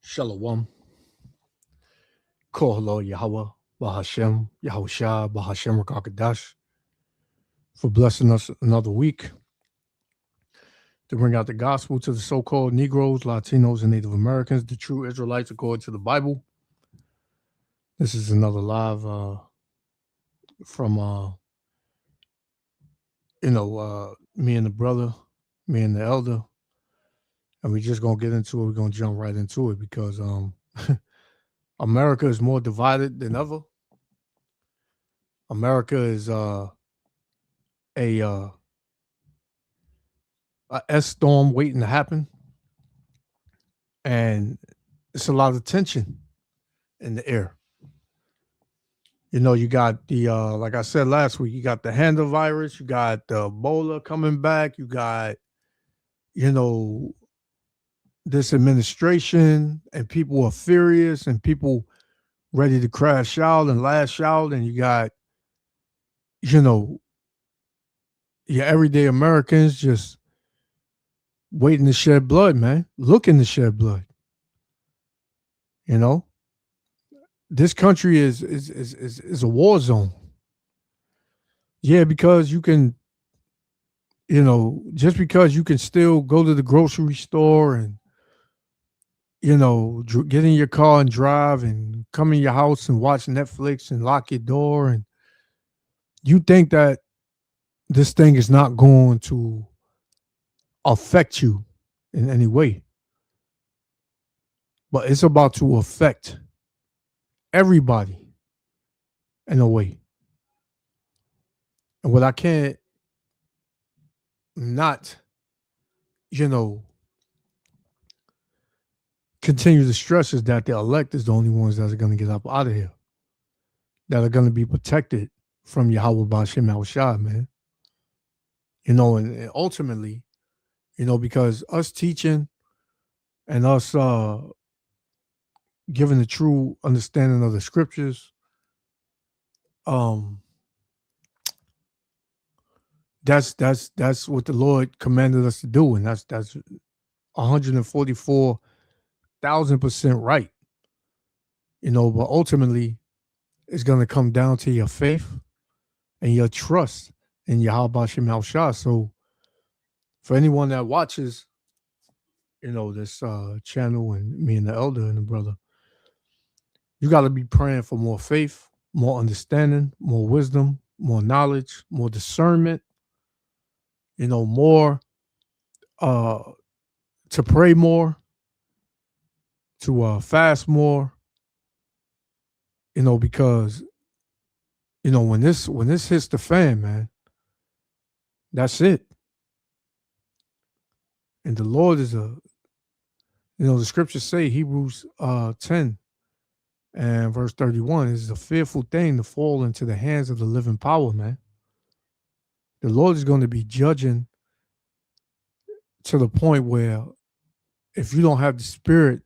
Shalom. Kohalo Yahweh, Bahashem, Yahushua, Bahashem Rakakadash, for blessing us another week to bring out the gospel to the so called Negroes, Latinos, and Native Americans, the true Israelites according to the Bible. This is another live from, me and the brother, me and the elder. And we're just going to get into it. We're going to jump right into it because America is more divided than ever. America is a S storm waiting to happen, and it's a lot of tension in the air. You know, you got the like I said last week, you got the Handa virus, you got the Ebola coming back, you got, this administration, and people are furious, and people ready to crash out and lash out, and you got, your everyday Americans just waiting to shed blood, man, looking to shed blood. This country is a war zone. Yeah, because you can, just because you can still go to the grocery store and, get in your car and drive and come in your house and watch Netflix and lock your door, and you think that this thing is not going to affect you in any way. But it's about to affect everybody in a way. And what I can't not, continue to stress is that the elect is the only ones that are going to get up out of here, that are going to be protected from Yahweh Ba'Shem Yahushua, man. And ultimately, because us teaching and us giving the true understanding of the scriptures, that's what the Lord commanded us to do, and that's 144,000% right. But ultimately, it's going to come down to your faith and your trust in Yahweh Ba'Shem Yahushua. So, for anyone that watches, this channel, and me and the elder and the brother, you got to be praying for more faith, more understanding, more wisdom, more knowledge, more discernment, more to pray more, to fast more, because, when this hits the fan, man, that's it. And the Lord is the scriptures say, Hebrews 10 and verse 31, is a fearful thing to fall into the hands of the living power, man. The Lord is going to be judging to the point where if you don't have the spirit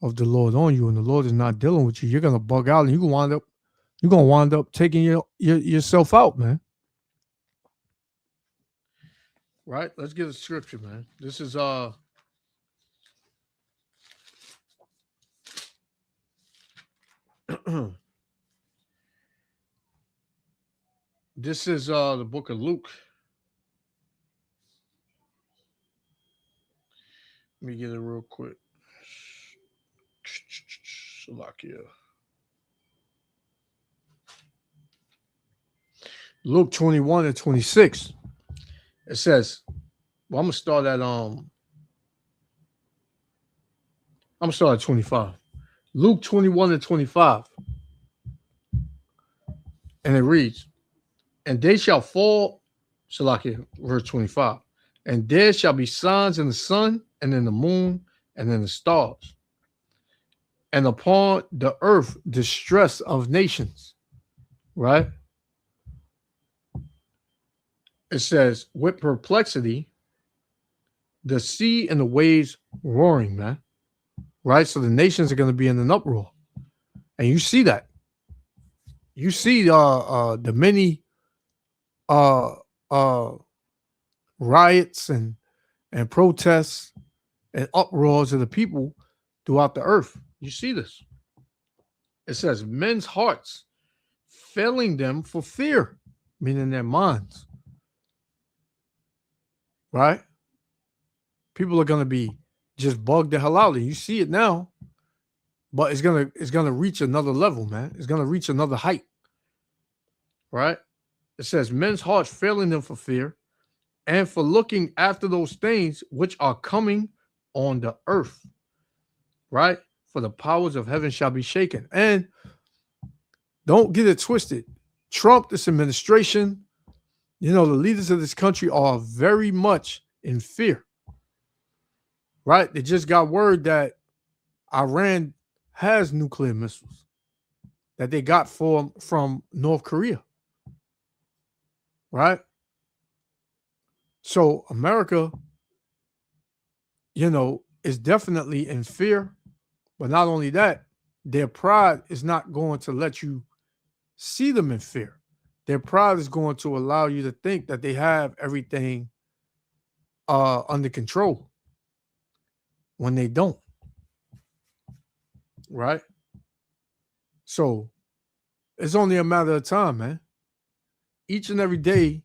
of the Lord on you and the Lord is not dealing with you, you're going to bug out and you're going to wind up taking yourself out, man. Right? Let's get a scripture, man. This is this is the book of Luke. Let me get it real quick. Salakia. Luke 21 and 26. It says, well, I'm gonna start at 25. Luke 21 and 25. And it reads, and they shall fall, Salakia, verse 25. And there shall be signs in the sun and in the moon and in the stars, and upon the earth distress of nations. Right? It says, with perplexity, the sea and the waves roaring, man. Right? So the nations are going to be in an uproar. And you see that. You see the many riots and protests and uproars of the people throughout the earth. You see this. It says men's hearts failing them for fear, meaning their minds. Right? People are gonna be just bugged the hell out. And you see it now, but it's gonna reach another level, man. It's gonna reach another height. Right? It says men's hearts failing them for fear and for looking after those things which are coming on the earth. Right? For the powers of heaven shall be shaken. And don't get it twisted. Trump, this administration, the leaders of this country are very much in fear. Right? They just got word that Iran has nuclear missiles that they got from North Korea. Right? So America, is definitely in fear. But not only that, their pride is not going to let you see them in fear. Their pride is going to allow you to think that they have everything under control when they don't. Right? So it's only a matter of time, man. Each and every day,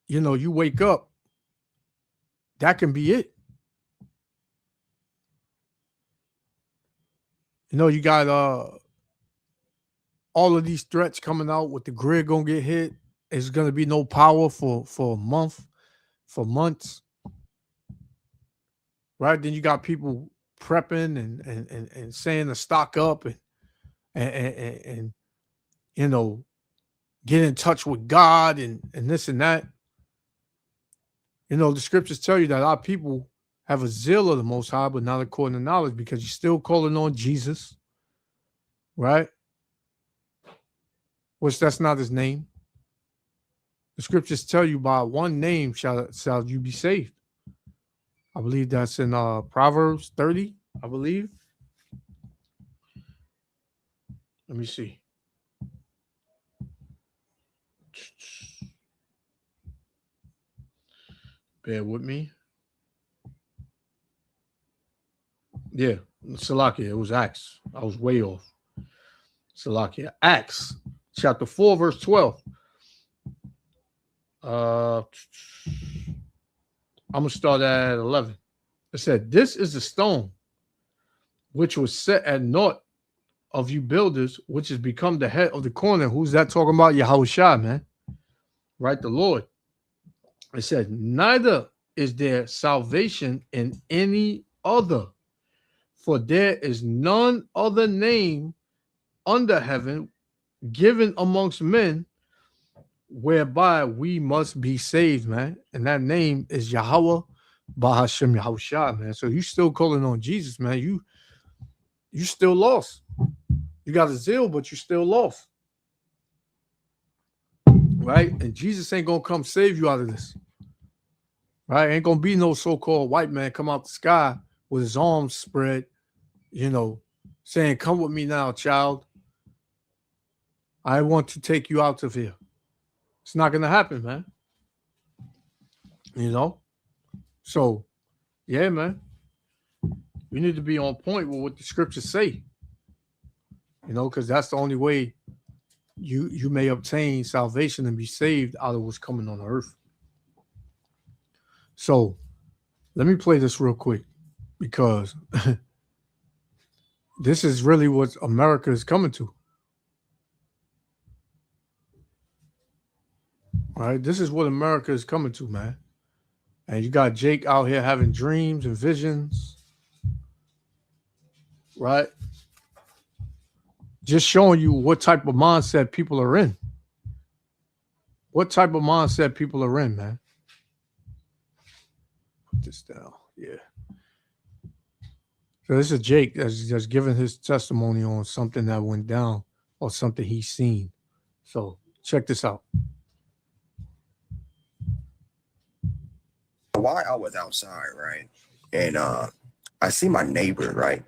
you wake up, that can be it. You got all of these threats coming out with the grid gonna get hit. It's gonna be no power for a month, for months. Right? Then you got people prepping and saying to stock up and get in touch with God and this and that. The scriptures tell you that our people have a zeal of the Most High, but not according to knowledge, because you're still calling on Jesus, right? Which that's not his name. The scriptures tell you by one name shall you be saved. I believe that's in Proverbs 30, I believe. Let me see. Bear with me. Yeah, Salakia. It was Acts. I was way off. Salakia. Acts, chapter 4, verse 12. I'm going to start at 11. It said, this is the stone which was set at naught of you builders, which has become the head of the corner. Who's that talking about? Yahushua, man. Right? The Lord. It said, neither is there salvation in any other, for there is none other name under heaven given amongst men whereby we must be saved, man. And that name is Yahweh Bahashem Yahushua, man. So you still calling on Jesus, man. You still lost. You got a zeal, but you still lost. Right? And Jesus ain't gonna come save you out of this. Right? Ain't gonna be no so-called white man come out the sky with his arms spread, saying, come with me now, child. I want to take you out of here. It's not gonna happen, man. So yeah, man. We need to be on point with what the scriptures say. Because that's the only way you may obtain salvation and be saved out of what's coming on the earth. So let me play this real quick, because this is really what America is coming to. All right, this is what America is coming to, man. And you got Jake out here having dreams and visions, right? Just showing you what type of mindset people are in. What type of mindset people are in, man. Put this down. Yeah. So this is Jake that's just giving his testimony on something that went down or something he's seen. So check this out. While I was outside, right, and I see my neighbor, right.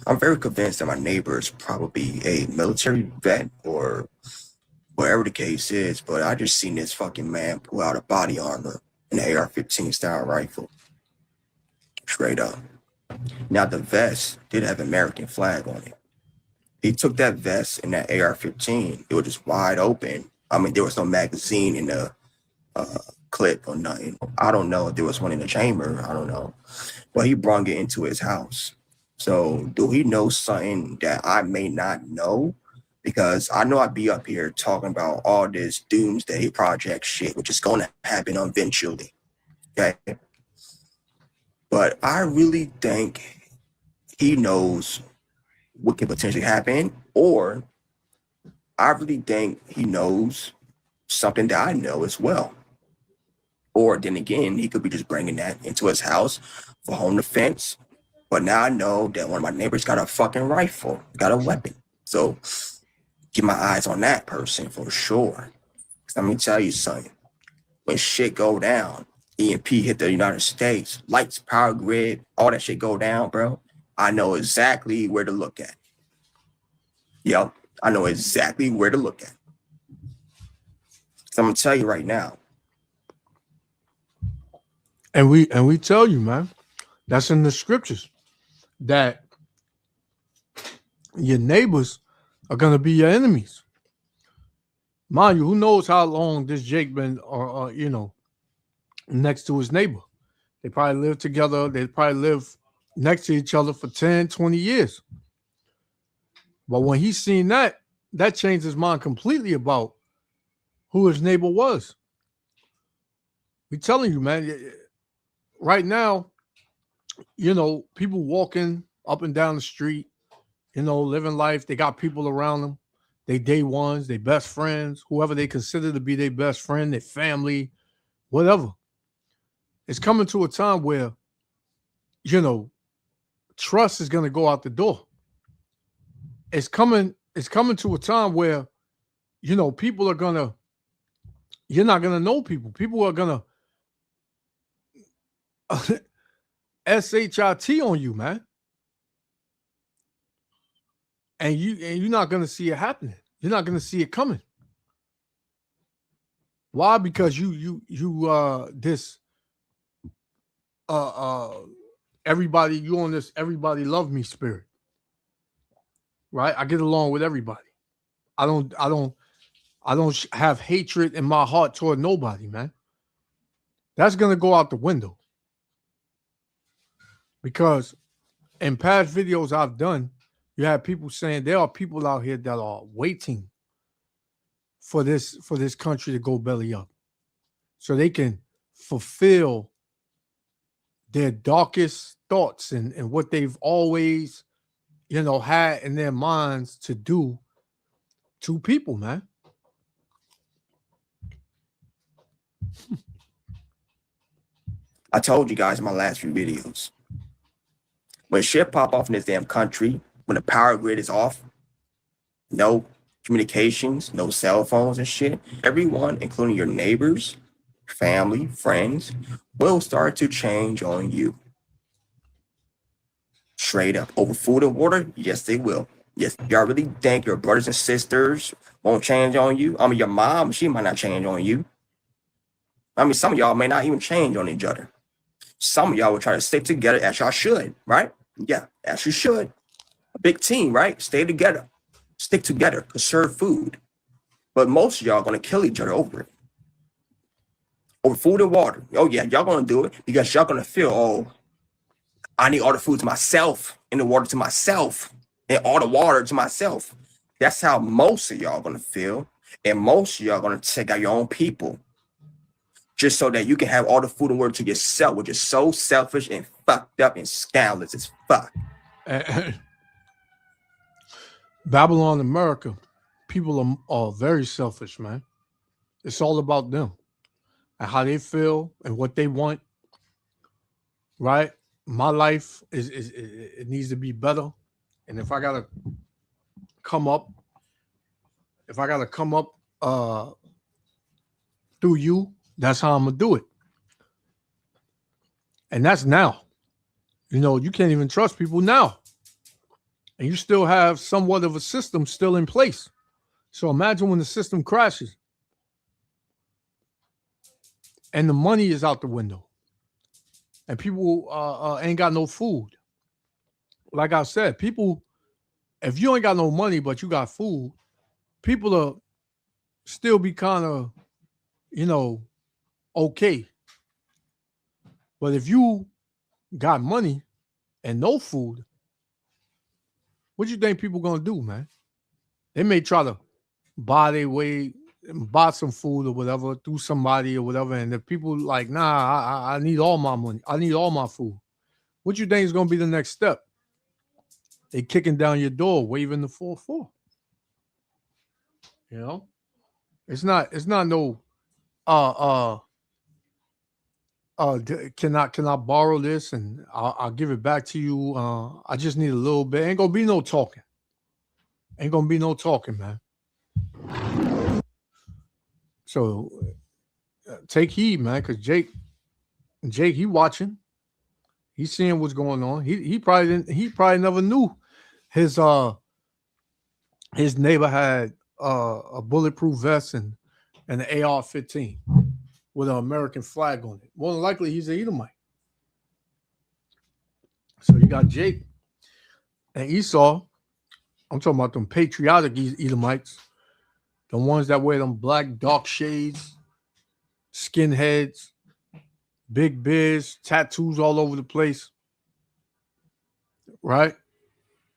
I'm very convinced that my neighbor is probably a military vet or whatever the case is, but I just seen this fucking man pull out a body armor an AR-15 style rifle. Straight up. Now the vest did have American flag on it. He took that vest and that AR-15. It was just wide open. I mean, there was no magazine in the clip or nothing. I don't know if there was one in the chamber. I don't know. But he brought it into his house. So do he know something that I may not know? Because I know I'd be up here talking about all this doomsday project shit, which is going to happen eventually. Okay. But I really think he knows what could potentially happen, or I really think he knows something that I know as well. Or then again, he could be just bringing that into his house for home defense. But now I know that one of my neighbors got a fucking rifle, got a weapon. So keep my eyes on that person for sure. Because let me tell you something. When shit go down, EMP hit the United States, lights, power grid, all that shit go down, bro. I know exactly where to look at. Yep, I know exactly where to look at. So I'm gonna tell you right now. And we tell you, man, that's in the scriptures, that your neighbors are gonna be your enemies. Mind you, who knows how long this Jake been, or next to his neighbor. They probably live together. They probably live next to each other for 10, 20 years. But when he's seen that, that changed his mind completely about who his neighbor was. We telling you, man, right now, people walking up and down the street, living life. They got people around them. They day ones, they best friends, whoever they consider to be their best friend, their family, whatever. It's coming to a time where, trust is going to go out the door. It's coming to a time where, people are going to, you're not going to know people. People are going to SHIT on you, man. And you're not going to see it happening. You're not going to see it coming. Why? Because everybody, you on this everybody love me spirit. Right? I get along with everybody. I don't have hatred in my heart toward nobody, man. That's going to go out the window. Because in past videos I've done, you have people saying there are people out here that are waiting for this country to go belly up so they can fulfill their darkest thoughts and what they've always, had in their minds to do to people, man. I told you guys in my last few videos. When shit pop off in this damn country, when the power grid is off, no communications, no cell phones and shit, everyone, including your neighbors, family, friends, will start to change on you. Straight up. Over food and water? Yes, they will. Yes, y'all really think your brothers and sisters won't change on you? I mean, your mom, she might not change on you. I mean, some of y'all may not even change on each other. Some of y'all will try to stick together as y'all should, right? Yeah, as you should. A big team, right? Stay together. Stick together. Conserve food. But most of y'all are going to kill each other over it. Over food and water. Oh, yeah, y'all going to do it because y'all going to feel, oh, I need all the food to myself and the water to myself and all the water to myself. That's how most of y'all are going to feel. And most of y'all are going to take out your own people just so that you can have all the food and water to yourself, which is so selfish and fucked up and scandalous as fuck. Babylon, America, people are very selfish, man. It's all about them and how they feel and what they want, right? My life it needs to be better. And if I got to come up through you, that's how I'm going to do it. And that's now. You can't even trust people now. And you still have somewhat of a system still in place. So imagine when the system crashes. and the money is out the window, and people ain't got no food. Like I said, people, if you ain't got no money but you got food, people will still be kind of, you know, okay. But if you got money and no food, what you think people gonna do, man? They may try to buy their way, buy some food or whatever through somebody or whatever. And if people like, nah, I need all my money, I need all my food. What you think is gonna be the next step? They kicking down your door, waving the 4-4. You know, it's not no uh uh can I borrow this and I'll give it back to you. I just need a little bit. Ain't gonna be no talking. Ain't gonna be no talking, man. So take heed, man, because Jake, he watching. He's seeing what's going on. He probably didn't. He probably never knew his his neighbor had a bulletproof vest and an AR-15 with an American flag on it. More than likely, he's an Edomite. So you got Jake and Esau. I'm talking about them patriotic Edomites, the ones that wear them black dark shades, skinheads, big beards, tattoos all over the place, right?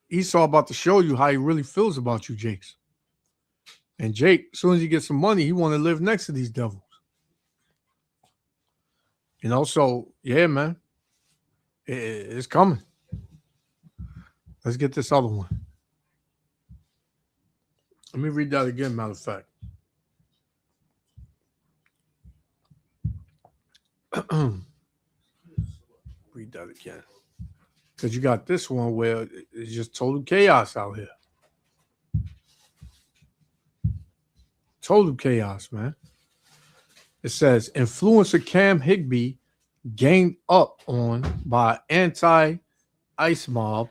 Esau about to show you how he really feels about you, Jakes. And Jake, as soon as he gets some money, he want to live next to these devils. You know, so yeah, man, it's coming. Let's get this other one. Let me read that again, matter of fact. Read that again. Because you got this one where it's just total chaos out here. Total chaos, man. It says influencer Cam Higby ganged up on by anti-ICE mob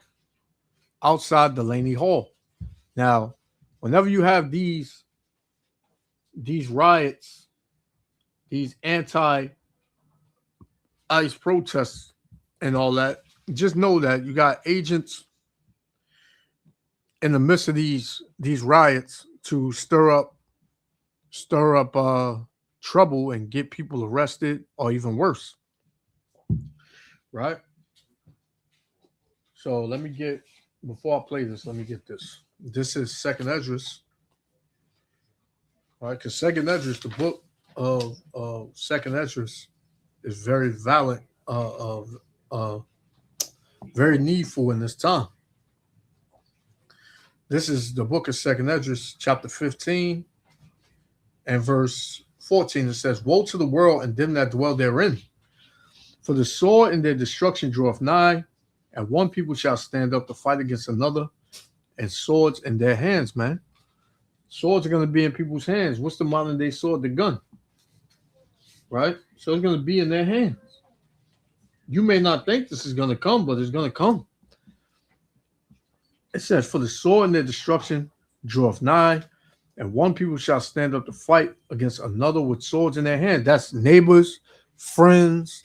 outside Delaney Hall. Now, whenever you have these riots, these anti-ICE protests and all that, just know that you got agents in the midst of these riots to stir up trouble and get people arrested or even worse. Right? So let me get, before I play this, let me get this. This is Second Esdras. All right, because Second Esdras, the book of Second Esdras, is very valid, very needful in this time. This is the book of Second Esdras, chapter 15 and verse 14. It says, woe to the world and them that dwell therein. For the sword and their destruction draweth nigh, and one people shall stand up to fight against another, and swords in their hands, man. Swords are going to be in people's hands. What's the modern day sword? The gun. Right? So it's going to be in their hands. You may not think this is going to come, but it's going to come. It says, for the sword and their destruction draweth nigh, and one people shall stand up to fight against another with swords in their hand. That's neighbors, friends,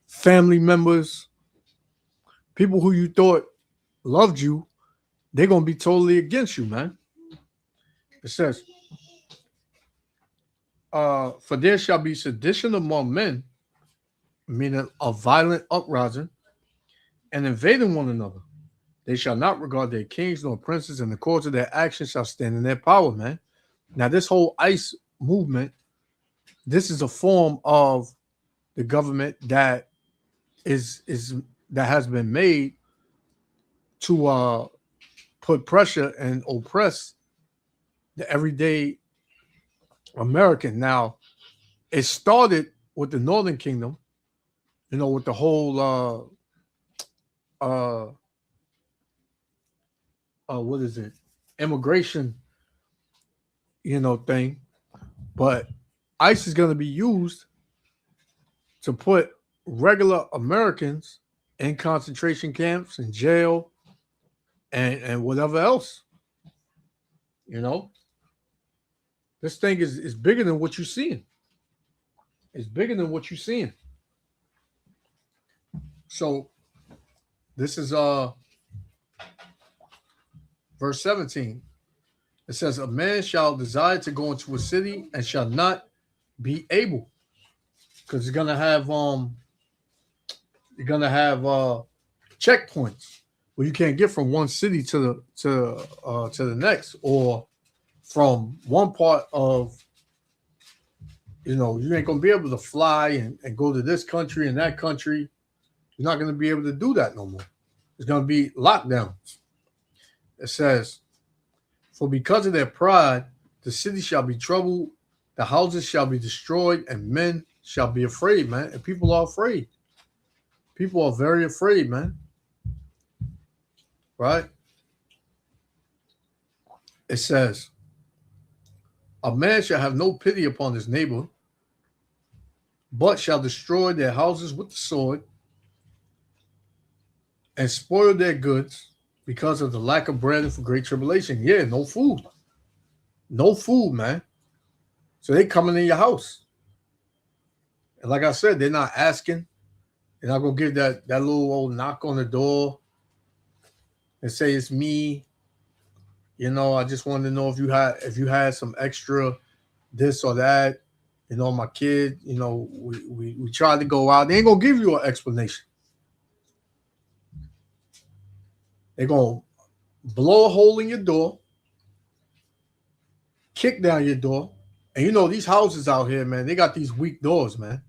family members, people who you thought loved you. They're going to be totally against you, man. It says, for there shall be sedition among men, meaning a violent uprising, and invading one another. They shall not regard their kings nor princes, and the cause of their actions shall stand in their power, man. Now, this whole ICE movement, this is a form of the government that that has been made to put pressure and oppress the everyday American. Now, it started with the Northern Kingdom, you know, with the whole what is it? Immigration, you know, thing. But ICE is going to be used to put regular Americans in concentration camps and jail and whatever else. You know, this thing is bigger than what you're seeing. It's bigger than what you're seeing. So this is verse 17. It says, a man shall desire to go into a city and shall not be able. Because you're gonna have checkpoints where you can't get from one city to the next, or from one part of, you ain't gonna be able to fly and go to this country and that country. You're not gonna be able to do that no more. It's gonna be lockdowns. It says, for because of their pride, the city shall be troubled, the houses shall be destroyed, and men shall be afraid, man. And people are afraid. People are very afraid, man. Right? It says, a man shall have no pity upon his neighbor, but shall destroy their houses with the sword and spoil their goods because of the lack of bread and for great tribulation. Yeah, no food. No food, man. So they coming in your house. And like I said, they're not asking. They're not going to give that little old knock on the door and say, it's me. I just wanted to know if you had some extra this or that. My kid, we tried to go out. They ain't going to give you an explanation. They're going to blow a hole in your door, kick down your door. And, these houses out here, man, they got these weak doors, man.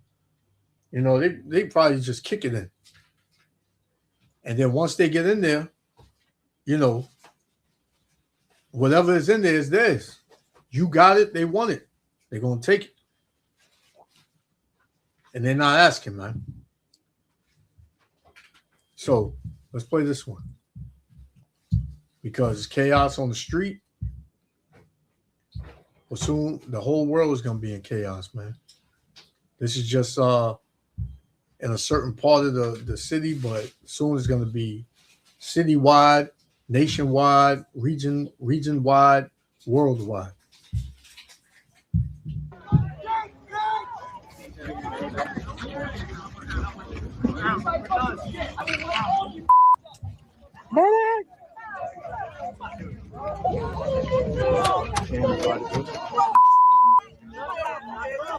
They probably just kick it in. And then once they get in there, whatever is in there is theirs. You got it, they want it. They're going to take it. And they're not asking, man. So let's play this one. Because it's chaos on the street. Well, soon the whole world is going to be in chaos, man. This is just in a certain part of the city, but soon it's going to be citywide, nationwide, region-wide, worldwide.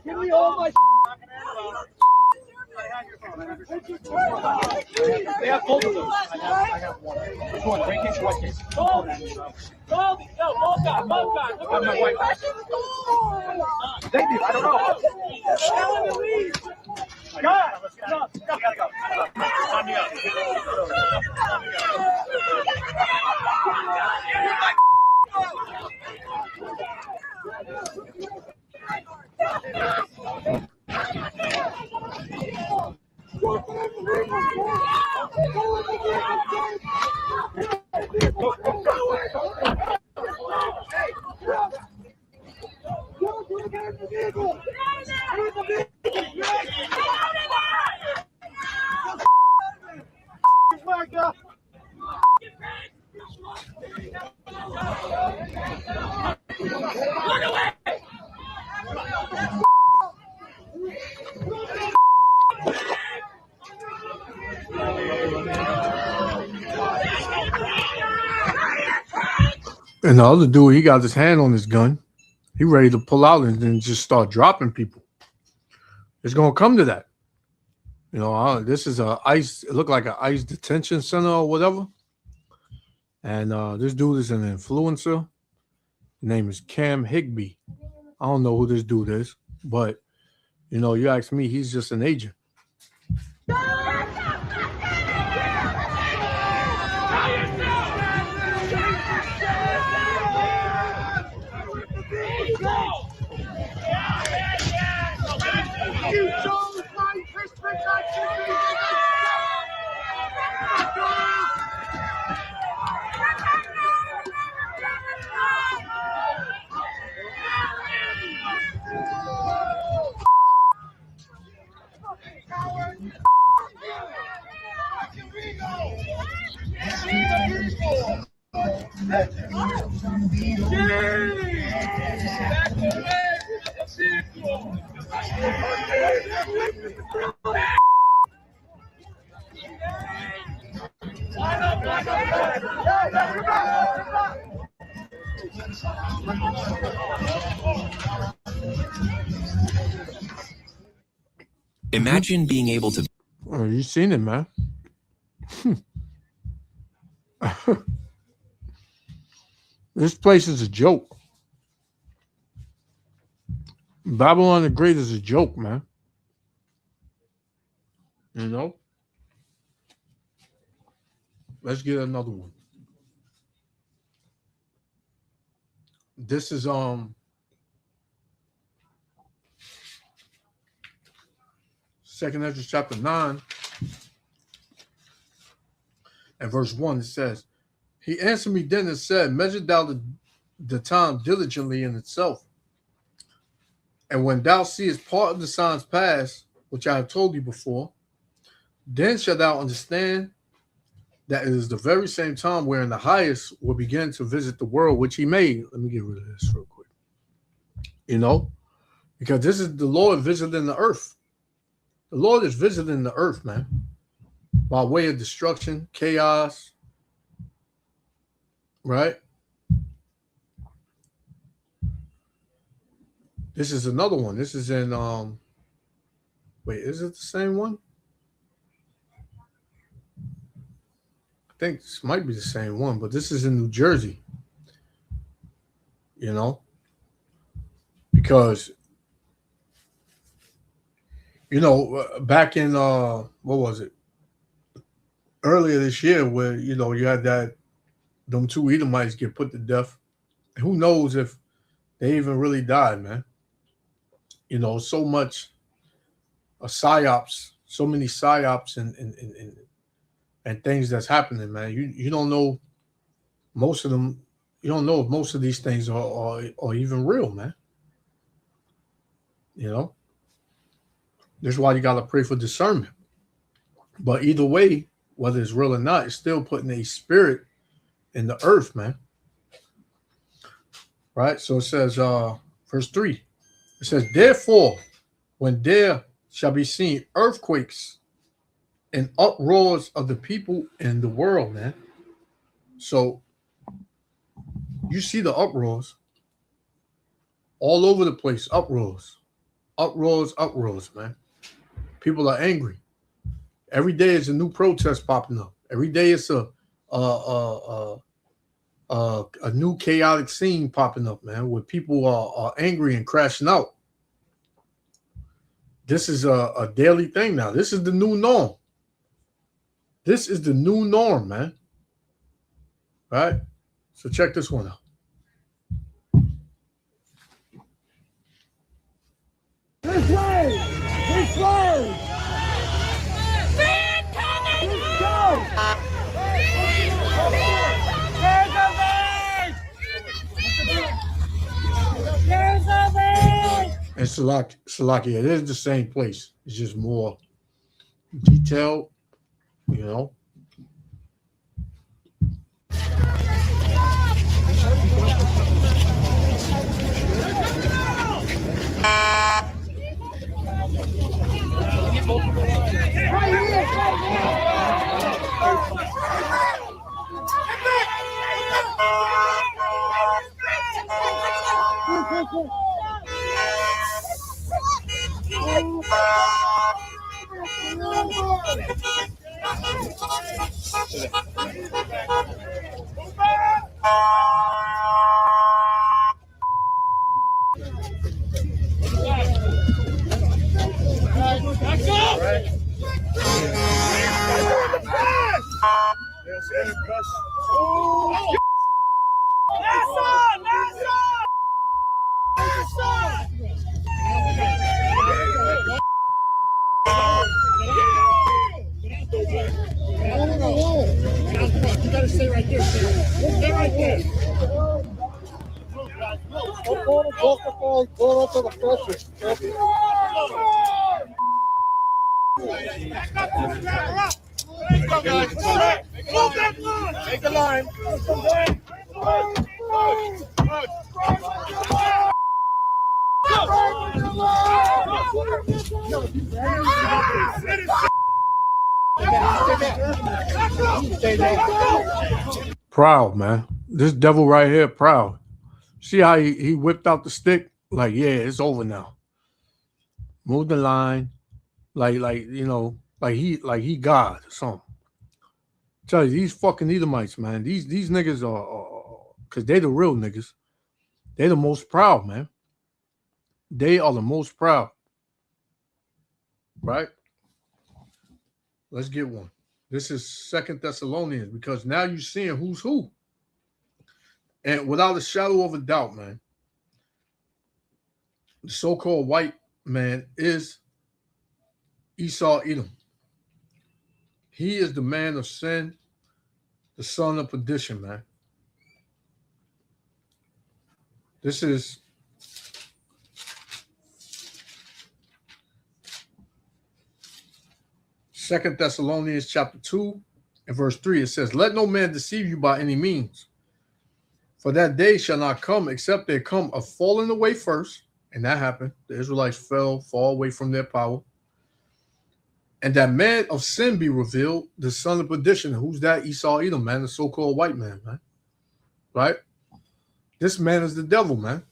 Give me all my They have both of those. I have one. Which one? Green case or white case? Both guys. I'm my white guy. Thank you. I don't know. God, let's get out. We gotta go. Time to And the other dude, he got his hand on his gun. He ready to pull out and then just start dropping people. It's going to come to that. This is it looked like an ICE detention center or whatever. And this dude is an influencer. His name is Cam Higby. I don't know who this dude is, but, you ask me, he's just an agent. You chose my misproduction. Imagine being able to. Oh, you seen it, man. This place is a joke. Babylon the Great is a joke, man. You know? Let's get another one. This is Second Ezra chapter 9 and verse 1. It says, he answered me then and said, measure thou the time diligently in itself. And when thou seest part of the signs pass, which I have told you before, then shalt thou understand that it is the very same time wherein the highest will begin to visit the world which he made. Let me get rid of this real quick. You know, because this is the Lord visiting the earth. The Lord is visiting the earth, man, by way of destruction, chaos, right? This is another one. This is in, wait, is it the same one? I think this might be the same one, but this is in New Jersey, you know, because, you know, back in, what was it? Earlier this year where, you know, you had them two Edomites get put to death. Who knows if they even really died, man. You know, so much psyops, so many psyops and things that's happening, man. You don't know most of them. You don't know if most of these things are even real, man. You know, this is why you got to pray for discernment. But either way, whether it's real or not, it's still putting a spirit in the earth, man. Right? So it says, verse 3, it says, therefore, when there shall be seen earthquakes and uproars of the people in the world, man. So you see the uproars all over the place, uproars, man. People are angry. Every day is a new protest popping up. Every day it's a new chaotic scene popping up, man, where people are angry and crashing out. This is a daily thing now. This is the new norm. This is the new norm, man. Right? So check this one out. This way! This way! Let's go! And Salakia, it is the same place. It's just more detailed, you know. You gotta stay right there. Stay right there. Go to the pressure. Make a line. Proud, man. This devil right here, proud. See how he whipped out the stick? Like, yeah, it's over now. Move the line. Like he God or something. Tell you, these fucking Edomites, man. These niggas are because they the real niggas. They the most proud, man. They are the most proud. Right? Let's get one. This is 2 Thessalonians, because now you're seeing who's who. And without a shadow of a doubt, man, the so-called white man is Esau Edom. He is the man of sin, the son of perdition, man. This is Second Thessalonians chapter 2 and verse 3. It says, let no man deceive you by any means, for that day shall not come except there come a falling away first. And that happened. The Israelites fall away from their power. And that man of sin be revealed, the son of perdition. Who's that? Esau Edom, man, the so-called white man, man. Right? This man is the devil, man.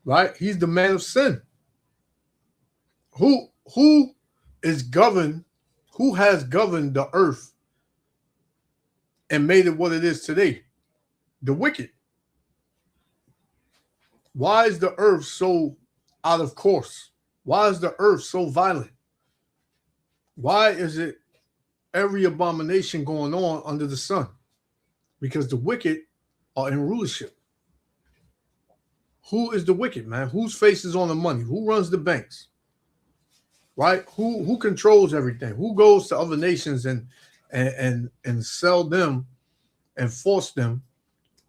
Right? He's the man of sin. Who is governed, who has governed the earth and made it what it is today? The wicked. Why is the earth so out of course? Why is the earth so violent? Why is it every abomination going on under the sun? Because the wicked are in rulership. Who is the wicked, man? Whose face is on the money? Who runs the banks? Right? Who controls everything? Who goes to other nations and sell them and force them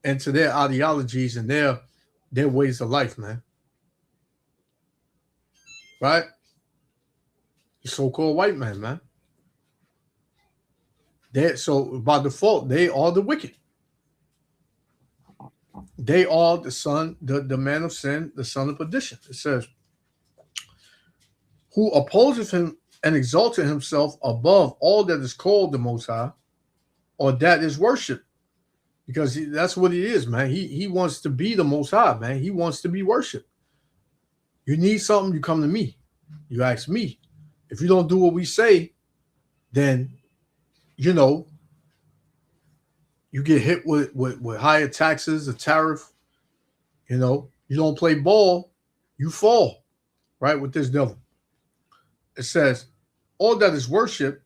into their ideologies and their ways of life, man? Right? The so-called white man, man. So by default, they are the wicked. They are the son, the man of sin, the son of perdition. It says, who opposes him and exalted himself above all that is called the Most High, or that is worship. Because that's what he is, man. He wants to be the Most High, man. He wants to be worshiped. You need something, you come to me. You ask me. If you don't do what we say, then, you know, you get hit with higher taxes, a tariff. You know, you don't play ball, you fall, right, with this devil. It says, all that is worship,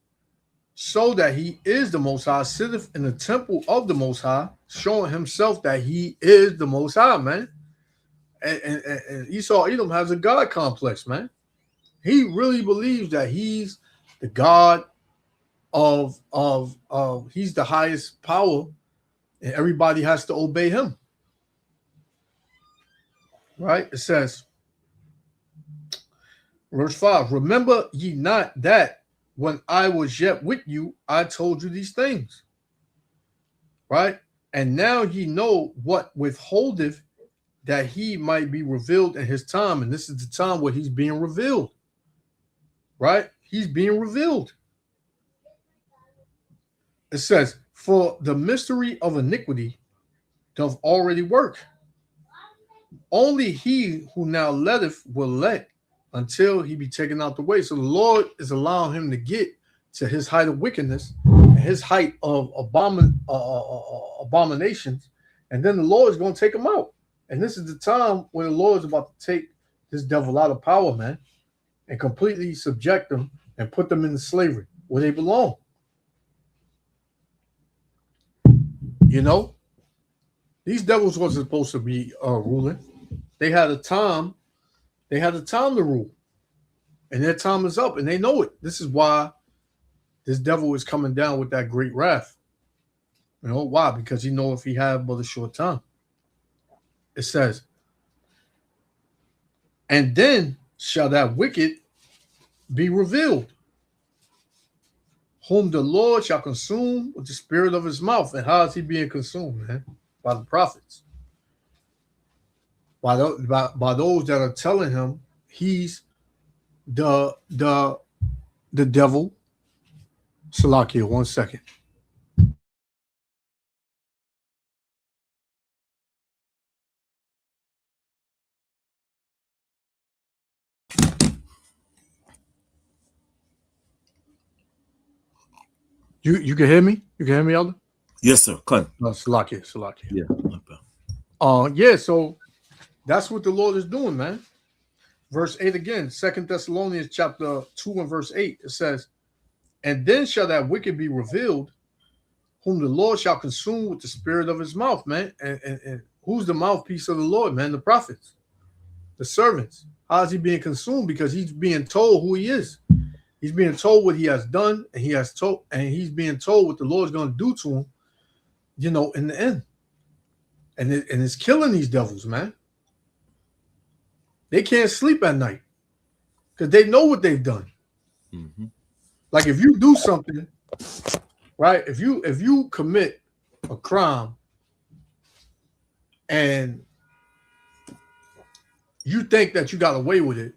so that he is the Most High, sitteth in the temple of the Most High, showing himself that he is the Most High, man. And Esau Edom has a God complex, man. He really believes that he's the God of he's the highest power, and everybody has to obey him. Right? It says, verse 5, remember ye not that when I was yet with you, I told you these things. Right? And now ye know what withholdeth, that he might be revealed in his time. And this is the time where he's being revealed. Right? He's being revealed. It says, for the mystery of iniquity doth already work. Only he who now letteth will let until he be taken out the way. So the Lord is allowing him to get to his height of wickedness, his height of abominations, and then the Lord is going to take him out. And this is the time when the Lord is about to take this devil out of power, man, and completely subject them and put them into slavery where they belong. You know, these devils wasn't supposed to be ruling. They had a time. They had a time to rule, and their time is up, and they know it. This is why this devil is coming down with that great wrath. You know why? Because he knows if he had but a short time. It says, and then shall that wicked be revealed, whom the Lord shall consume with the spirit of his mouth. And how is he being consumed, man? By the prophets. by those that are telling him he's the devil. Salakia, 1 second. You can hear me? You can hear me, Elder? Yes, sir. Come. Salakia. Yeah. Yeah, so that's what the Lord is doing, man. Verse 8 again, 2 Thessalonians chapter 2 and verse 8, it says, and then shall that wicked be revealed, whom the Lord shall consume with the spirit of his mouth, man. And who's the mouthpiece of the Lord, man? The prophets, the servants. How is he being consumed? Because he's being told who he is. He's being told what he has done, and he's being told what the Lord's going to do to him, you know, in the end. And it's killing these devils, man. They can't sleep at night because they know what they've done. Mm-hmm. Like if you do something, right? If you commit a crime and you think that you got away with it,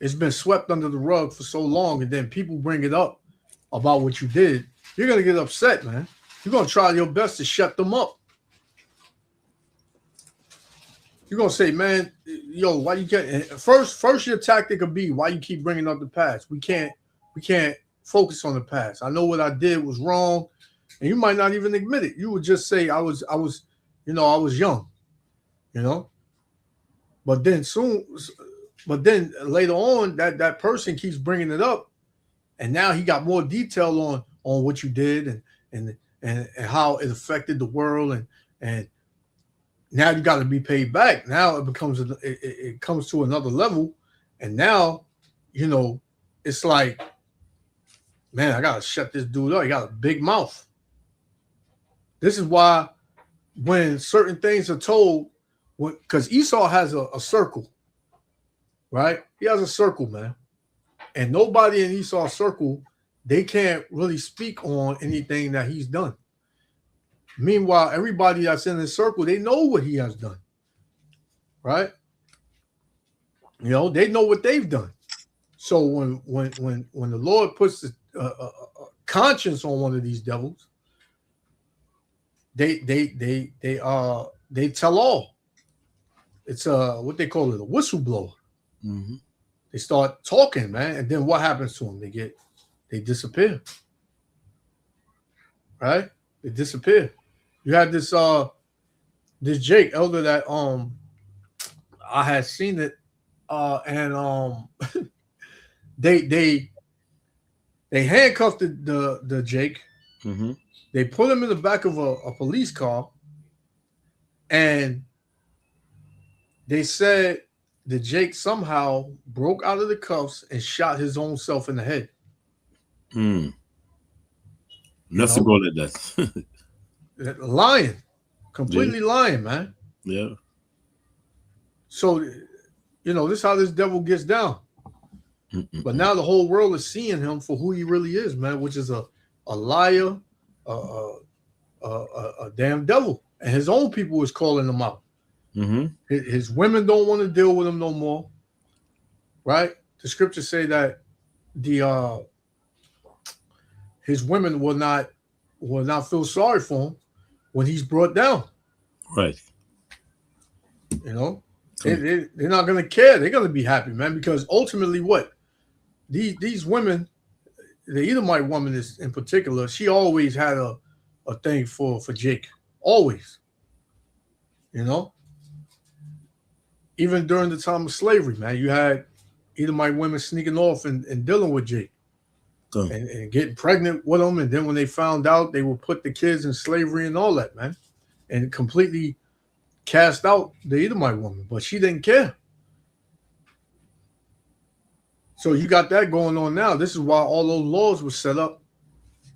it's been swept under the rug for so long, and then people bring it up about what you did, you're gonna get upset, man. You're gonna try your best to shut them up. You're gonna say, man, yo, why you can't? First, your tactic will be why you keep bringing up the past. We can't focus on the past. I know what I did was wrong, and you might not even admit it. You would just say I was, young, you know. But then later on, that person keeps bringing it up, and now he got more detail on what you did and how it affected the world, and now you got to be paid back. Now it comes to another level, and now, you know, it's like, man, I gotta shut this dude up. He got a big mouth. This is why when certain things are told, because Esau has a circle, right? He has a circle, man, and nobody in Esau's circle, they can't really speak on anything that he's done. Meanwhile, everybody that's in his circle, they know what he has done, right? You know, they know what they've done. So when the Lord puts a conscience on one of these devils, they tell all. It's what they call it, a whistleblower. Mm-hmm. They start talking, man, and then what happens to them? They disappear, right? They disappear. You had this Jake Elder that I had seen it, and they handcuffed the Jake. Mm-hmm. They put him in the back of a police car, and they said that Jake somehow broke out of the cuffs and shot his own self in the head. Nothing go like that. Lying. Completely lying, man. Yeah. So, you know, this is how this devil gets down. But now the whole world is seeing him for who he really is, man, which is a liar, a damn devil. And his own people is calling him out. Mm-hmm. His women don't want to deal with him no more, right? The scriptures say that his women will not feel sorry for him when he's brought down. Right. You know, they're not going to care. They're going to be happy, man, because ultimately what? These women, the Edomite woman is in particular, she always had a thing for Jake. Always. You know? Even during the time of slavery, man, you had Edomite women sneaking off and dealing with Jake. And getting pregnant with them. And then when they found out, they would put the kids in slavery and all that, man. And completely cast out the Edomite woman. But she didn't care. So you got that going on now. This is why all those laws were set up,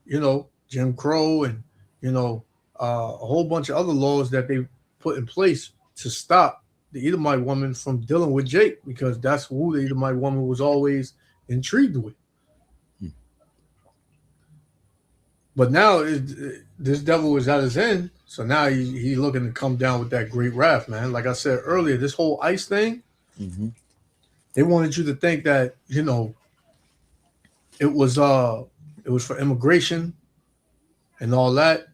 you know, Jim Crow and, you know, a whole bunch of other laws that they put in place to stop the Edomite woman from dealing with Jake, because that's who the Edomite woman was always intrigued with. But now this devil is at his end, so now he looking to come down with that great wrath, man. Like I said earlier, this whole ICE thing, Mm-hmm. they wanted you to think that it was for immigration and all that.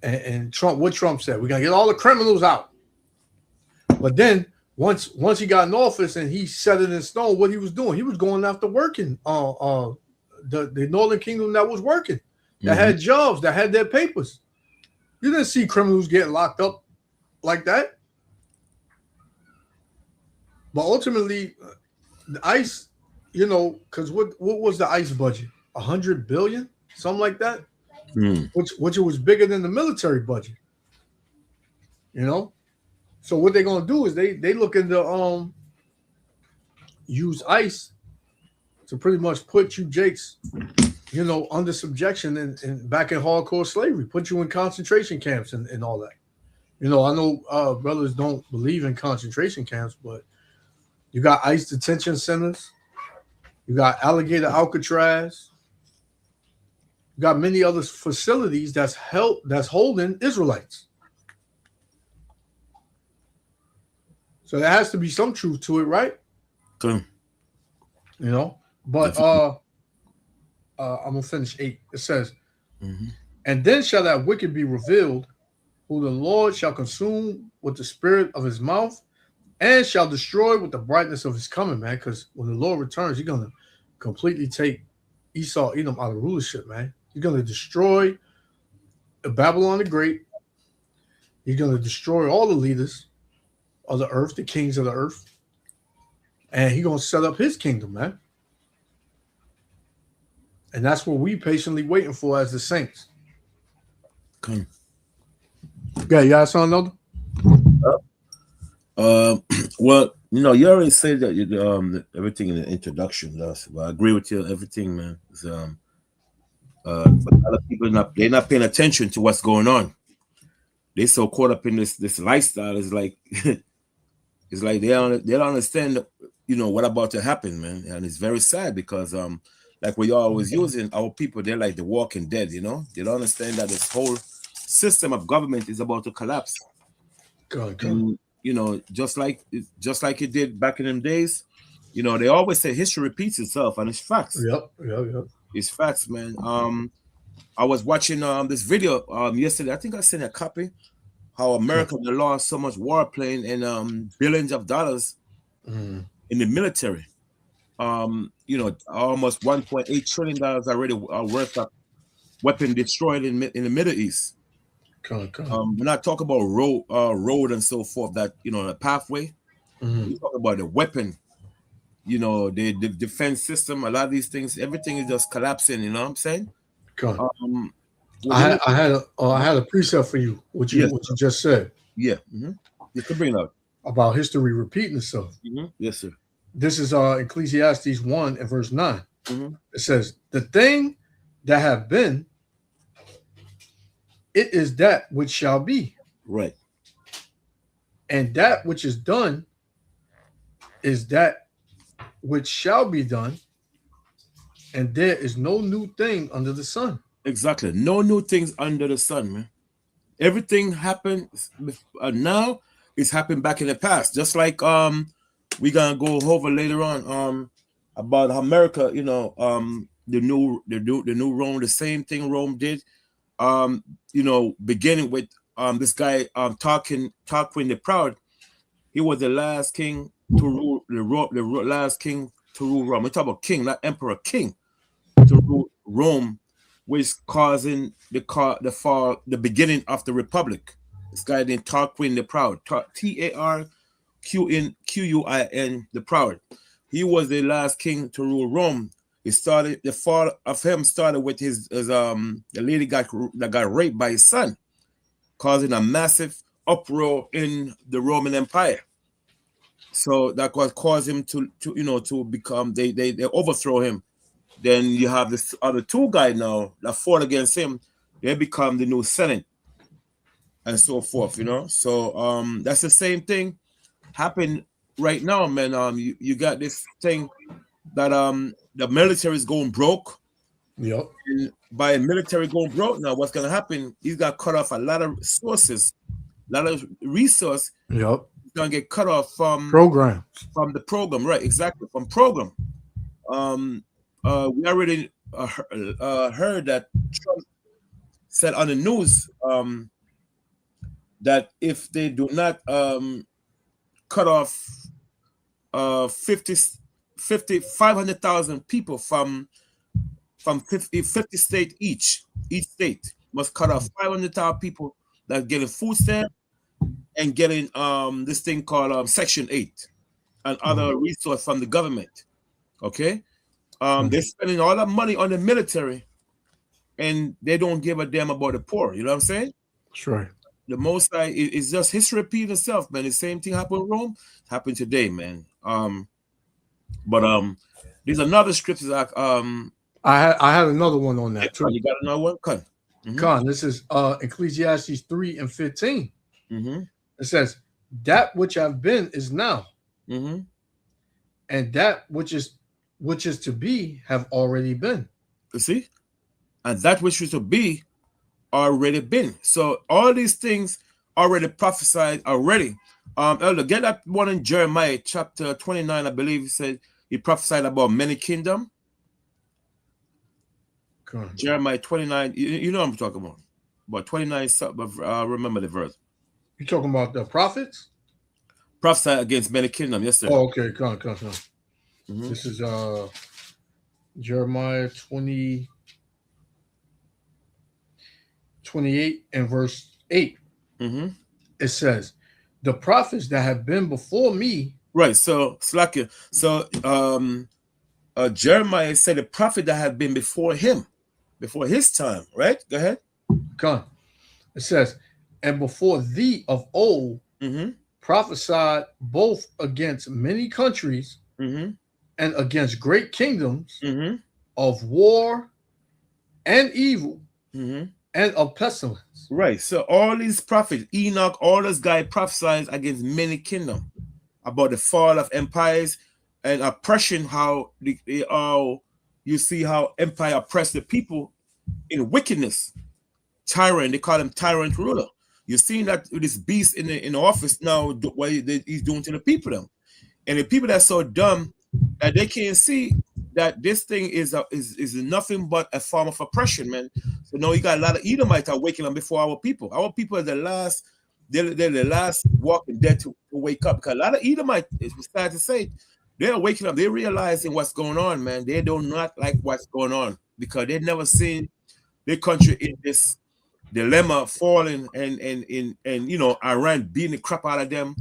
And Trump, what Trump said, we're gonna get all the criminals out. But then once he got in office and he set it in stone what he was doing, he was going after working the Northern Kingdom that was working, that had jobs, that had their papers. You didn't see criminals getting locked up like that. But ultimately, the ICE, because what was the ICE budget? 100 billion, something like that. Which it was bigger than the military budget. So what they're gonna do is they looking to use ICE to pretty much put you Jakes, under subjection and back in hardcore slavery, put you in concentration camps and all that. I know brothers don't believe in concentration camps, but you got ICE detention centers, you got Alligator Alcatraz, you got many other facilities that's holding Israelites. So there has to be some truth to it, right? Okay. But I'm gonna finish 8. It says, and then shall that wicked be revealed, who the Lord shall consume with the spirit of his mouth, and shall destroy with the brightness of his coming, man. Because when the Lord returns, he's gonna completely take Esau, Edom out of rulership, man. He's gonna destroy Babylon the Great. He's gonna destroy all the leaders of the earth, the kings of the earth, and he's gonna set up his kingdom, man. And that's what we patiently waiting for as the saints. Okay. Yeah, you got something Well, you already said that everything in the introduction. Well, I agree with you. Everything, man. But a lot of people they're not paying attention to what's going on. They're so caught up in this lifestyle. It's like it's like they don't understand what about to happen, man. And it's very sad because like we're always using our people, they're like the walking dead. They don't understand that this whole system of government is about to collapse. And, just like it did back in them days. They always say history repeats itself, and it's facts. Yep. It's facts, man. I was watching this video yesterday. I think I sent a copy. How America lost so much warplane and billions of dollars in the military. Almost $1.8 trillion already worth of weapon destroyed in the Middle East. We're not talking about road and so forth. That the pathway. We talk about the weapon. The defense system. A lot of these things, everything is just collapsing. You know what I'm saying? I had a precept for you. What you just said. Yeah. You can bring it up about history repeating itself. Yes, sir. This is Ecclesiastes 1 and verse 9. It says, "The thing that have been, it is that which shall be. Right. And that which is done is that which shall be done. And there is no new thing under the sun." Exactly. No new things under the sun, man. Everything happened now. It's happened back in the past. Just like we're gonna go over later on about America. The new Rome, the same thing Rome did. Beginning with this guy Tarquin the Proud. He was the last king to rule the last king to rule Rome. We talk about king, not emperor, king to rule Rome, which causing the beginning of the republic. This guy named Tarquin the Proud, Tarquin the Proud. He was the last king to rule Rome. The fall of him started with the lady that got raped by his son, causing a massive uproar in the Roman Empire. So that caused him to become they overthrow him. Then you have this other two guys now that fought against him. They become the new Senate and so forth, So that's the same thing happened right now, man. You got this thing that the military is going broke. Yep. And by military going broke now, what's going to happen? He's got cut off a lot of sources, a lot of resource. Yep. He's going to get cut off from Programs. the program, right? Exactly, from program. We already heard that Trump said on the news that if they do not cut off 500,000 people from 50 state each state must cut off 500,000 people that getting food stamp and getting this thing called Section 8 and other resource from the government. Okay, they're spending all that money on the military, and they don't give a damn about the poor. You know what I'm saying? That's right. The most it's just history repeating itself, man. The same thing happened in Rome, happened today, man. But there's another scripture that I had another one on that too. you got another one? Con, this is Ecclesiastes 3:15. Mm-hmm. It says, "That which have been is now, Mm-hmm. and that which is to be have already been." You see, and that which is to be already been. So all these things already prophesied already. Elder, get that one in Jeremiah chapter 29, I believe he said he prophesied about many kingdom. Con. Jeremiah 29, you know what I'm talking about 29, remember the verse. You talking about the prophets? Prophesy against many kingdom, yes sir. Oh, okay, come. Mm-hmm. This is Jeremiah 28 and verse 8. Mm-hmm. It says, "The prophets that have been before me." Right, so Slakia. So Jeremiah said the prophet that had been before him, before his time, right? Go ahead. Come. It says, "And before thee of old Mm-hmm. prophesied both against many countries Mm-hmm. and against great kingdoms Mm-hmm. of war and evil Mm-hmm. and of pestilence." Right. So all these prophets, Enoch, all those guys prophesied against many kingdoms about the fall of empires and oppression, how you see how empire oppressed the people in wickedness. Tyrant, they call him tyrant ruler. You're seeing that with this beast in the office now, what he's doing to the people them. And the people that's so dumb that they can't see that this thing is nothing but a form of oppression, man. So now you got a lot of Edomites are waking up before our people. Our people are the last, they're the last walking dead to wake up. Because a lot of Edomites, it's sad to say, they're waking up. They're realizing what's going on, man. They do not like what's going on because they've never seen their country in this dilemma, falling and you know, Iran beating the crap out of them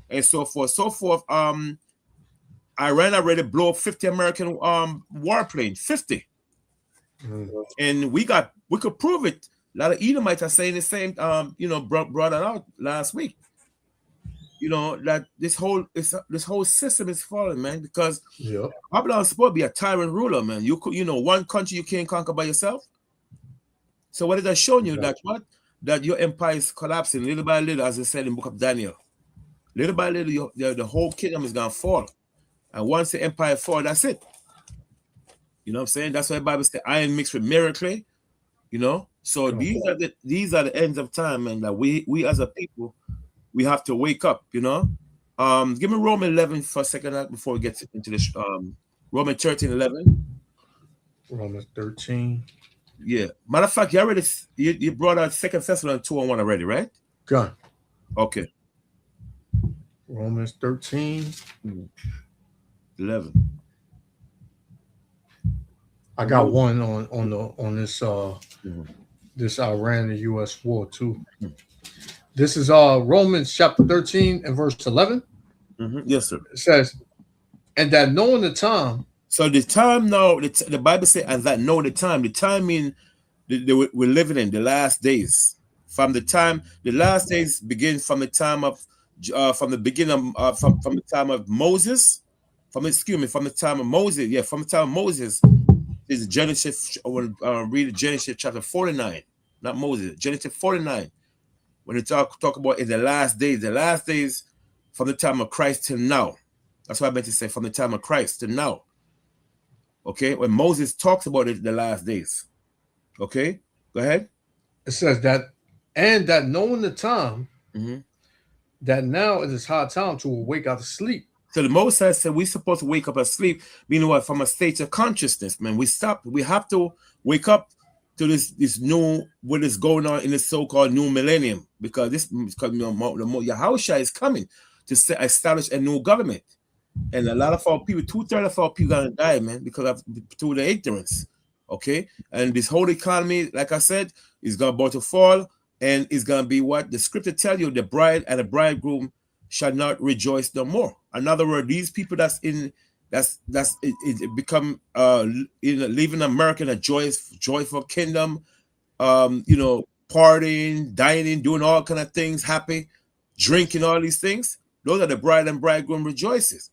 and so forth. Iran already blew up 50 American warplanes, 50. And we could prove it. A lot of Edomites are saying the same, you know, brought it out last week. You know, that this whole system is falling, man, because Babylon is supposed to be a tyrant ruler, man. You know, one country you can't conquer by yourself. So what is that showing you? That your empire is collapsing little by little, as it said in the book of Daniel. Little by little, the whole kingdom is gonna fall. And once the empire falls, that's it. You know what I'm saying? That's why the Bible says iron mixed with miracle. You know, so these are the ends of time, and that we as a people, we have to wake up. You know, give me Romans 11 for a second before we get into this. Romans 13:11. Romans 13. Yeah. Matter of fact, you brought out 2 Thessalonians 2:1 already, right? Gun. Okay. Romans 13. 11. I got one on this this Iran and US war too. This is Romans chapter 13 and verse 11. Yes, sir. It says, "And that knowing the time." So the time now, the Bible says, "And that know the time." The time mean we're living in the last days. From the time, the last days begin from the time of from the beginning of from the time of Moses. From the time of Moses. Yeah, from the time of Moses. Is Genesis. I want to read Genesis chapter 49, not Moses. Genesis 49. When they talk about in the last days from the time of Christ till now. That's what I meant to say, from the time of Christ till now. Okay, when Moses talks about it in the last days. Okay, go ahead. It says that, and that knowing the time, Mhm. that now it is high time to awake out of sleep. So the Most High said we're supposed to wake up asleep, meaning what? From a state of consciousness, man. We have to wake up to this new, what is going on in this so-called new millennium, because this Yahushua is coming to establish a new government. And a lot of our people, 2/3 of our people gonna die, man, because of through the ignorance. Okay. And this whole economy, like I said, is about to fall, and it's gonna be what the scripture tell you: the bride and the bridegroom shall not rejoice no more. In other words, these people it become leaving America in a joyful kingdom, partying, dining, doing all kind of things, happy, drinking, all these things. Those are the bride and bridegroom rejoices.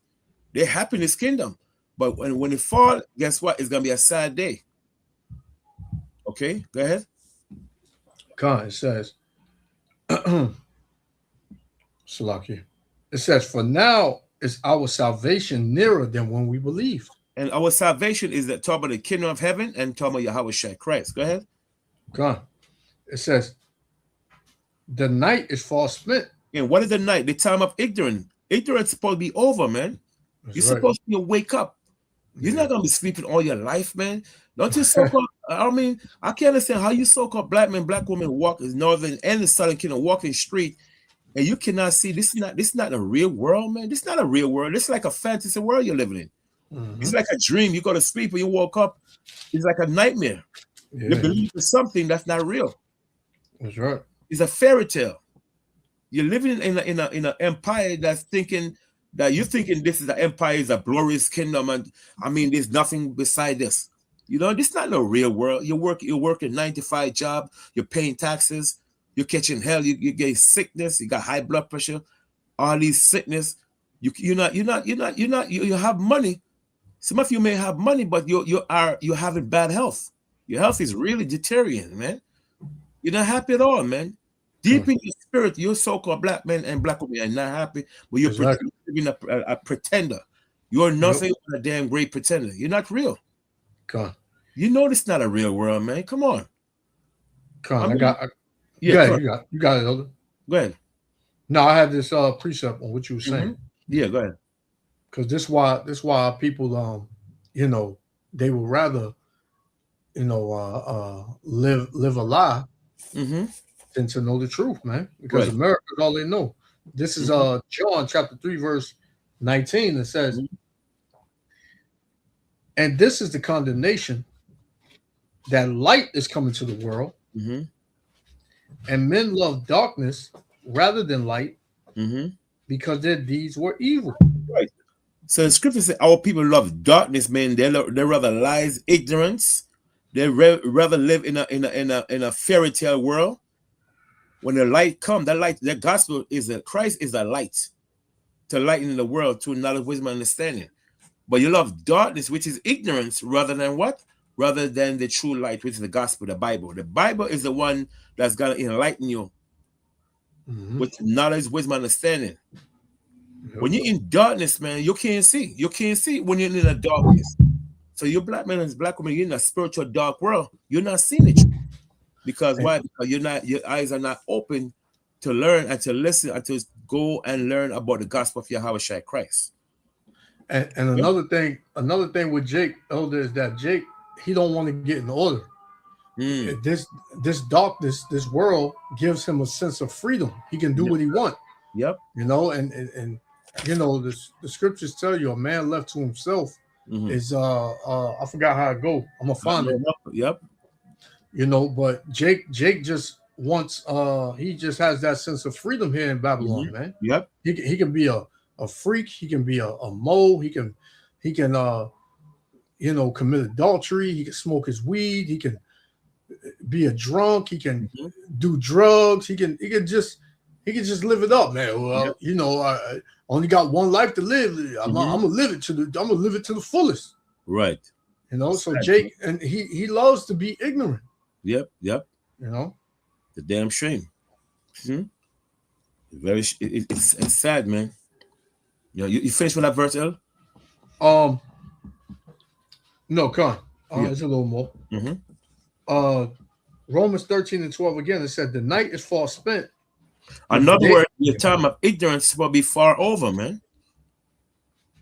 They're happy in this kingdom. But when it fall, guess what? It's gonna be a sad day. Okay, go ahead. It says, Salaki. It says, for now is our salvation nearer than when we believed. And our salvation is that talk about the kingdom of heaven and talk about Yahushua Christ. Go ahead. It says, the night is far spent. And what is the night? The time of ignorance. Ignorance is supposed to be over, man. That's You're right. supposed to wake up. You're not gonna be sleeping all your life, man. Don't you so-called? I mean, I can't understand how you so-called black men, black women walk in northern and the southern kingdom, walking street, and you cannot see this is not a real world, man. This is not a real world. This is like a fantasy world you're living in. Mhm. It's like a dream. You go to sleep and you woke up. It's like a nightmare. Yeah, You believe in something that's not real. that's right. It's a fairy tale. You're living in an empire that's thinking that you're thinking this is an empire, is a glorious kingdom, and I mean there's nothing beside this. You know, this is not no real world. You're working 9-to-5 job, you're paying taxes, you're catching hell, you get sickness, you got high blood pressure, all these sickness. You have money. Some of you may have money, but you're having bad health. Your health is really deteriorating, man. You're not happy at all, man. Deep in your spirit, you're so-called black men and black women are not happy, but you're being a pretender. You're nothing but a damn great pretender. You're not real. You know this is not a real world, man. Come on. You got it, Elder. Go ahead. No, I had this precept on what you were saying. Mm-hmm. Yeah, go ahead. Because this why people they would rather live a lie than to know the truth, man. Because America is all they know. This is John chapter 3, verse 19. It says, and this is the condemnation, that light is coming to the world, and men love darkness rather than light, because their deeds were evil. Right. So the scripture says our people love darkness, man. They rather lies, ignorance. They rather live in a fairy tale world. When the light comes, the gospel is that Christ is a light to lighten the world to knowledge, wisdom, and understanding. But you love darkness, which is ignorance, rather than what? Rather than the true light, which is the gospel, the Bible. The Bible is the one that's gonna enlighten you with knowledge, wisdom, and understanding. When you're in darkness, man, you can't see. You can't see when you're in the darkness. So you're black man and black woman, you're in a spiritual dark world. You're not seeing it. Because why? Because your eyes are not open to learn and to listen and to go and learn about the gospel of Yahushua Christ. And another thing with Jake, Elder, is that Jake, he don't want to get in order. This darkness, this world gives him a sense of freedom. He can do what he wants. Yep. And the scriptures tell you a man left to himself is I forgot how it go. I'm gonna find it. Yep. But Jake just wants he just has that sense of freedom here in Babylon, man. Yep. He can be a freak, he can be a mole, he can commit adultery, he can smoke his weed, he can be a drunk, he can do drugs, he can just live it up, man. Well, I only got one life to live. I'm gonna live it to the fullest. Right. So Jake, and he loves to be ignorant. Yep. The damn shame. It's sad, man. You finished with that verse, El? No, con. Yeah. It's a little more. Mm-hmm. Romans 13 and 12 again. It said the night is far spent. Another word, the time of ignorance will be far over, man.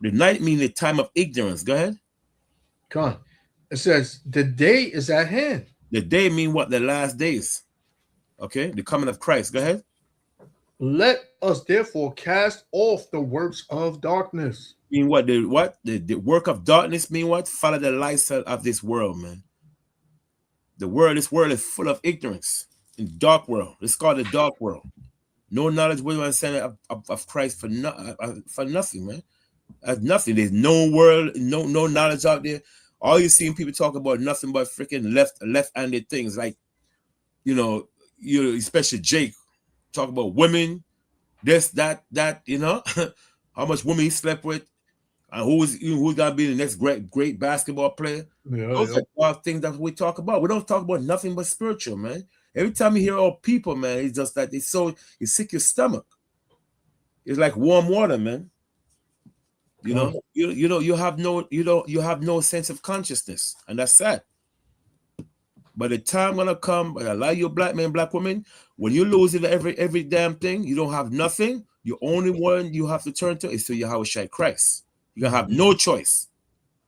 The night means the time of ignorance. Go ahead. Con. It says the day is at hand. The day mean what? The last days. Okay, the coming of Christ. Go ahead. Let us therefore cast off the works of darkness. Mean what? The work of darkness mean what? Follow the lifestyle of this world, man. This world is full of ignorance. In dark world. It's called the dark world. No knowledge, wisdom, and understanding of Christ for nothing, man. Nothing. There's no world, no knowledge out there. All you seeing people talk about nothing but freaking left-handed things, like you especially Jake talk about women, this, that, how much women he slept with, and who's gonna be the next great basketball player. Those are all things that we talk about. We don't talk about nothing but spiritual, man. Every time you hear all people, man, it's just that it's sick your stomach. It's like warm water, man. You have no sense of consciousness, and that's sad. But the time gonna come, but a lot of you black men, black women, when you lose it every damn thing, you don't have nothing. The only one you have to turn to is to Yahushua Christ. You're gonna have no choice.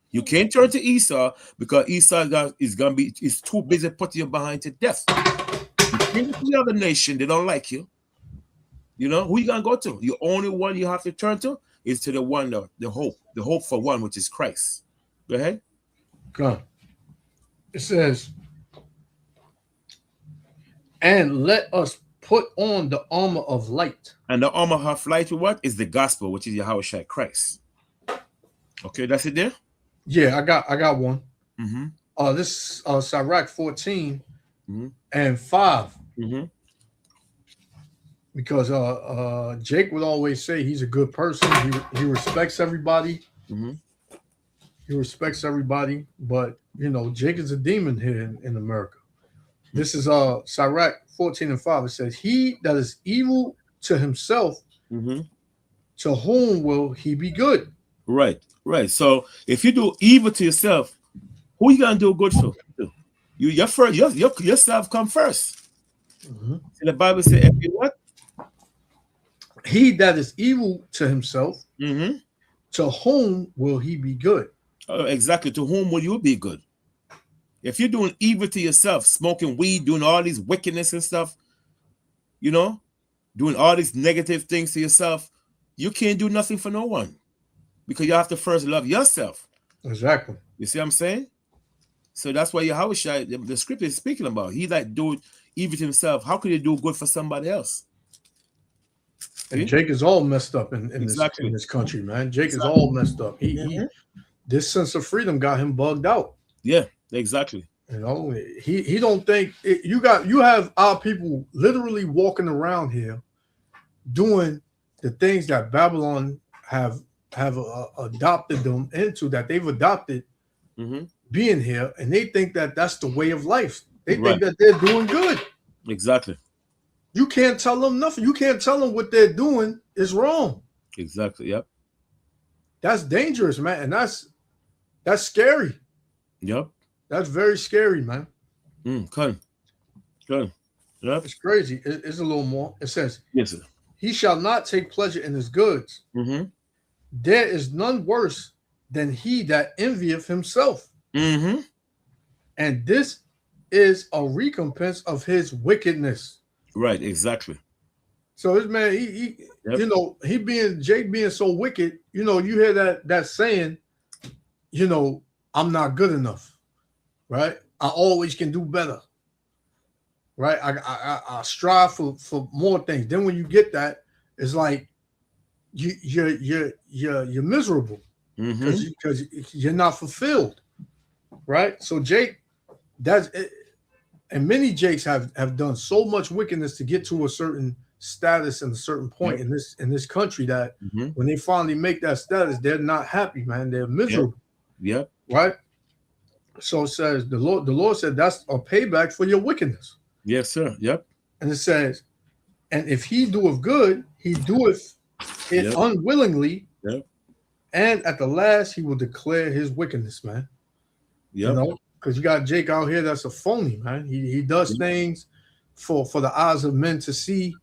You can't turn to Esau because Esau is too busy putting you behind to death. You can't to the other nation, they don't like you. Who you gonna go to? The only one you have to turn to is to the one, the hope for one, which is Christ. Go ahead. Come. It says, and let us put on the armor of light. And the armor of light, what is the gospel, which is Yahushua Christ. Okay, that's it there. Yeah, I got one. Mm-hmm. This Sirach 14 mm-hmm. and 5. Mm-hmm. Because Jake would always say he's a good person. He respects everybody. Mm-hmm. He respects everybody, but Jake is a demon here in America. This is Sirach 14 and 5. It says, he that is evil to himself, mm-hmm. to whom will he be good? Right. So if you do evil to yourself, who you gonna do good for? Yourself come first. Mm-hmm. And the Bible says, if you what? He that is evil to himself, mm-hmm. to whom will he be good? Exactly. To whom will you be good? If you're doing evil to yourself, smoking weed, doing all these wickedness and stuff, doing all these negative things to yourself, you can't do nothing for no one. Because you have to first love yourself. Exactly. You see what I'm saying? So that's why Yahushua, the scripture is speaking about. He that do evil to himself, how could he do good for somebody else? And Jake is all messed up in this country, man. Jake is all messed up. He this sense of freedom got him bugged out. Yeah, exactly. He don't think you have our people literally walking around here doing the things that Babylon have adopted them into, that they've adopted mm-hmm. being here, and they think that that's the way of life. They think that they're doing good. Exactly. You can't tell them nothing. You can't tell them what they're doing is wrong. Exactly. Yep. That's dangerous, man, and that's scary. Yep. That's very scary, man. Good. Yep. It's crazy. It's a little more. It says, yes, sir. He shall not take pleasure in his goods. Mm-hmm. There is none worse than he that envieth himself. Mm-hmm. And this is a recompense of his wickedness. Right, exactly. So this man, yep. Jake being so wicked, you hear that saying, I'm not good enough, right? I always can do better, right? I strive for more things. Then when you get that, it's like you're miserable because you're not fulfilled, right? So Jake, that's it. And many Jakes have done so much wickedness to get to a certain status and a certain point in this country that when they finally make that status, they're not happy, man. They're miserable. Yeah. Right. So it says the Lord said that's a payback for your wickedness. Yes, sir. Yep. And it says, and if he doeth good, he doeth it unwillingly. Yep. And at the last, he will declare his wickedness, man. You know, because you got Jake out here that's a phony, man. He does things for the eyes of men to see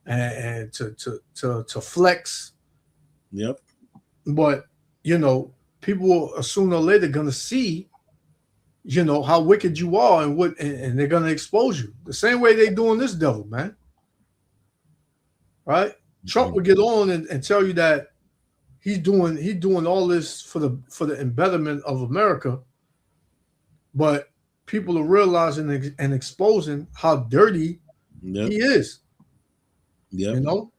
and to flex. Yep. But you know, people are sooner or later gonna see, you know, how wicked you are and they're gonna expose you. The same way they doing this devil, man. Right? Trump would get on and tell you that he's doing all this for the embetterment of America, but people are realizing and exposing how dirty he is. Yeah. You know?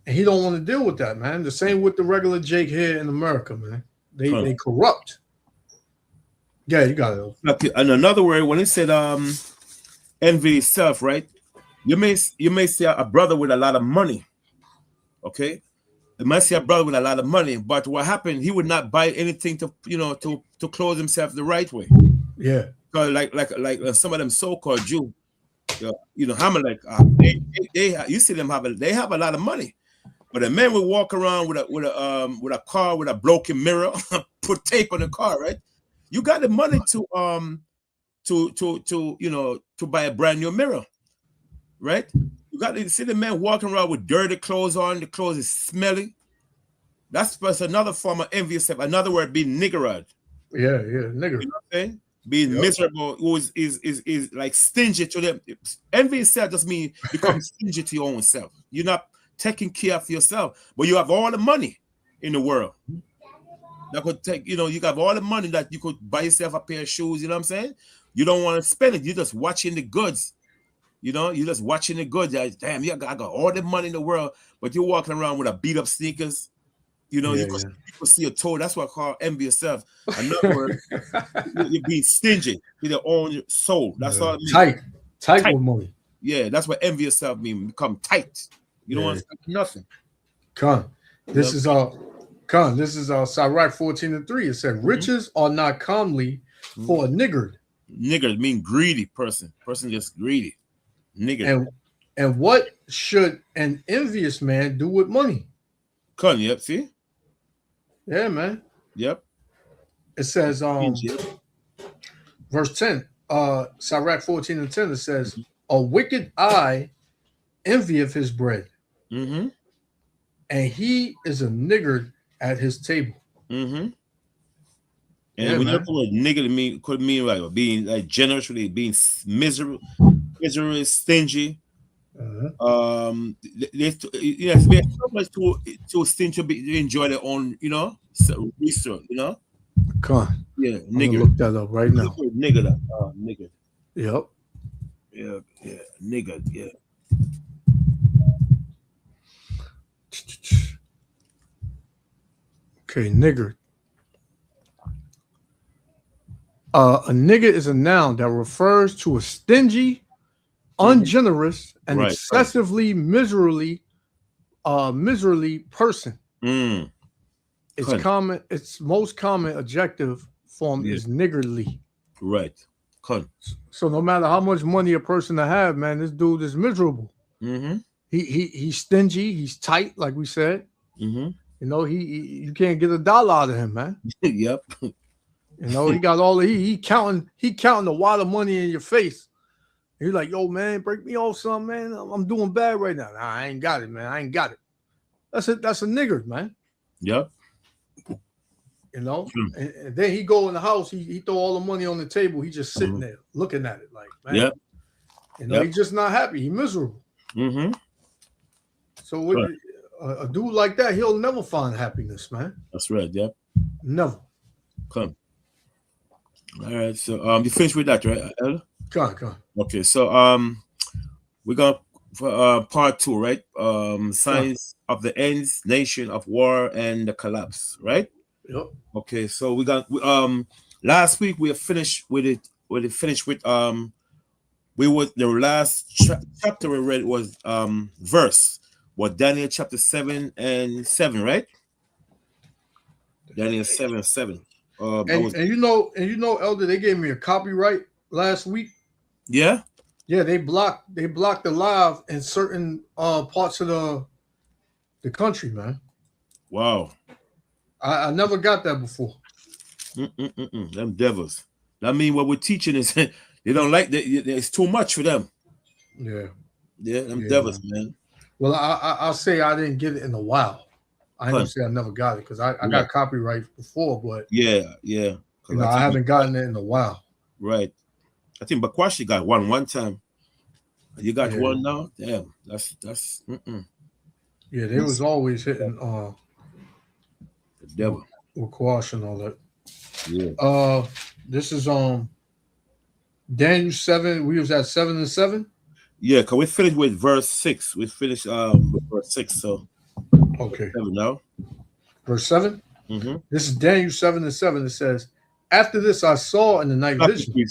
And he don't want to deal with that, man. The same with the regular Jake here in America, man. They corrupt. Yeah, you got it. Okay, and another word, when it said envy itself, right? You may see a brother with a lot of money. Okay. You might see a brother with a lot of money, but what happened, he would not buy anything to clothe himself the right way. Yeah. Because like some of them so-called Jew, Hamelech, they you see them they have a lot of money. But a man will walk around with a car with a broken mirror, put tape on the car, right? You got the money to buy a brand new mirror, right? You got to see the man walking around with dirty clothes on. The clothes is smelly. That's another form of envy yourself. Another word being niggerad. Yeah, nigger. You know what I'm saying? Being miserable is like stingy to them. Envy itself just means become stingy to your own self. You're not taking care of yourself, but you have all the money in the world. That could take, you got all the money that you could buy yourself a pair of shoes, you know what I'm saying? You don't want to spend it. You're just watching the goods. You're just watching the goods. Damn, I got all the money in the world, but you're walking around with a beat up sneakers. You could see a toe. That's what I call envy yourself. Another word, you're being stingy with your own soul. That's all it means. Tight with money. Yeah, that's what envy yourself means. Become tight. You don't want to spend nothing. This is Sirach 14:3. It said, riches are not comely for a niggard. Niggard mean greedy person. Person just greedy. Niggard. And what should an envious man do with money? Yep, see? Yeah, man. Yep. It says, verse 10, Sirach 14:10, it says, a wicked eye envieth his bread, and he is a niggard at his table. And when you put nigger, could mean like being like generously, being miserable, stingy. There's so much to stingy to enjoy their own, research, Yeah, nigger. Look that up right now. Nigger. Nigger. Yep. Yeah, nigger. Yeah. Okay, nigger. A nigger is a noun that refers to a stingy, ungenerous, and excessively miserly person. Its most common adjective form is niggardly. Right. So no matter how much money a person to have, man, this dude is miserable. He's stingy. He's tight, like we said. You can't get $1 out of him, man. Yep. He got all he counting a wad of money in your face. He's like, yo, man, break me off some, man. I'm doing bad right now. Nah, I ain't got it, man. I ain't got it. That's a nigger, man. Yep. And then he go in the house, he throw all the money on the table. He just sitting there looking at it like, man. He's just not happy. He's miserable. So with a dude like that, he'll never find happiness, man. That's right. Yep. Never. All right. So you finished with that, right, Ella? Come on. Okay. So we got part 2, right? Signs of the ends, nation of war, and the collapse, right? Yep. Okay. So we got last week we finished with it. The last chapter we read was verse. What, Daniel chapter 7 and 7, right? Daniel 7:7. Elder, they gave me a copyright last week. Yeah. Yeah, they blocked the live in certain parts of the country, man. Wow. I never got that before. Them devils. That mean what we're teaching is they don't like that. It's too much for them. Yeah. Yeah, them Yeah, devils, man. Well, I'll say I didn't get it in a while. I ain't gonna say I never got it because I got copyright before, but yeah. I haven't gotten it in a while. Right. I think Bakwashi got one time. You got one now? Damn. That's Yeah, they was always hitting the devil. With Kwash and all that. Yeah. This is Daniel 7. We was at 7 and 7. Yeah, because we finished with verse 6. We finished with verse 6, so okay. 7 now. Verse 7? Mm-hmm. This is Daniel 7 and 7. It says, after this I saw in the night vision.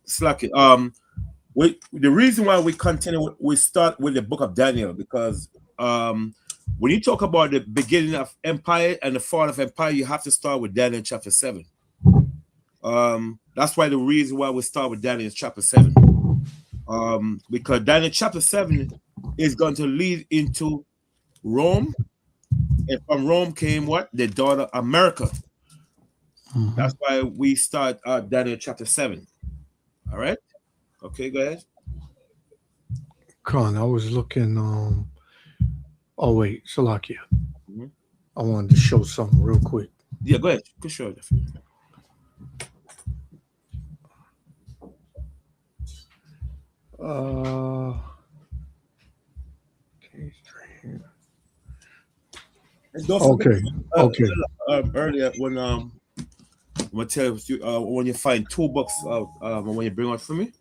Slack it. The reason why we continue, we start with the book of Daniel, because when you talk about the beginning of empire and the fall of empire, you have to start with Daniel chapter 7. That's why the reason why we start with Daniel chapter 7. Because Daniel chapter 7 is going to lead into Rome, and from Rome came what? The daughter America. Mm-hmm. That's why we start Daniel chapter 7. All right. Okay, go ahead. Con, I was looking. Oh wait, Salakia. Mm-hmm. I wanted to show something real quick. Yeah, go ahead. Go show it. Okay. Earlier when I'm gonna tell you when you find 2 books when you bring one for me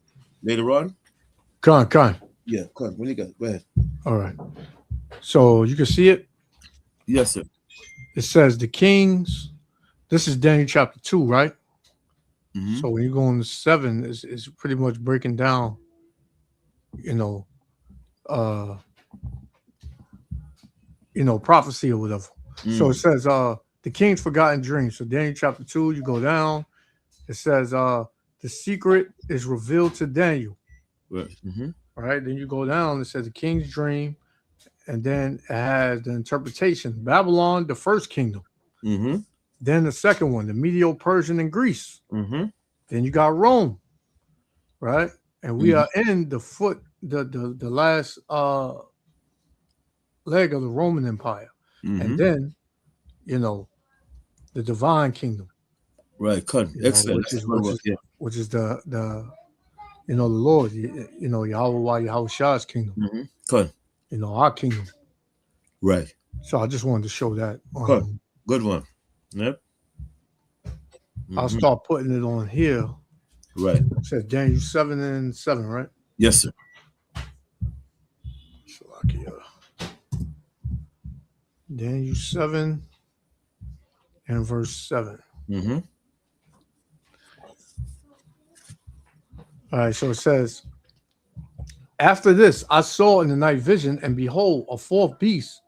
later on. Con. Yeah, con. When you got, go ahead. All right. So you can see it. Yes, sir. It says the kings. This is Daniel chapter 2, right? Mm-hmm. So when you go on to 7, it's pretty much breaking down. Prophecy or whatever. Mm. So it says the king's forgotten dreams. So Daniel chapter 2, you go down. It says the secret is revealed to Daniel. Right. Mm-hmm. All right. Then you go down. It says the king's dream, and then it has the interpretation. Babylon, the first kingdom. Mm-hmm. Then the second one, the Medo-Persian and Greece. Mm-hmm. Then you got Rome, right? And we are in the last leg of the Roman Empire. Mm-hmm. And then, the divine kingdom. Right, excellent. Which is the Lord, Yahweh Shah's kingdom. Mm-hmm. Our kingdom. Right. So I just wanted to show that. Good one. Yep. Mm-hmm. I'll start putting it on here. Right. It says Daniel 7 and 7, right? Yes, sir. Daniel 7 and verse 7. Mm-hmm. All right, so it says, after this, I saw in the night vision, and behold, a fourth beast,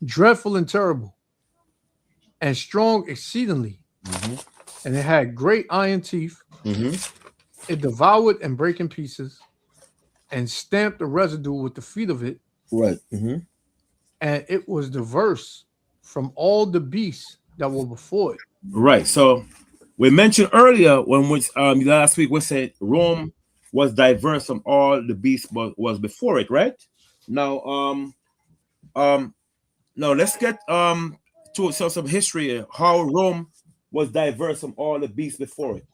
dreadful and terrible, and strong exceedingly. Mm-hmm. And it had great iron teeth. Mm-hmm. It devoured and brake in pieces, and stamped the residue with the feet of it. Right. Mm-hmm. And it was diverse from all the beasts that were before it. Right. So we mentioned earlier when last week we said Rome was diverse from all the beasts was before it, right? Now let's get to some history how Rome was diverse from all the beasts before it.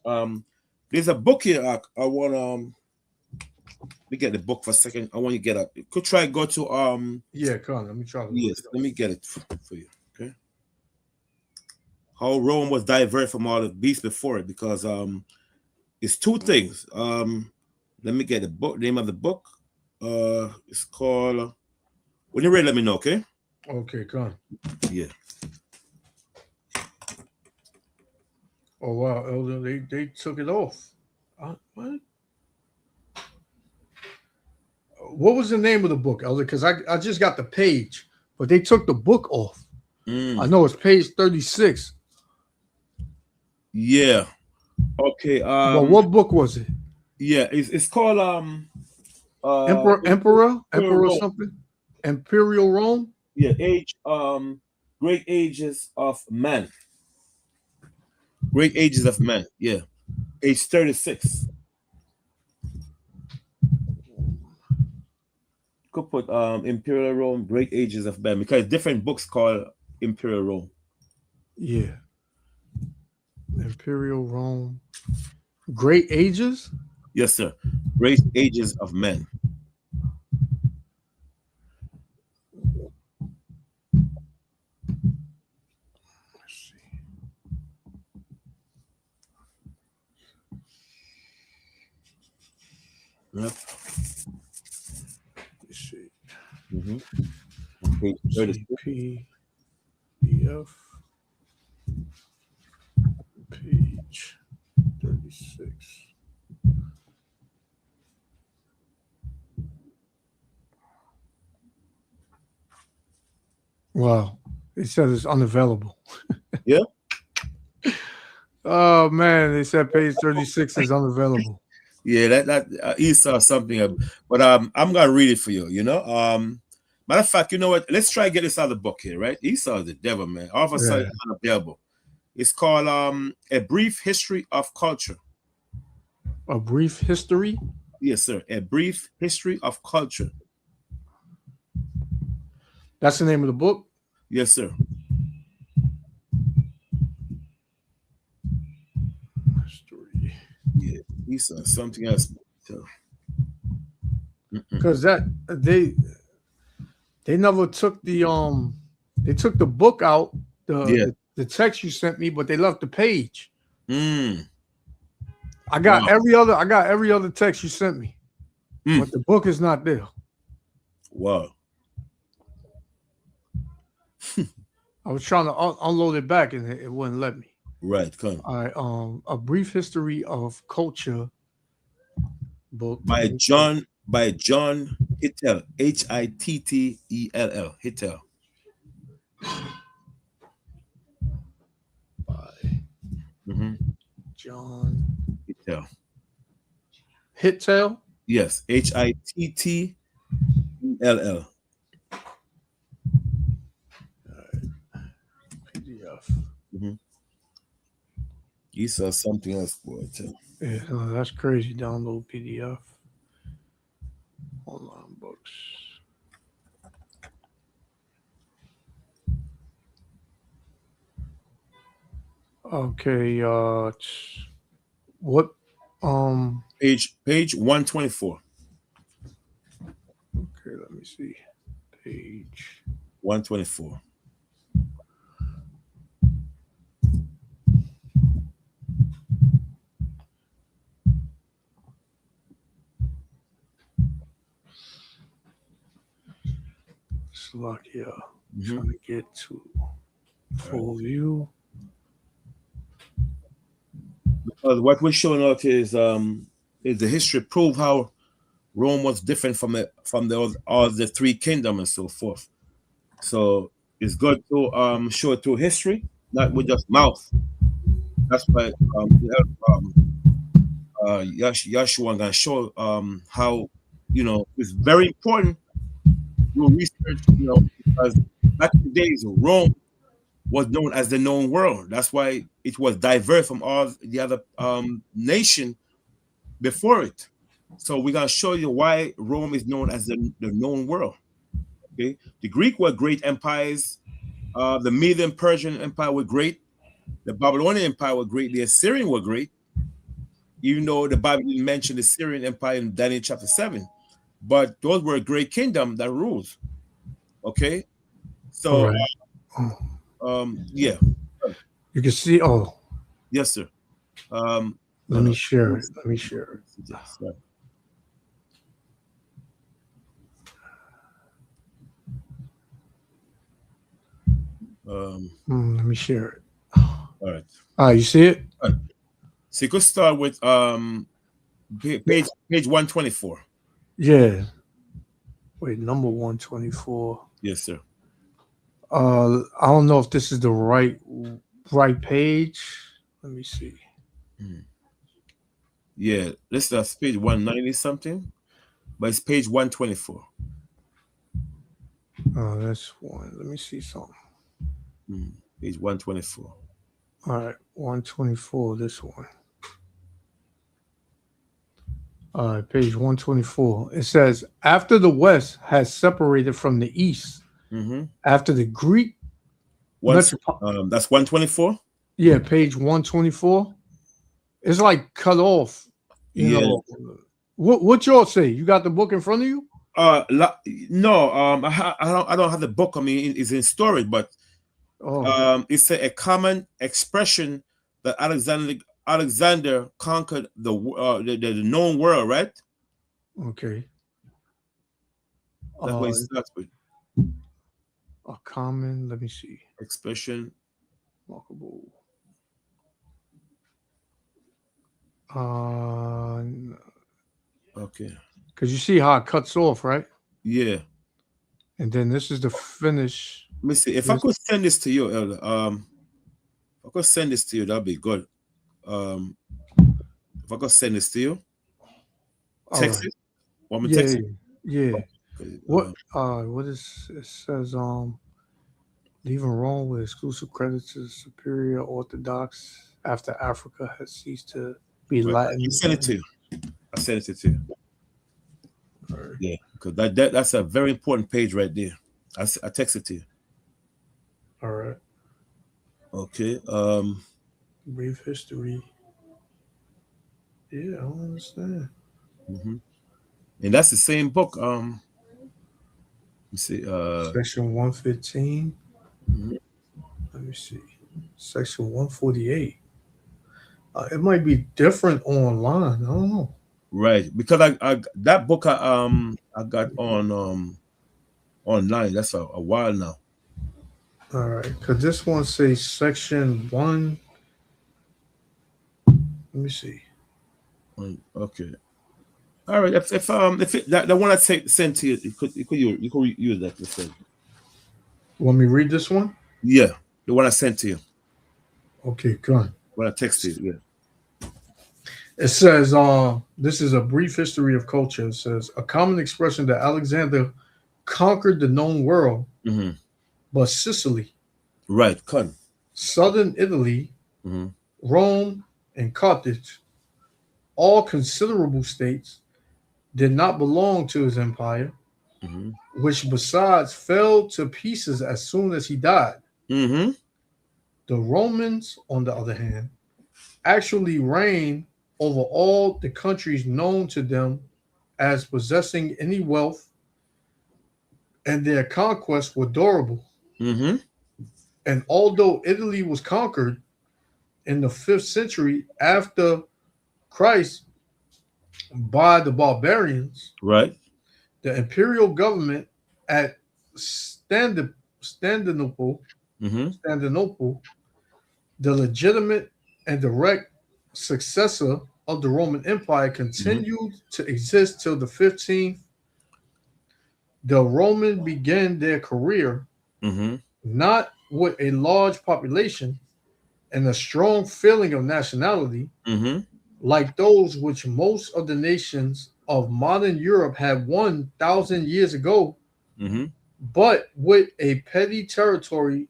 There's a book here. I want let me get the book for a second. I want you to get up. You could try go to yeah, come on, let me try. Yes, let me get it for you. Okay. How Rome was diverse from all the beasts before it, because it's 2 things. Let me get the book, name of the book. It's called when you're ready, let me know, okay? Okay, come on. Yeah. Oh wow, Elder, they took it off. What? What was the name of the book, Elder? Because I just got the page, but they took the book off. I know it's page 36. Yeah. Okay. Well, what book was it? Yeah, it's called Emperor something? Imperial Rome? Yeah, Great Ages of Man. Great Ages of Man. Yeah. Page 36. Could put Imperial Rome, Great Ages of Man, because different books called Imperial Rome. Yeah. Imperial Rome. Great Ages? Yes, sir. Great Ages of Men. Let's see. Yep. Let's see. Page 36. CPDF page 36. Wow. It says it's unavailable. Yeah. Oh man, they said page 36 is unavailable. Yeah, that Esau something, but I'm gonna read it for you. Matter of fact, you know what? Let's try to get this out of the book here, right? Esau is the devil, man. All of a sudden, Yeah. it's unavailable. It's called A Brief History of Culture. A brief history. Yes, sir. A Brief History of Culture. That's the name of the book. Yes, sir. History. Yeah, Esau something else. Because that they never took they took the book out, Yeah. the text you sent me, but they left the page. Mm. I got Wow. every other text you sent me, but the book is not there. Wow. I was trying to unload it back and it wouldn't let me. Right. Come. All right. A brief history of culture book By John Hittell. Hittell. Hittell. by John Hittell. Hittell. Yes. Hittell. PDF. You saw something else, boy. Too. Yeah, that's crazy. Download PDF. Online books. Okay. What? Page 124. Okay. Let me see. Page 124. Slovakia. Trying to get to full view. Because what we're showing out is the history prove how Rome was different from all the three kingdoms and so forth. So it's good to show it through history, not with just mouth. That's why Yashua gonna show how it's very important to research, because back in the days Rome was known as the known world. That's why it was diverse from all the other nation before it. So we're gonna show you why Rome is known as the known world. Okay, the Greek were great empires. The Median Persian Empire were great. The Babylonian Empire were great. The Assyrian were great. Even though the Bible didn't mention the Syrian Empire in Daniel chapter 7, but those were a great kingdom that rules. Okay, All so right. yeah, You can see. Oh, yes, sir. let me share it. Let me share it. Right. Let me share it. All right. You see it? All right. So you could start with page 124. Yeah. Wait, number 124. Yes, sir. I don't know if this is the right page. Let me see. Yeah, this is page 190 something, but it's page 124. Oh, that's one. Let me see something. Page 124. All right, 124. This one. All right, page 124. It says, after the West has separated from the East, Mm-hmm. after the Greek Once, metropolitan. that's 124. Yeah, page 124. It's like cut off. You Yeah. know, what y'all say? You got the book in front of you? No. I don't have the book. I mean, it's in storage, but Oh, it's a common expression that Alexander conquered the known world, right? okay. That's what it starts with. A common. Let me see. Expression. Remarkable. Okay. Because you see how it cuts off, right? Yeah. And then this is the finish. Let me see. If I could send this to you, Elder, if I could send this to you, that'd be good. If I could send this to you, All text right. it. Want me to Yeah, text it? yeah. Okay, What is it says? Leaving Rome with exclusive credit to the superior Orthodox after Africa had ceased to be right. Latin. I send it to you. I send it to you. Right. Yeah, because that's a very important page right there. I text it to you. All right. Okay. Brief history. Yeah, I don't understand. And that's the same book. Let me see. Section 115. Mhm. Let me see. Section 148. It might be different online. I don't know. Right, because I that book I got on online. That's a while now. All right, because this one says section one. Let me see. Okay. All right. If that the one I sent to you, you could use that instead. Want me to read this one? Yeah, the one I sent to you. Okay, good. When I texted you. Yeah. It says, this is a brief history of culture. It says, a common expression that Alexander conquered the known world, Mm-hmm. but Sicily, Right. Con. southern Italy, Mm-hmm. Rome, and Carthage, all considerable states, did not belong to his empire, Mm-hmm. which besides fell to pieces as soon as he died. Mm-hmm. The Romans, on the other hand, actually reigned over all the countries known to them as possessing any wealth, and their conquests were durable. Mm-hmm. And although Italy was conquered in the 5th century after Christ by the barbarians, Right. the imperial government at Constantinople, Mm-hmm. the legitimate and direct successor of the Roman Empire, Mm-hmm. continued to exist till the 15th. The Romans began their career Mm-hmm. not with a large population and a strong feeling of nationality, Mm-hmm. like those which most of the nations of modern Europe had 1,000 years ago, Mm-hmm. but with a petty territory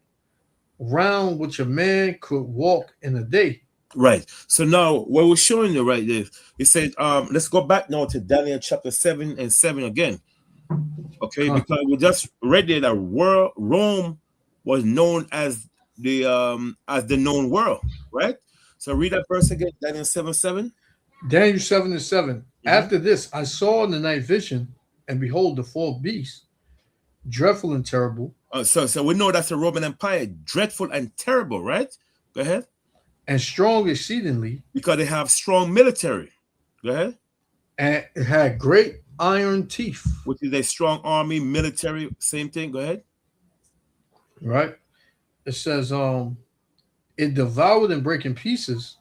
round which a man could walk in a day. Right. So now what we're showing you right there, it said, let's go back now to Daniel chapter 7 and 7 again. Okay, Huh. because we just read there that Rome was known as the known world, right? So read that verse again, Daniel 7:7. Daniel 7 and 7. Mm-hmm. After this, I saw in the night vision, and behold, the fourth beast, dreadful and terrible, So we know that's the Roman Empire, dreadful and terrible, right? Go ahead. and strong exceedingly, Because they have strong military. Go ahead. and it had great iron teeth. Which is a strong army, military, same thing. Go ahead. Right? It says, it devoured and break in pieces,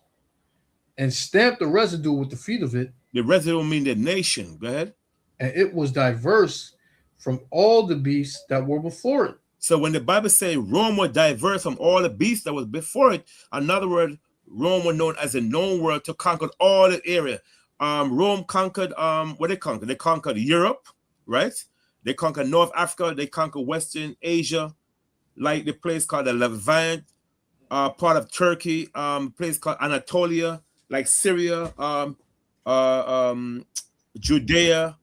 and stamped the residue with the feet of it, The residue mean the nation. Go ahead. and it was diverse from all the beasts that were before it. So when the Bible says Rome was diverse from all the beasts that was before it, in other words, Rome was known as a known world to conquer all the area. Rome conquered what they conquered? They conquered Europe, right? They conquered North Africa, they conquered Western Asia, like the place called the Levant, part of Turkey, place called Anatolia, like Syria, Judea,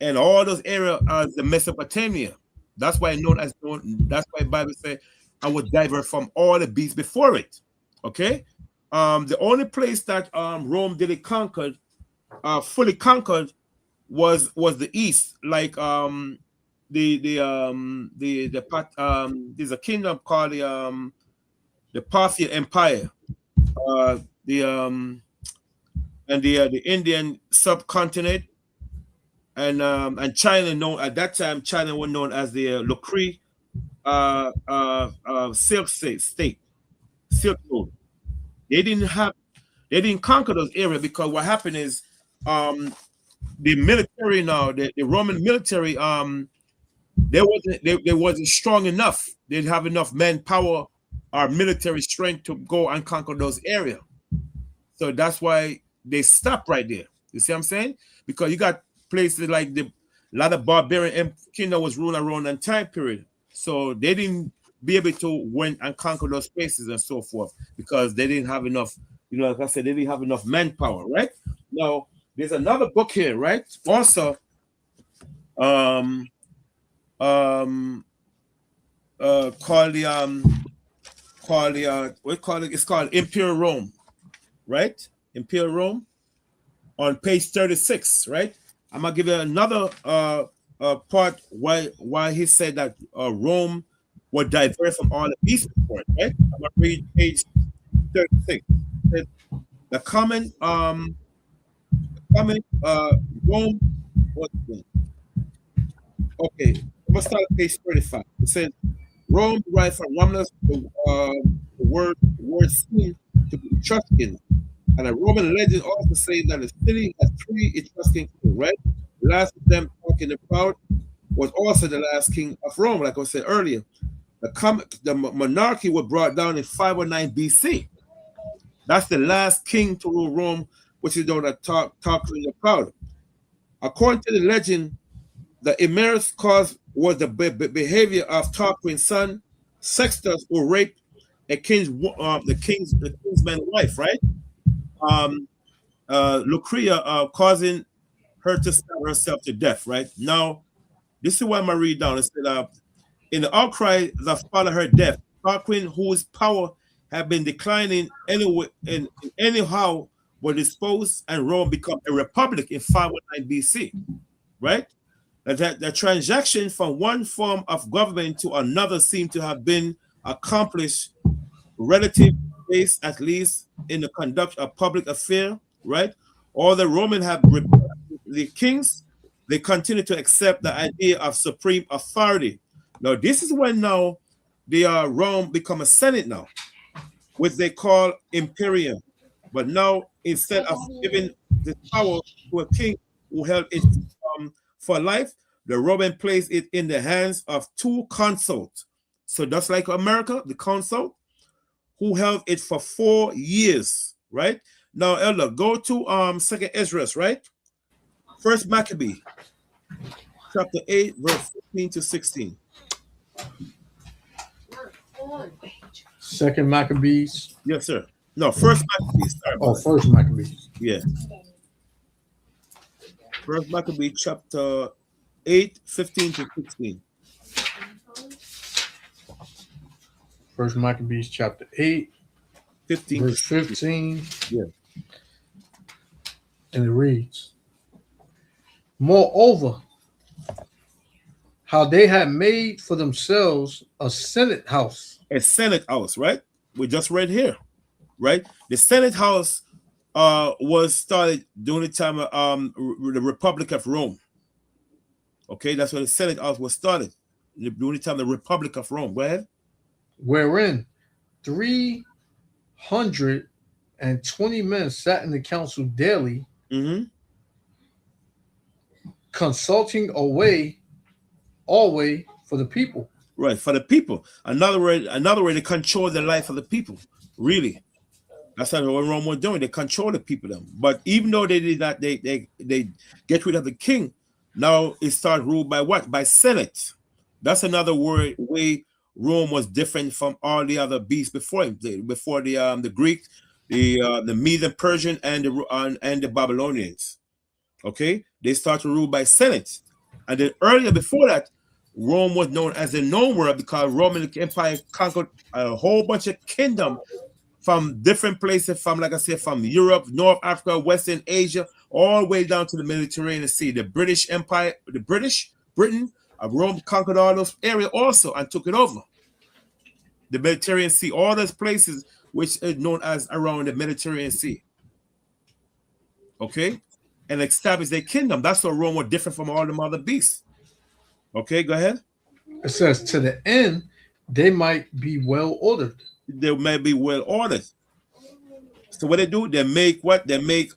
and all those areas are the Mesopotamia. That's why known as known. That's why Bible says I was diverse from all the beasts before it. Okay, the only place that Rome did it conquered, fully conquered, was the east, like there's a kingdom called the Parthian Empire, the and the Indian subcontinent, and China, known at that time, China was known as the Lucre Silk State, Silk Road. They didn't have, they didn't conquer those areas because what happened is the military now, the Roman military, they wasn't strong enough. They didn't have enough manpower or military strength to go and conquer those areas. So that's why they stopped right there. You see what I'm saying? Because you got places like a lot of barbarian kingdom was ruling around that time period. So they didn't be able to win and conquer those places and so forth because they didn't have enough, like I said, they didn't have enough manpower, right? Now, there's another book here, right? Also, called it's called Imperial Rome, right? Imperial Rome on page 36, right? I'm gonna give you another part why he said that Rome was diverse from all the beasts before it, right? I'm gonna read page 36. The common Rome was okay. I'm gonna start at page 35. It says Rome derived from Romulus the word seemed to be Etruscan. And a Roman legend also says that the city had 3 Etruscan kings, right? The last of them, talking about, was also the last king of Rome, like I said earlier. The monarchy was brought down in 509 BC. That's the last king to rule Rome, which is known as Tarquin the Proud. According to the legend, the Emirate's cause was the behavior of Tarquin's son, Sextus, who raped the king's man's wife, right? Lucrea, causing her to stab herself to death, right? Now, this is what I'm going to read down. It said, in the outcry that followed her death, Tarquin, whose power had been declining anyway, and anyhow was disposed, and Rome became a republic in 519 BC, right? The transaction from one form of government to another seemed to have been accomplished relative based, at least in the conduct of public affair, right? All the Roman have the kings, they continue to accept the idea of supreme authority. Now, this is when now the Rome become a senate now, which they call imperium. But now, instead of giving the power to a king who held it for life, the Roman placed it in the hands of 2 consuls. So just like America, the consul, who held it for 4 years, right? Now, Elder, go to Second Ezra, right? First Maccabee, chapter 8, verse 15 to 16. Second Maccabees. Yes, sir. No, First Maccabees. First Maccabees. Yeah. First Maccabee, chapter 8, 15 to 16. First Maccabees, chapter 8, 15. verse 15. Yeah. And it reads, moreover, how they had made for themselves a senate house. A senate house, right? We just read here, right? The senate house was started during the time of the Republic of Rome. Okay, that's when the senate house was started during the time of the Republic of Rome. Go ahead. Wherein 320 men sat in the council daily, consulting always for the people. Right, for the people. Another way to control the life of the people. Really, that's what Rome was doing. They control the people. Them, but even though they did not, they get rid of the king. Now it starts ruled by what? By senate. That's another way Rome was different from all the other beasts before him, before the Greek, the Median Persian, and the Babylonians. Okay, they started to rule by Senate, and then earlier before that, Rome was known as the known world because Roman Empire conquered a whole bunch of kingdom from different places, from, like I said, from Europe, North Africa, Western Asia, all the way down to the Mediterranean Sea. The British Empire, Britain, Rome conquered all those areas also and took it over. The Mediterranean Sea, all those places which is known as around the Mediterranean Sea. Okay? And established their kingdom. That's why Rome was different from all the other beasts. Okay, go ahead. It says, to the end, they might be well ordered. They may be well ordered. So what they do, they make what? They make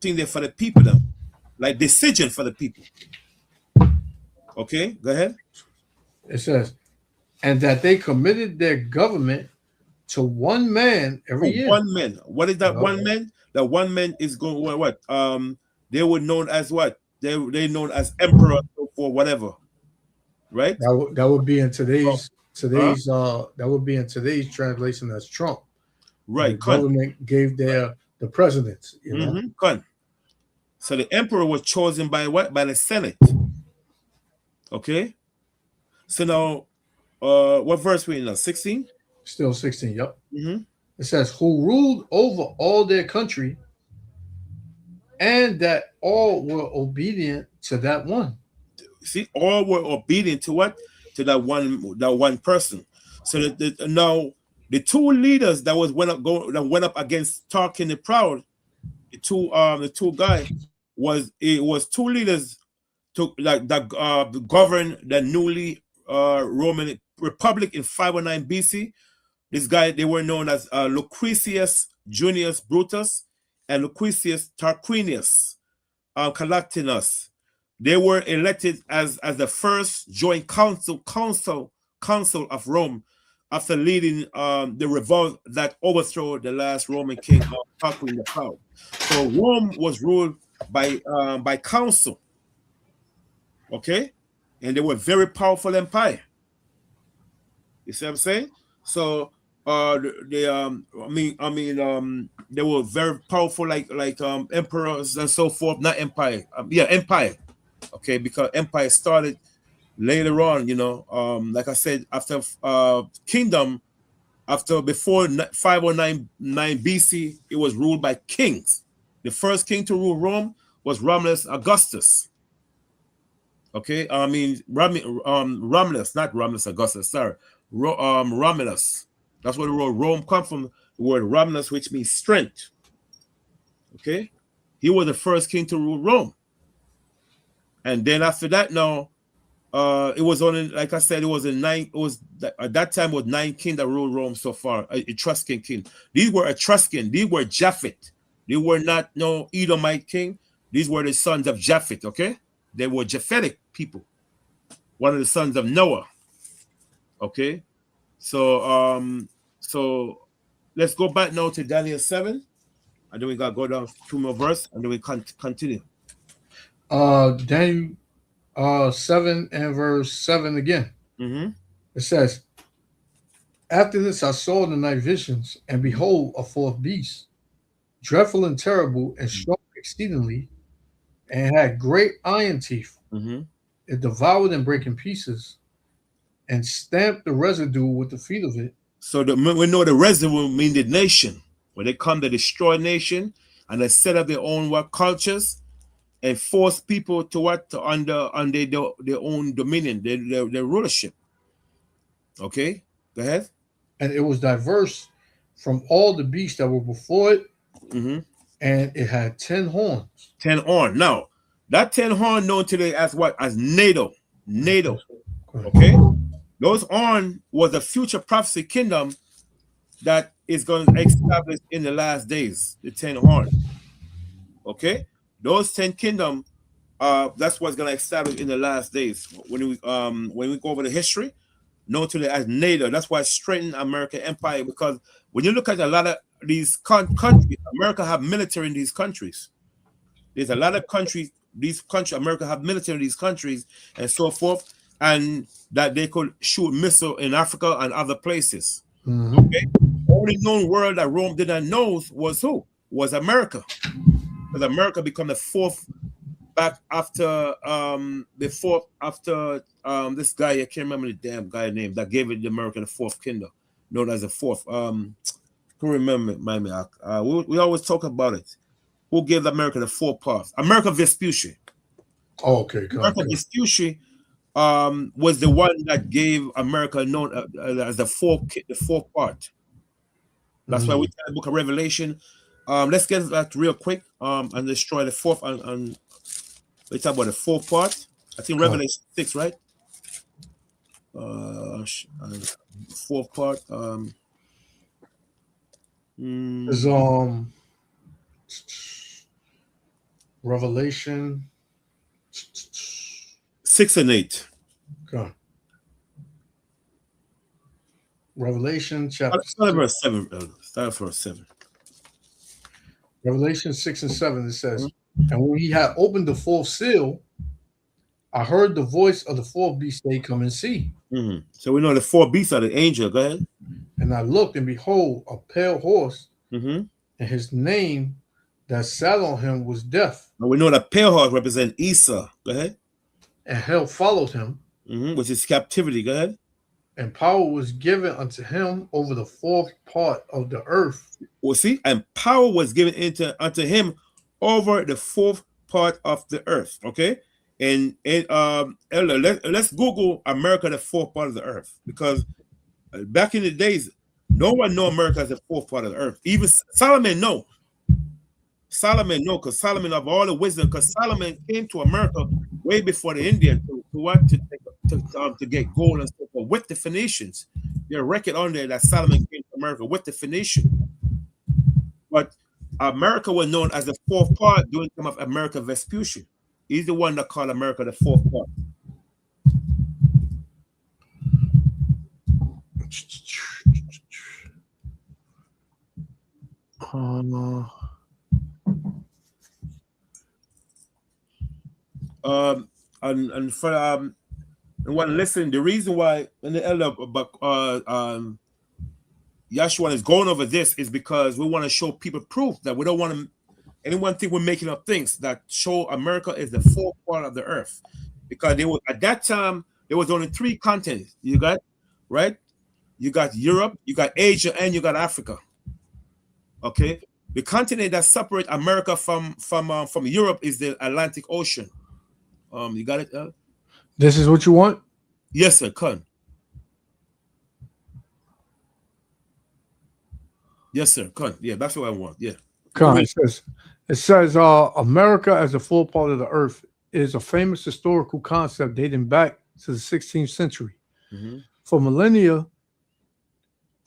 things there for the people, them. Like decision for the people. Okay, go ahead. It says, and that they committed their government to one man every year. One man. What is that one man? That one man is going what? They were known as what? They known as emperor or whatever. Right? That would be in today's that would be in today's translation as Trump. Right. The government gave the presidents, you know. So the emperor was chosen by what? By the Senate. Okay. So now, what verse we in now? 16? Still 16, yep. It says, who ruled over all their country, and that all were obedient to that one. See, all were obedient to what? To that one person. So now the two leaders that went up against Tarquin the Proud, the two guys was two leaders that governed the newly Roman Republic in 509 BC. This guy, they were known as Lucretius Junius Brutus and Lucretius Tarquinius Collectinus. They were elected as the first joint council of Rome after leading the revolt that overthrew the last Roman king, Tarquin the Proud. So Rome was ruled by council. Okay, and they were a very powerful empire. You see what I'm saying? So they were very powerful, like emperors and so forth. Not empire, empire. Okay, because empire started later on. You know, like I said, after kingdom, before 509 BC, it was ruled by kings. The first king to rule Rome was Romulus Augustus. Okay, Romulus, not Romulus Augustus. Sorry, Romulus. That's where the word Rome comes from. The word Romulus, which means strength. Okay, he was the first king to rule Rome. And then after that, now, it was only, like I said, it was at that time was 9 kings that ruled Rome so far. Etruscan king. These were Etruscan. These were Japhet. They were not no Edomite king. These were the sons of Japhet. Okay, they were Japhetic people. One of the sons of Noah. Okay, so let's go back now to Daniel 7, and then we gotta go down 2 more verses, and then we continue. Daniel 7 and verse 7 again. It says, after this I saw the night visions, and behold, a fourth beast, dreadful and terrible, and strong exceedingly, and had great iron teeth. It devoured and brake in pieces, and stamped the residue with the feet of it. So we know the residue means the nation, where they come to destroy nation, and they set up their own cultures, and force people to under their own dominion, their rulership. Okay, go ahead. And it was diverse from all the beasts that were before it, and it had 10 horns. 10 horns. Now, that 10 horn known today as what? As NATO. Okay, those horns was a future prophecy kingdom that is going to establish in the last days. The 10 horns. Okay. Those 10 kingdoms, that's what's going to establish in the last days. When we go over the history, known today as NATO, that's why it strengthened American empire, because when you look at a lot of these countries, America have military in these countries. There's a lot of countries, America have military in these countries and so forth. and that they could shoot missile in Africa and other places. Mhm. Okay, only known world that Rome did not know was who? Was America, because America became the fourth back after this guy. I can't remember the damn guy name that gave it the America the fourth kingdom, known as the fourth. Can remember it, we always talk about it. Who gave America the fourth part? America Vespucci. Oh, okay, America Vespucci was the one that gave America known as the fourth part. That's why we tell the book of Revelation. Let's get that real quick and destroy the fourth and we talk about the fourth part. I think Revelation 6, right? Fourth part. Is Revelation 6 and 8. Okay. Revelation chapter. Start verse 7. Start verse 7. Revelation 6 and 7. It says, and when he had opened the fourth seal, I heard the voice of the fourth beast say, "Come and see." So we know the four beasts are the angel. Go ahead. And I looked, and behold, a pale horse, and his name that sat on him was Death. And we know that pale horse represents Esau. Go ahead. And hell followed him, which is captivity. Go ahead. And power was given unto him over the fourth part of the earth. Well, see, and power was given unto him over the fourth part of the earth. Okay. And let's Google America, the fourth part of the earth, because back in the days, no one knew America as the fourth part of the earth. Even Solomon know, because Solomon of all the wisdom, because Solomon came to America way before the Indians to get gold and stuff with the Phoenicians. There's a record on there that Solomon came to America with the Phoenicians. But America was known as the fourth part during the time of America Vespucci. He's the one that called America the fourth part. And for one, listen, the reason why when the elder Yashua is going over this is because we want to show people proof that we don't want to anyone think we're making up things that show America is the fourth part of the earth, because they were at that time there was only three continents. You got right, you got Europe, you got Asia, and you got Africa. Okay, the continent that separates America from Europe is the Atlantic Ocean. You got it? This is what you want? Yes, sir. Con. Yes, sir. Con. Yeah, that's what I want. Yeah. Con. It says America as a full part of the earth is a famous historical concept dating back to the 16th century. For millennia,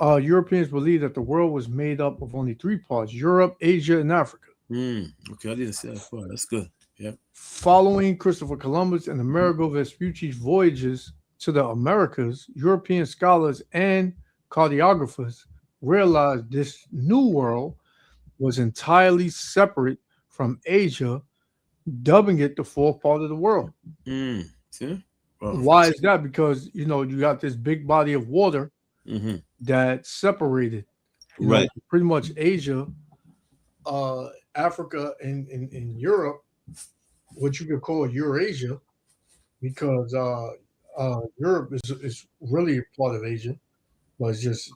Europeans believed that the world was made up of only three parts: Europe, Asia, and Africa. Okay, I didn't say that far. That's good. Yeah. Following Christopher Columbus and Amerigo Vespucci's voyages to the Americas, European scholars and cartographers realized this new world was entirely separate from Asia, dubbing it the fourth part of the world. See? Well, why is that? Because you got this big body of water that separated right pretty much Asia, Africa, and Europe, what you could call Eurasia, because Europe is really a part of Asia, but it's just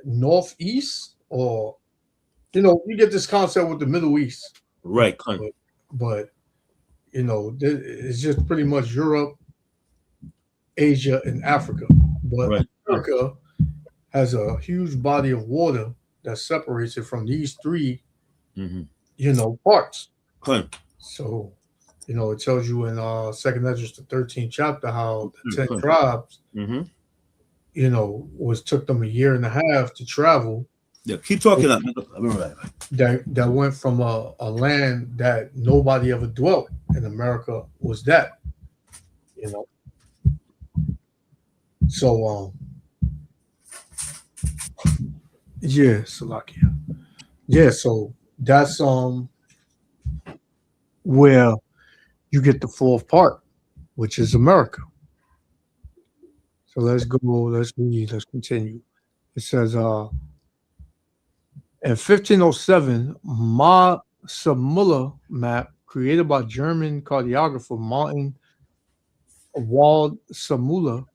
northeast, or you get this concept with the Middle East, right? But it's just pretty much Europe, Asia, and Africa. But America has a huge body of water that separates it from these three, parts. So, it tells you in 2nd Ezra, the 13th chapter, how the 10 tribes, took them a year and a half to travel. Yeah, keep talking. That went from a land that nobody ever dwelt, and America was that. So Salakia. Yeah, so that's where you get the fourth part. which is America. So let's go. Let's read. Let's continue. It says, in 1507, Samula map created by German cartographer Martin Wald Samula.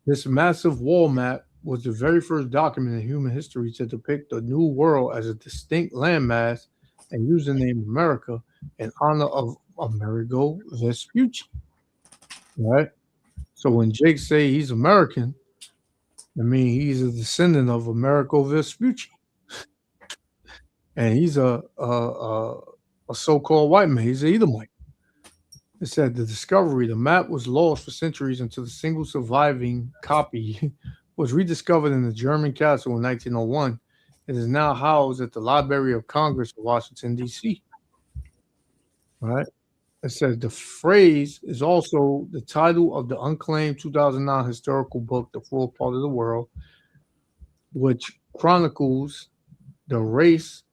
This massive wall map was the very first document in human history to depict the New World as a distinct landmass and use the name America in honor of Amerigo Vespucci. Right? So when Jake say he's American, I mean he's a descendant of Amerigo Vespucci. And he's a so-called white man. He's an Edomite. It said the discovery, the map was lost for centuries until the single surviving copy was rediscovered in the German castle in 1901. It is now housed at the Library of Congress in Washington, D.C. All right. It says the phrase is also the title of the unclaimed 2009 historical book, The Fourth Part of the World, which chronicles the race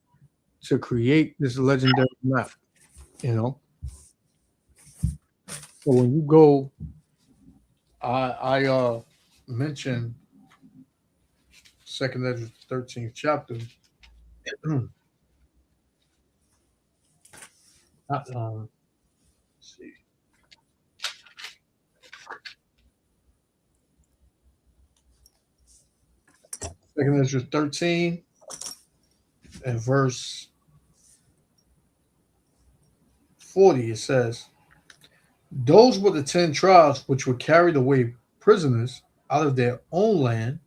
to create this legendary map, you know. So when you go, I mentioned Second Ezra 13th chapter. Let's see. Second Ezra 13 and verse 40, it says, those were the 10 tribes which were carried away prisoners out of their own land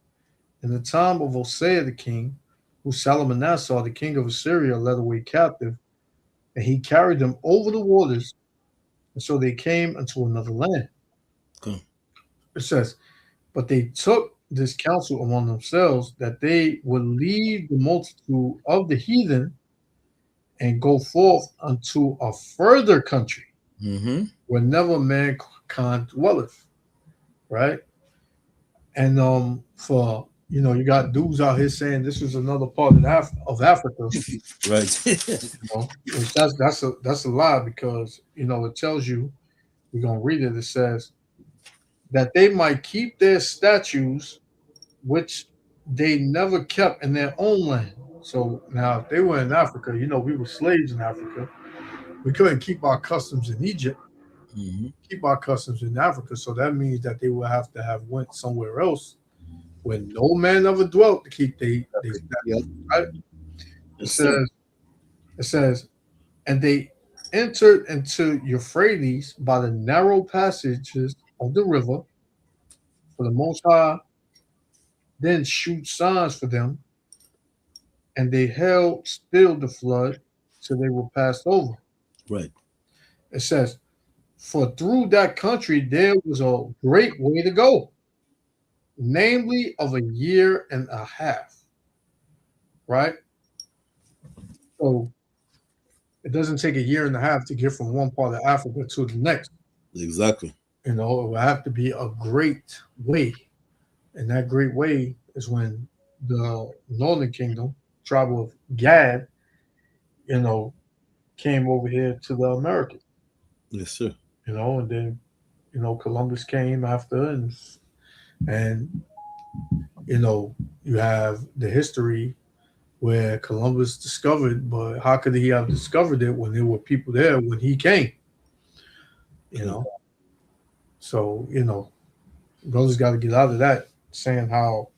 in the time of Hosea the king, who Salmanassar, the king of Assyria, led away captive, and he carried them over the waters, and so they came unto another land. Okay. It says, but they took this counsel among themselves that they would leave the multitude of the heathen and go forth unto a further country where never mankind dwelleth. Right? And for you got dudes out here saying this is another part of Africa. Right. That's a lie, because it tells you, we're gonna read it. It says that they might keep their statues which they never kept in their own land. So now if they were in Africa, we were slaves in Africa. We couldn't keep our customs in Egypt, keep our customs in Africa. So that means that they would have to have went somewhere else where no man ever dwelt to keep they statues. Right? It says, and they entered into Euphrates by the narrow passages of the river, for the Most High then shoot signs for them, and they held still the flood till they were passed over. Right. It says, for through that country there was a great way to go, namely of a year and a half. Right? So it doesn't take a year and a half to get from one part of Africa to the next. Exactly. It will have to be a great way. And that great way is when the northern kingdom, tribe of Gad, came over here to the Americas. Yes, sir. And then, Columbus came after, and you have the history where Columbus discovered, but how could he have discovered it when there were people there when he came? So, brothers got to get out of that, saying how,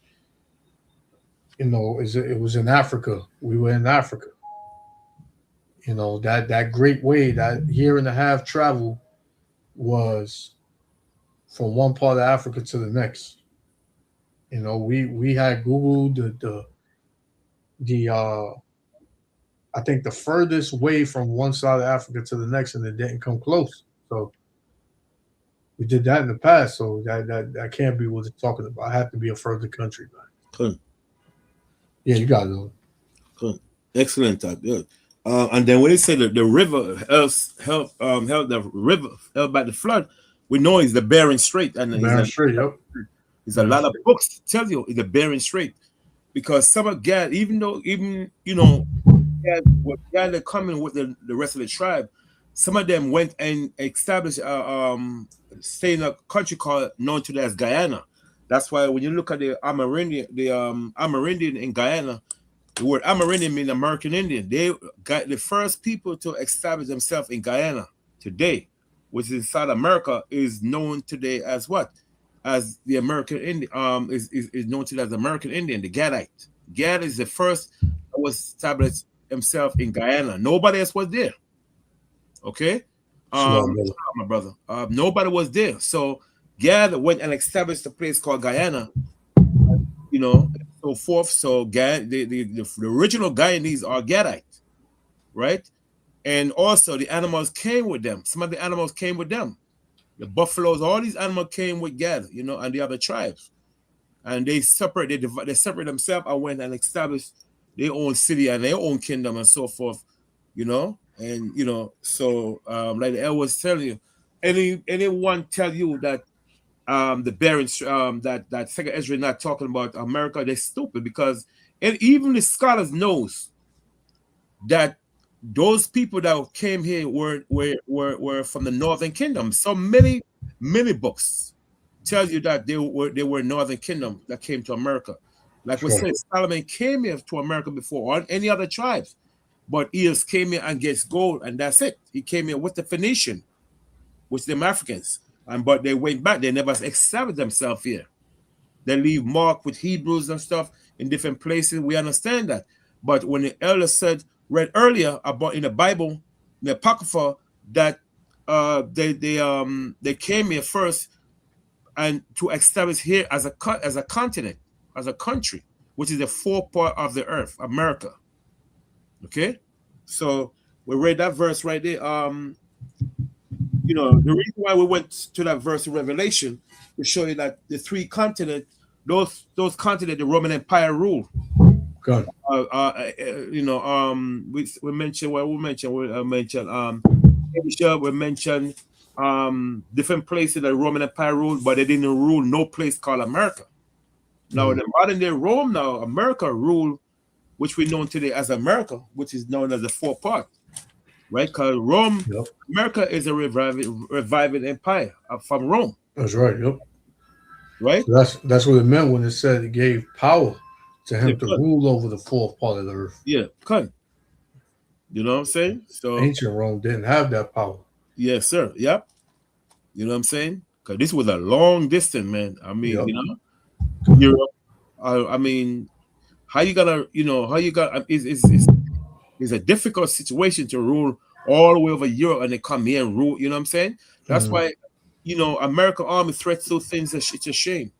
it was in Africa. We were in Africa. That great way, that year and a half travel was from one part of Africa to the next. We had Googled the I think the furthest way from one side of Africa to the next, and it didn't come close. So we did that in the past. So that can't be what it's talking about. I have to be a further country, man. Cool. Yeah, you got it. Cool. Excellent. Good. And then when they say that the river held the river held by the flood, we know it's the Bering Strait, and Bering Strait. Yep. There's a lot of books tell you it's the Bering Strait, because some of Gad, even Gad, what Gad are coming with the rest of the tribe, some of them went and established stay in a country called known today as Guyana. That's why when you look at the Amerindian in Guyana, the word Amerindian means American Indian. They got the first people to establish themselves in Guyana today, which is in South America, is known today as what? As the American Indian, is known today as the American Indian, the Gadite. Gad is the first that was established himself in Guyana. Nobody else was there. Okay? Shalom, brother. My brother. Nobody was there. So Gad went and established a place called Guyana, you know, and so forth. So the original Guyanese are Gadites, right? And also the animals came with them. Some of the animals came with them. The buffaloes, all these animals came with Gad, you know, and the other tribes. And they separate themselves and went and established their own city and their own kingdom and so forth, you know. And you know, so like I was telling you, anyone tell you that the Barons that Second Ezra not talking about America, they're stupid, because and even the scholars knows that those people that came here were from the Northern Kingdom. So many books tells you that they were Northern Kingdom that came to America. Like we said, Solomon came here to America before, or any other tribes, but he just came here and gets gold, and that's it. He came here with the Phoenician, with them Africans, and but they went back. They never established themselves here. They leave mark with Hebrews and stuff in different places. We understand that. But when the elder read earlier about in the Bible, in the Apocrypha, that they came here first and to establish here as a continent, as a country, which is the fourth part of the earth, America. Okay, so we read that verse right there. You know, the reason why we went to that verse in Revelation to show you that the three continents, those continents, the Roman Empire ruled. Good. You know, we mentioned Asia, we mentioned different places that Roman Empire ruled, but they didn't rule no place called America. Now, in the modern day Rome, now America ruled, which we know today as America, which is known as the fourth part, right? Because Rome, Yep. America is a reviving empire from Rome. That's right. Yep. Right? So that's what it meant when it said it gave power to him to rule over the fourth part of the earth. Yeah, cut. You know what I'm saying? So ancient Rome didn't have that power. Yes, sir. Yep. You know what I'm saying? Because this was a long distance, man. I mean, Yep. you know, Europe. I mean, how you gonna, you know, how you got? It's a difficult situation to rule all the way over Europe and they come here and rule. You know what I'm saying? That's why, you know, American army threats those things. It's a shame.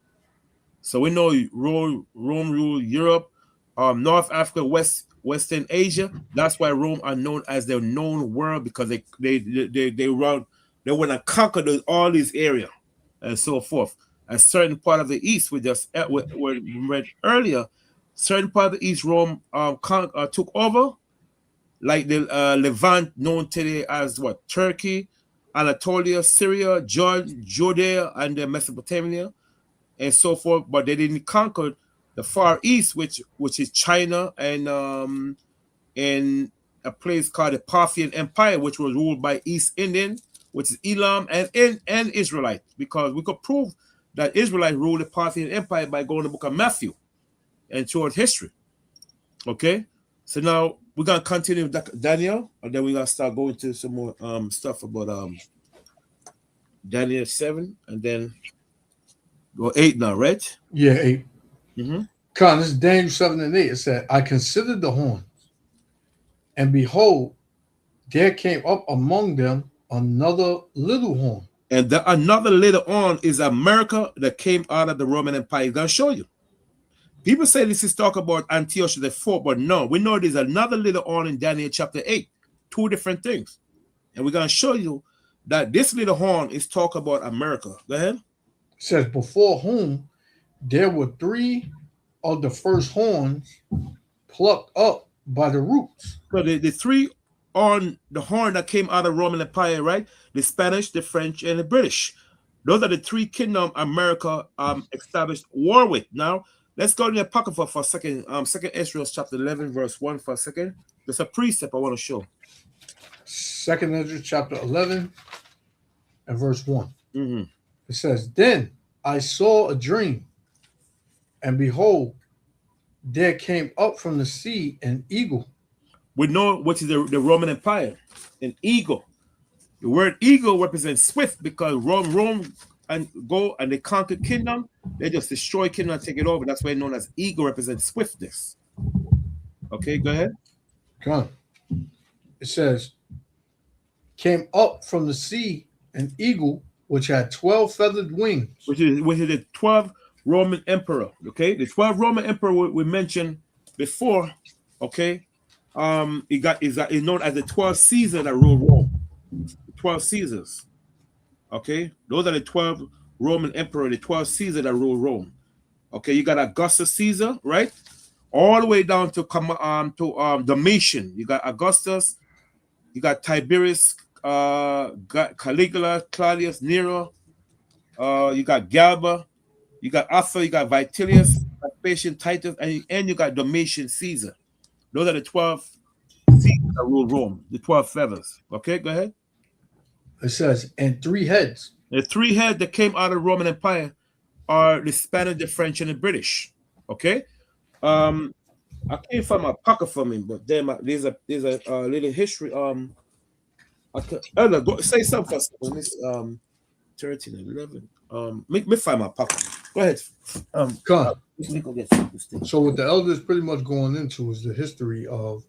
So we know Rome ruled Europe, North Africa, Western Asia. That's why Rome are known as the known world, because they want to conquer all these areas and so forth. A certain part of the East, we read earlier, certain part of the East, Rome took over, like the Levant, known today as what? Turkey, Anatolia, Syria, Judea, and Mesopotamia, and so forth. But they didn't conquer the Far East, which is China, and in a place called the Parthian Empire, which was ruled by East Indian, which is Elam and Israelite, because we could prove that Israelite ruled the Parthian Empire by going to the book of Matthew and throughout history. Okay, so now we're gonna continue with Daniel, and then we're gonna start going to some more stuff about Daniel 7, and then go 8 now, right? Yeah, 8. Mm-hmm. This is Daniel 7 and 8. It said, I considered the horns, and behold, there came up among them another little horn. And another little horn is America that came out of the Roman Empire. He's gonna show you. People say this is talk about Antiochus the fourth, but no, we know there's another little horn in Daniel chapter 8. Two different things. And we're gonna show you that this little horn is talk about America. Go ahead. It says, before whom there were 3 of the first horns plucked up by the roots. So the 3 on the horn that came out of Roman Empire, right? The Spanish, the French, and the British. Those are the 3 kingdoms America established war with. Now, let's go to the Apocrypha for a second. 2 Ezra chapter 11, verse 1 for a second. There's a precept I want to show. Second Ezra chapter 11 and verse 1. Mm-hmm. It says, Then I saw a dream, and behold, there came up from the sea an eagle. We know what is the Roman Empire, an eagle. The word eagle represents swift because Rome and go and they conquer kingdom. They just destroy kingdom and take it over. That's why it's known as eagle represents swiftness. Okay, go ahead. Come on. It says, came up from the sea an eagle which had 12 feathered wings. Which is the 12 Roman emperor. Okay, the 12 Roman emperor we mentioned before. Okay, is known as the 12 Caesars that ruled Rome. 12 Caesars. Okay, those are the 12 Roman emperor, the 12 Caesar that ruled Rome. Okay, you got Augustus Caesar, right? All the way down to Domitian. You got Augustus, you got Tiberius, got Caligula, Claudius, Nero, you got Galba, you got Otho, you got Vitellius, Vespasian, Titus, and you got Domitian Caesar. Those are the 12 Caesars that ruled Rome, the 12 feathers. Okay, go ahead. It says, and 3 heads. The 3 heads that came out of the Roman Empire are the Spanish, the French, and the British. Okay. I can't find my pocket for me, but there's a little history. Say something first. This 13 and 11. Me find my pocket. Go ahead. Come. So what the elder is pretty much going into is the history of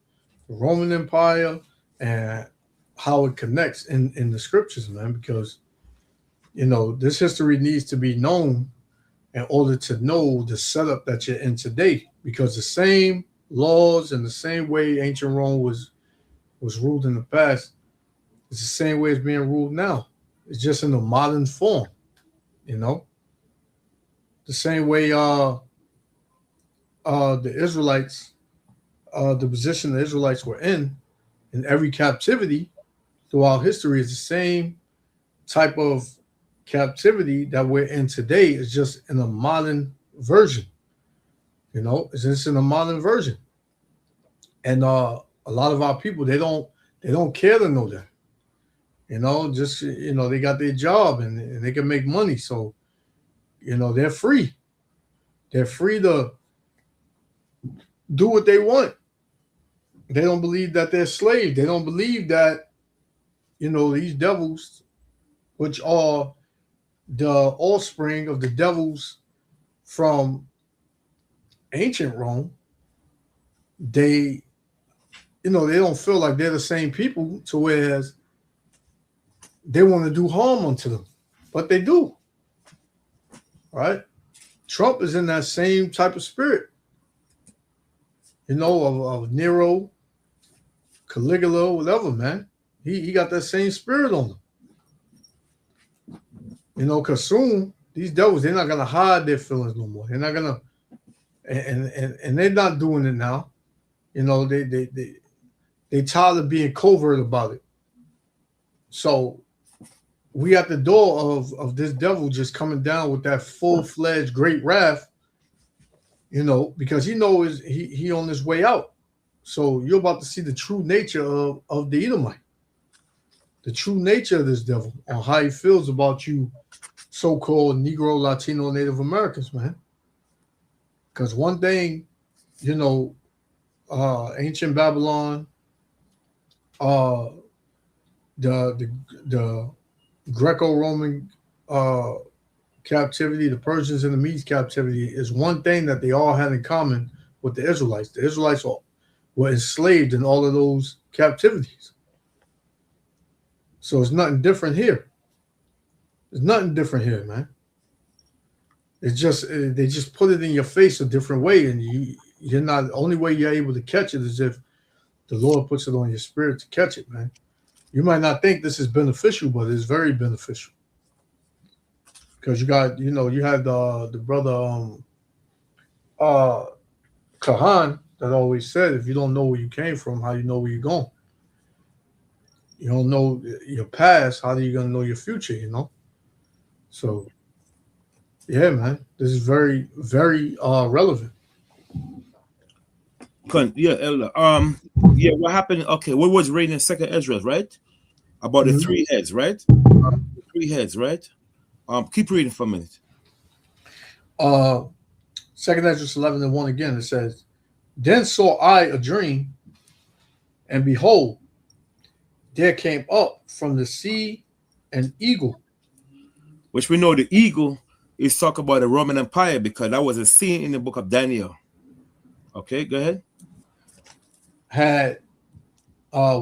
the Roman Empire and how it connects in the scriptures, man, because this history needs to be known in order to know the setup that you're in today, because the same laws and the same way ancient Rome was ruled in the past is the same way it's being ruled now. It's just in a modern form, the same way the Israelites, the position the Israelites were in every captivity throughout history is the same type of captivity that we're in today. Is just in a modern version. It's just in a modern version. And a lot of our people, they don't care to know that. They got their job and they can make money. So, they're free. They're free to do what they want. They don't believe that they're slaves. They don't believe that, these devils, which are the offspring of the devils from ancient Rome, they don't feel like they're the same people, to whereas they want to do harm unto them, but they do. Right? Trump is in that same type of spirit, of Nero, Caligula, whatever, man. He got that same spirit on him. Because soon these devils, they're not gonna hide their feelings no more. They're not gonna, and they're not doing it now. They tired of being covert about it. So we at the door of this devil just coming down with that full-fledged great wrath, because he knows he on his way out. So you're about to see the true nature of the Edomite, the true nature of this devil, and how he feels about you so-called Negro, Latino, Native Americans, man. Because one thing, ancient Babylon, the Greco-Roman captivity, the Persians and the Medes captivity, is one thing that they all had in common with the Israelites. The Israelites were enslaved in all of those captivities. So it's nothing different here. There's nothing different here, man. It's just they just put it in your face a different way, and you're not. The only way you're able to catch it is if the Lord puts it on your spirit to catch it, man. You might not think this is beneficial, but it's very beneficial. Because you got, you had the brother Kahan that always said, if you don't know where you came from, how you know where you're going? You don't know your past, how are you going to know your future, So, yeah, man, this is very, very relevant. Yeah, Elder. Yeah, what happened? Okay, what was reading in Second Ezra, right? About the Mhm. 3 heads, right? 3 heads, right? Keep reading for a minute. Second Ezra 11:1 again. It says, "Then saw I a dream, and behold, there came up from the sea an eagle." Which we know the eagle is talk about the Roman Empire because that was a scene in the book of Daniel. Okay, go ahead. Had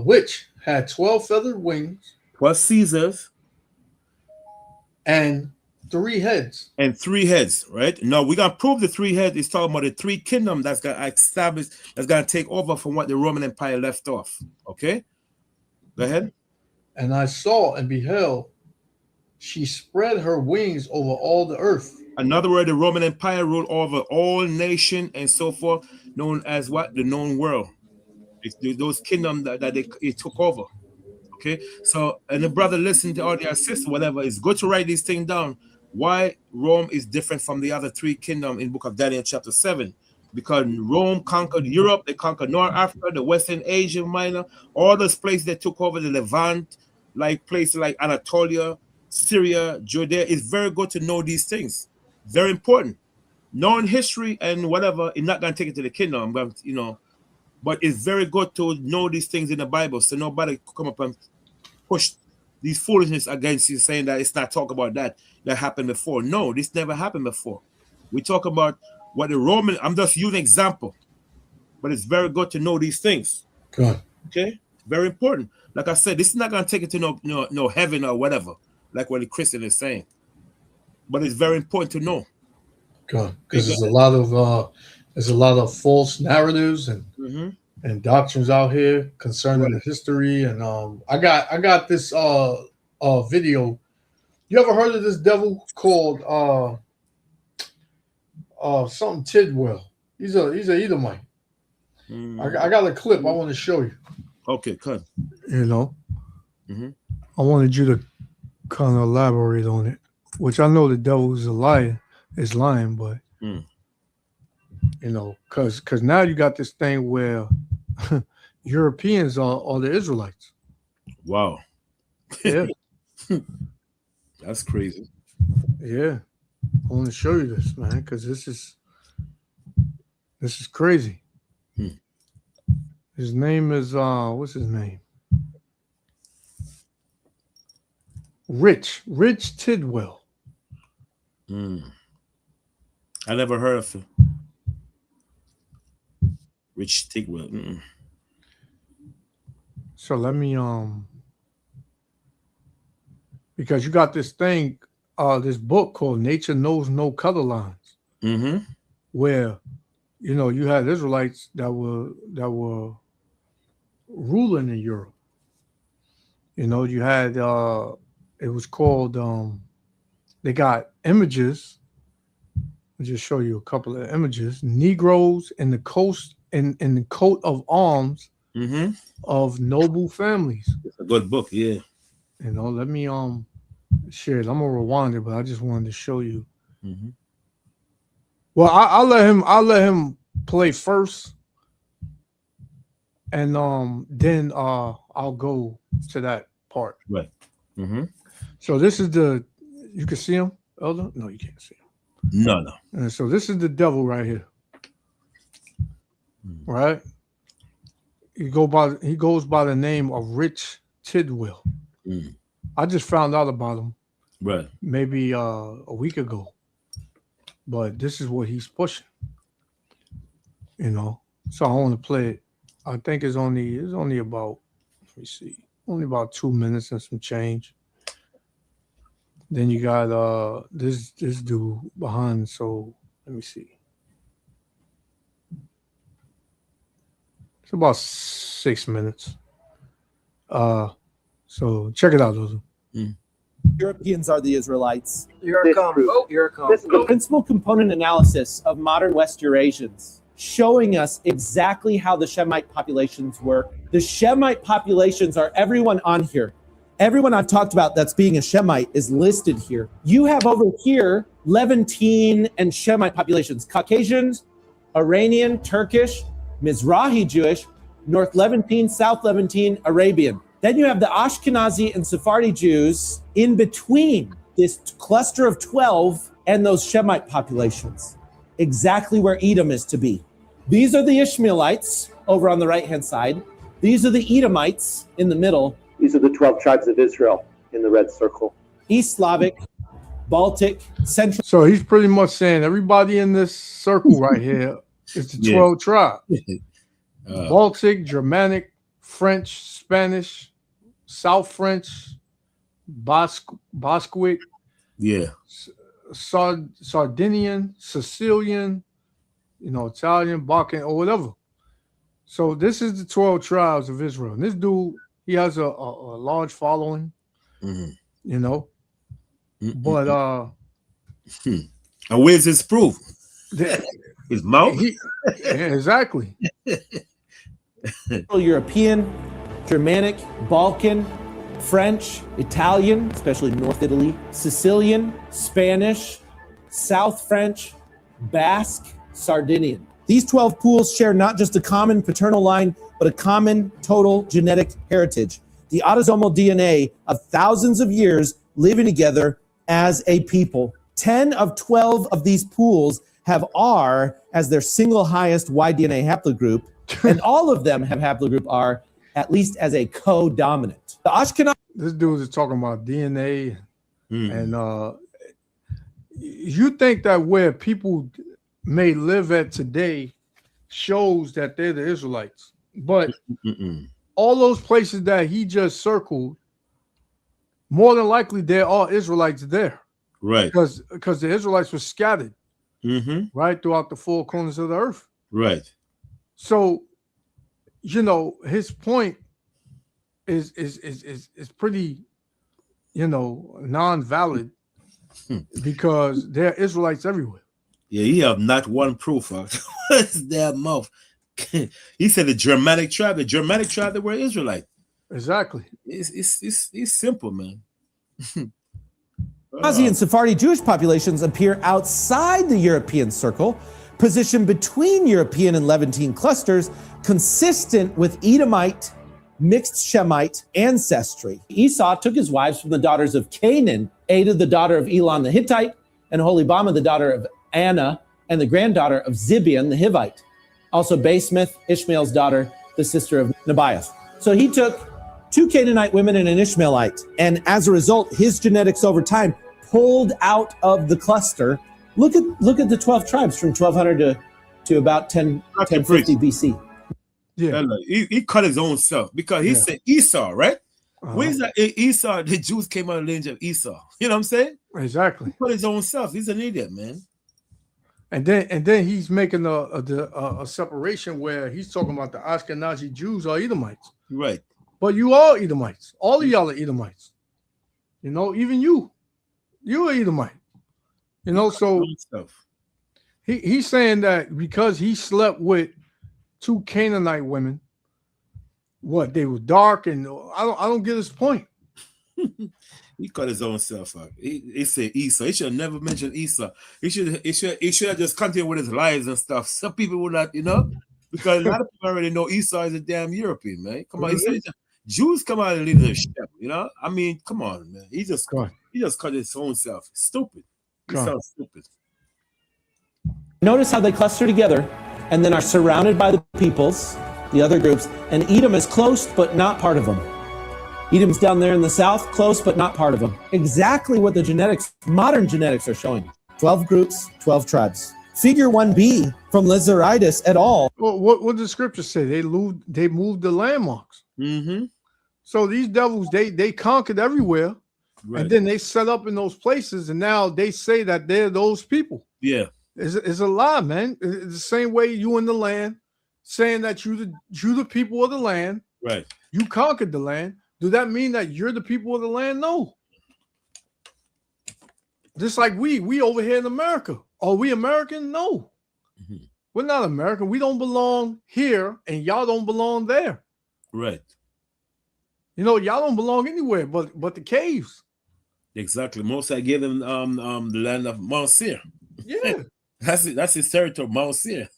which had 12 feathered wings 12 Caesars and 3 heads. and 3 heads, right? No, we're gonna prove the 3 heads is talking about the 3 kingdoms that's gonna establish, that's gonna take over from what the Roman Empire left off. Okay, go ahead. And I saw and beheld, she spread her wings over all the earth. Another word, the Roman Empire ruled over all nation and so forth, known as what? The known world. It's those kingdoms that it took over. Okay, so and the brother listen to all their sister, whatever. It's good to write these things down. Why Rome is different from the other 3 kingdoms in the book of Daniel, chapter 7. Because Rome conquered Europe, they conquered North Africa, the Western Asia Minor, all those places that took over the Levant, like places like Anatolia, Syria, Judea. It's very good to know these things. Very important. Knowing history and whatever, it's not going to take it to the kingdom, but but it's very good to know these things in the Bible, so nobody could come up and push these foolishness against you, saying that it's not talk about that happened before. No, this never happened before. We talk about what the Roman. I'm just using an example, but it's very good to know these things. Good. Okay, very important. Like I said, this is not going to take it to no heaven or whatever, like what the Christian is saying. But it's very important to know. Good, because there's a lot of false narratives and doctrines out here concerning the history. And I got this video. You ever heard of this devil called something Tidwell? He's a Edomite. I got a clip I want to show you. Okay, good. You know, I wanted you to kind of elaborate on it, which I know the devil is a liar, is lying, but you know, because now you got this thing where Europeans are the Israelites. Wow. Yeah. That's crazy. Yeah. I want to show you this, man, because this is crazy. His name is what's his name? Rich Tidwell. I never heard of him. Rich Tidwell. So let me because you got this thing, this book called Nature Knows No Color Lines, where you had Israelites that were ruling in Europe. You had it was called they got images. I'll just show you a couple of images. Negroes in the coast in the coat of arms of noble families. It's a good book, yeah. Let me share it. I'm gonna rewind it, but I just wanted to show you. Well, I'll let him play first, and then I'll go to that part. Right. So this is you can see him, Elder? No, you can't see him. No. And so this is the devil right here. Right? He goes by the name of Rich Tidwell. I just found out about him maybe a week ago. But this is what he's pushing. So I want to play it. I think it's only about, let me see, only about 2 minutes and some change. Then you got this dude behind, so let me see. It's about 6 minutes. So check it out, those. Europeans are the Israelites. Here it comes. Here it comes. The principal component analysis of modern West Eurasians, showing us exactly how the Shemite populations work. The Shemite populations are everyone on here. Everyone I've talked about that's being a Shemite is listed here. You have over here Levantine and Shemite populations, Caucasians, Iranian, Turkish. Mizrahi Jewish, North Levantine, South Levantine, Arabian. Then you have the Ashkenazi and Sephardi Jews in between this cluster of 12 and those Shemite populations, exactly where Edom is to be. These are the Ishmaelites over on the right-hand side. These are the Edomites in the middle. These are the 12 tribes of Israel in the red circle. East Slavic, Baltic, Central. So he's pretty much saying everybody in this circle right here is the 12 tribes. Baltic, Germanic, French, Spanish, South French, Bosquic, Sardinian, Sicilian, Italian, Balkan, or whatever. So this is the 12 tribes of Israel. And this dude, he has a large following, but and where's his proof? His mouth? Exactly. European, Germanic, Balkan, French, Italian, especially North Italy, Sicilian, Spanish, South French, Basque, Sardinian. These 12 pools share not just a common paternal line, but a common total genetic heritage, the autosomal DNA of thousands of years living together as a people. 10 of 12 of these pools have R as their single highest Y-DNA haplogroup, and all of them have haplogroup R at least as a co-dominant. The Ashkenazi. This dude is talking about DNA, and you think that where people may live at today shows that they're the Israelites, but all those places that he just circled, more than likely there are Israelites there, right? Because the Israelites were scattered, right, throughout the four corners of the earth, right. So, his point is pretty, non-valid because there are Israelites everywhere. Yeah, he have not one proof. What's their mouth? He said the Germanic tribe that were Israelite. Exactly. It's simple, man. Ashkenazi and Sephardi Jewish populations appear outside the European circle, positioned between European and Levantine clusters, consistent with Edomite, mixed Shemite ancestry. Esau took his wives from the daughters of Canaan, Ada, the daughter of Elon the Hittite, and Holibama, the daughter of Anna, and the granddaughter of Zibeon the Hivite. Also Basemath, Ishmael's daughter, the sister of Nebaioth. So he took 2 Canaanite women and an Ishmaelite, and as a result, his genetics over time pulled out of the cluster. Look at the 12 tribes from 1200 to about 1050 BC. Yeah, he cut his own self because he said Esau, right? Where's that Esau? The Jews came out of the lineage of Esau. You know what I'm saying? Exactly. He cut his own self. He's an idiot, man. And then he's making a separation where he's talking about the Ashkenazi Jews are Edomites. Right. But you are Edomites. All of y'all are Edomites. Even you're Edomite. So he's saying that because he slept with 2 Canaanite women, they were dark, and I don't get his point. He cut his own self out. He said Esau. He should have never mentioned Esau. He should have just continued with his lies and stuff. Some people would not, because a lot of people already know Esau is a damn European, man. Come on, he said Jews come out and lead the step, I mean, come on, man. He just cut his own self. Stupid. He sounds stupid. Notice how they cluster together and then are surrounded by the peoples, the other groups, and Edom is close but not part of them. Edom's down there in the south, close but not part of them. Exactly what the modern genetics are showing. 12 groups, 12 tribes. Figure 1b from Lazaritis et al. Well, what does the scripture say? They moved the landmarks. So these devils, they conquered everywhere, and then they set up in those places, and now they say that they're those people. Yeah. It's a lie, man. It's the same way you in the land saying that you the people of the land. Right. You conquered the land. Do that mean that you're the people of the land? No. Just like we over here in America. Are we American? No. We're not American. We don't belong here, and y'all don't belong there. Right. Y'all don't belong anywhere but the caves. Exactly. Mosai gave them the land of Mount Seir. Yeah. That's his territory, Mount Seir.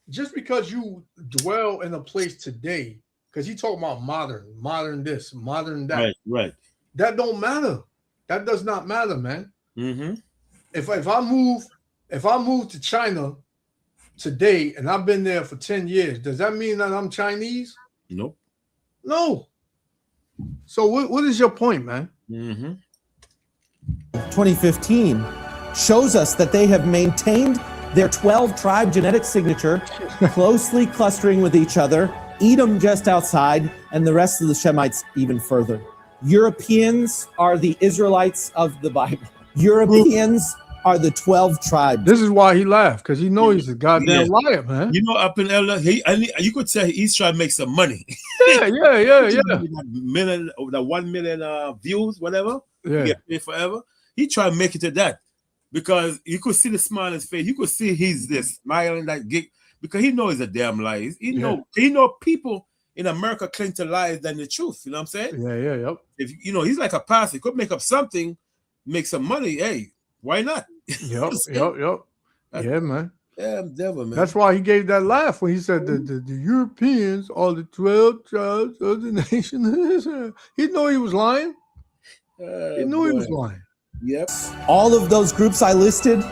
just because you dwell in a place today, because he talking about modern this, modern that. Right. That don't matter. That does not matter, man. Mm-hmm. If I move to China today and I've been there for 10 years, does that mean that I'm Chinese? Nope. No. So what is your point, man? Mm-hmm. 2015 shows us that they have maintained their 12 tribe genetic signature, closely clustering with each other, Edom just outside, and the rest of the Shemites even further. Europeans are the Israelites of the Bible. Europeans are the 12 tribes. This is why he laughed, because he knows he's a goddamn liar, man. You know, up in LA, you could say he's trying to make some money. Yeah. That 1 million views, whatever. Yeah. You get paid forever. He tried to make it to that because you could see the smile on his face. You could see he's this smiling that gig because he knows he's a damn lie. He know people in America cling to lies than the truth. You know what I'm saying? Yeah. If he's like a pastor, he could make up something, make some money. Hey, why not? Yep. Yeah, man. Yeah, devil, man. That's why he gave that laugh when he said the Europeans are the 12 tribes of the nation. He knew he was lying. He knew he was lying. Yep. All of those groups I listed,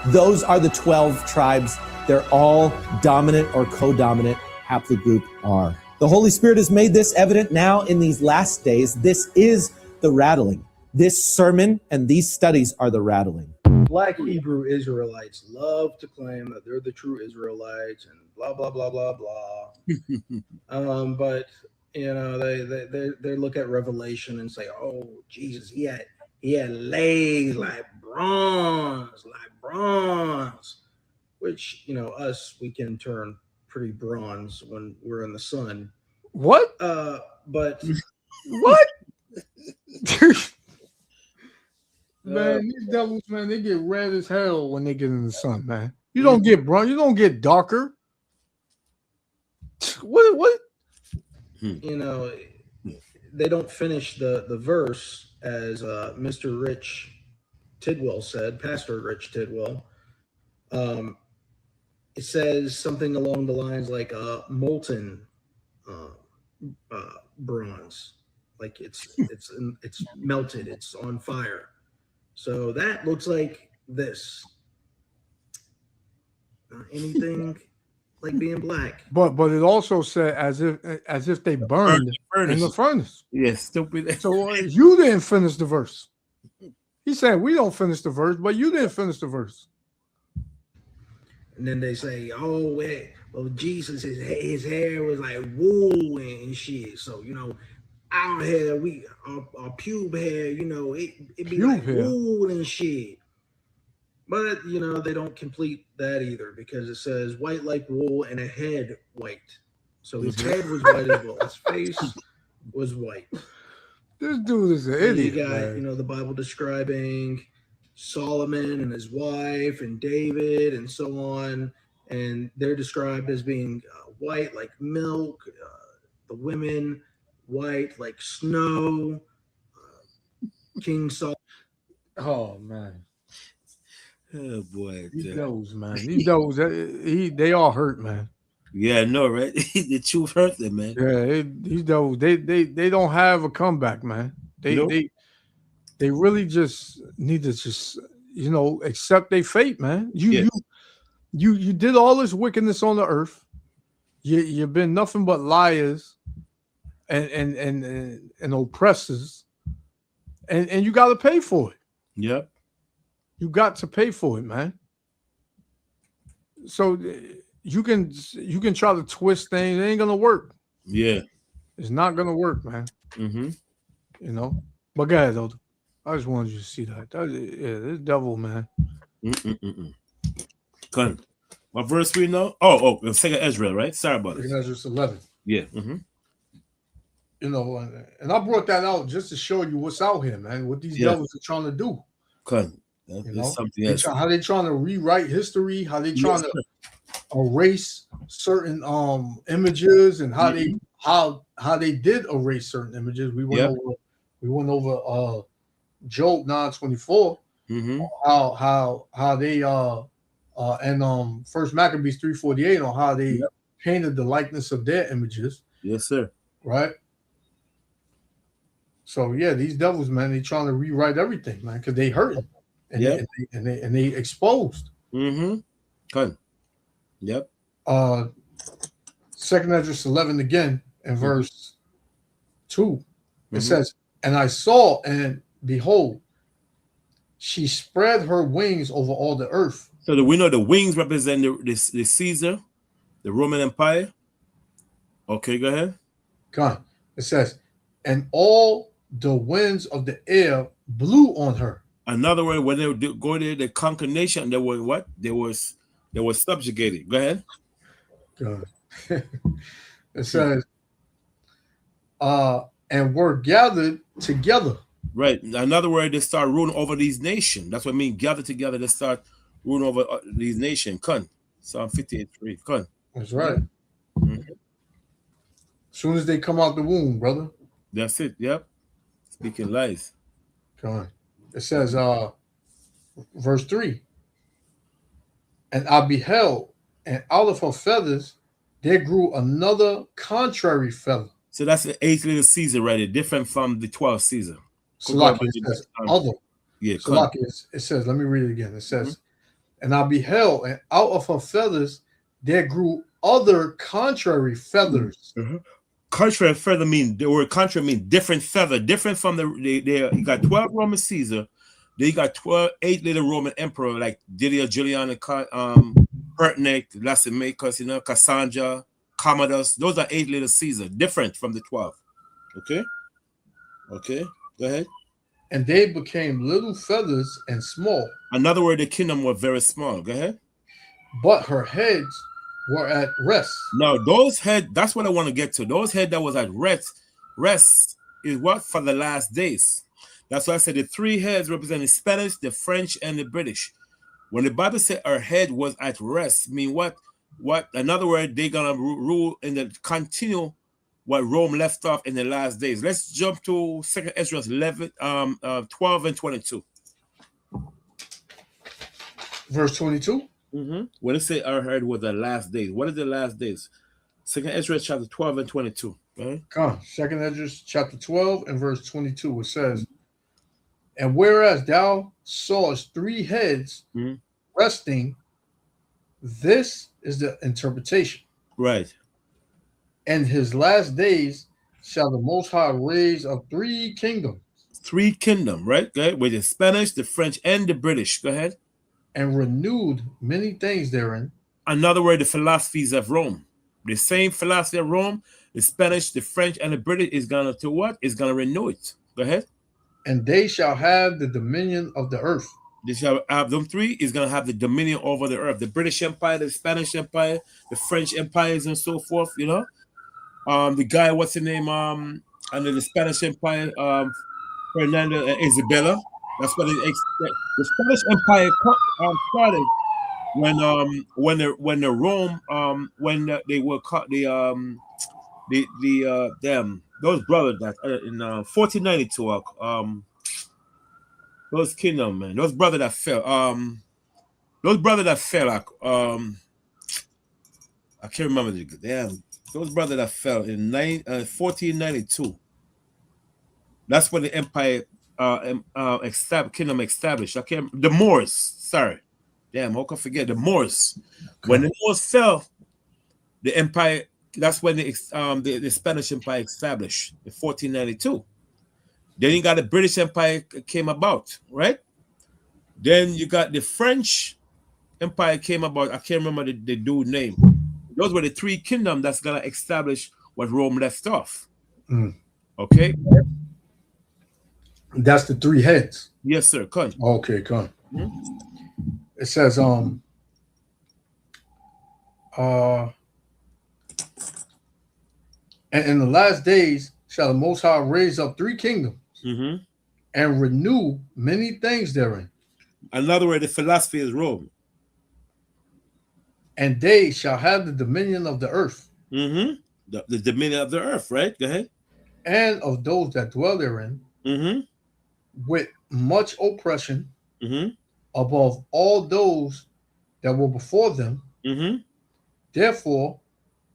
those are the 12 tribes. They're all dominant or co-dominant haplogroup R. The Holy Spirit has made this evident now in these last days. This is the rattling. This sermon and these studies are the rattling. Black Hebrew Israelites love to claim that they're the true Israelites and blah blah blah blah blah. But they look at Revelation and say, "Oh, Jesus, he had legs like bronze, which us we can turn pretty bronze when we're in the sun." What? But what? Man, these devils, man, they get red as hell when they get in the sun, man. You don't get brown, you don't get darker. What? They don't finish the verse as Mr. Rich Tidwell said, Pastor Rich Tidwell. It says something along the lines like molten bronze, like it's melted, it's on fire. So that looks like this. Anything like being black. But it also said as if they burned in the furnace. Yes, stupid. So you didn't finish the verse. He said we don't finish the verse, but you didn't finish the verse. And then they say, "Oh, well, Jesus, his hair was like wool and shit." So our hair, our pube hair, it be like wool and shit. But they don't complete that either because it says white like wool and a head white. So his head was white as well. His face was white. This dude is an idiot. You got the Bible describing Solomon and his wife and David and so on, and they're described as being white like milk. The women white like snow. King Saul. Oh man. Oh boy. These devils, man. These devils, they all hurt, man. Yeah, no, right? The truth hurt them, man. Yeah, these devils, they don't have a comeback, man. They really just need to just accept their fate, man. You did all this wickedness on the earth. You've been nothing but liars and oppressors, and you got to pay for it. Yep. You got to pay for it, man. So you can try to twist things. It ain't gonna work. Yeah, it's not gonna work, man. Mm-hmm. But go ahead, though. I just wanted you to see that. This devil, man. Come. What verse we know? Oh, Second Ezra, right? Sorry about it. Second Ezra 11. Yeah. Mm-hmm. And I brought that out just to show you what's out here, man. What these devils are trying to do. Come. That's something else. How they trying to rewrite history? How they trying to erase certain images, and how they did erase certain images. We went over Job 9:24. Mm-hmm. How they And First Maccabees 3:48 on how they Yep. painted the likeness of their images, Yes, sir. right? So yeah, these devils, man, they trying to rewrite everything, man, because they hurting and Yep. they exposed. Mm-hmm. Con. Yep. Second Esdras 11 again in verse 2. It says, "And I saw, and behold, she spread her wings over all the earth." So we know the wings represent the Caesar, the Roman Empire. Okay, go ahead. God, it says, "And all the winds of the air blew on her." Another word, when they would go there, the conquer nation, they were what? They were subjugated. Go ahead. God. It says, "And were gathered together." Right. Another word, they start ruling over these nations. That's what I mean. Gather together, they start ruling over these nations. Con. Psalm 58:3. Con. That's right. Mhm. As soon as they come out the womb, brother. That's it. Yep. Speaking lies. God. It says, verse 3, "And I beheld, and out of her feathers there grew another contrary feather." So that's the 8th little Caesar right there, different from the 12th Caesar. Salaki, it says other. Yeah, Salaki, it says, let me read it again. It says, "And I beheld, and out of her feathers there grew other contrary feathers." Contrary feather mean the word contrary mean different feather, different from you got 12 Roman Caesar, then you got 8 little Roman emperor like Didier, Julian, Pertinac, Lysimachus, Cassandra, Commodus. Those are 8 little Caesar, different from the 12. Okay, go ahead. "And they became little feathers and small." Another word, the kingdom were very small. Go ahead. "But her heads were at rest." Now, those head, that's what I want to get to. Those head that was at rest is what? For the last days. That's why I said the 3 heads represent the Spanish, the French, and the British. When the Bible said her head was at rest, mean what? In other words, they're gonna rule in the continue what Rome left off in the last days. Let's jump to 2nd Esdras 12 and 22. Verse 22. When it say our head was the last days, what is the last days? 2nd Esdras chapter 12 and 22. Come, 2nd Esdras chapter 12 and verse 22. It says, "And whereas thou sawest 3 heads resting," this is the interpretation. Right. "In his last days shall the Most High raise up 3 kingdoms." 3 kingdom, right? Go ahead. With the Spanish, the French, and the British. Go ahead. "And renewed many things therein." Another word, the philosophies of Rome. The same philosophy of Rome, the Spanish, the French, and the British is gonna do what? Is gonna renew it. Go ahead. "And they shall have the dominion of the earth." They shall have them 3 is gonna have the dominion over the earth. The British Empire, the Spanish Empire, the French empires, and so forth. The guy, what's his name? Under the Spanish Empire, Fernando and Isabella. That's what the Spanish Empire started when the Rome when they were caught those brothers that in 1492 those kingdom, man, those brothers that fell I can't remember those brothers that fell in 1492. That's when the empire kingdom established. The Moors, sorry. Damn, how can I forget the Moors? When the Moors fell, the empire, that's when the Spanish Empire established in 1492. Then you got the British Empire came about, right? Then you got the French Empire came about. I can't remember the dude's name. Those were the 3 kingdoms that's gonna establish what Rome left off. Okay. That's the 3 heads. Yes, sir. Come. Okay, come. It says, and in the last days shall the Most High raise up 3 kingdoms and renew many things therein. Another word, the philosophy is Rome. "And they shall have the dominion of the earth." The dominion of the earth, right? Go ahead. "And of those that dwell therein, with much oppression, above all those that were before them. Mm-hmm. Therefore,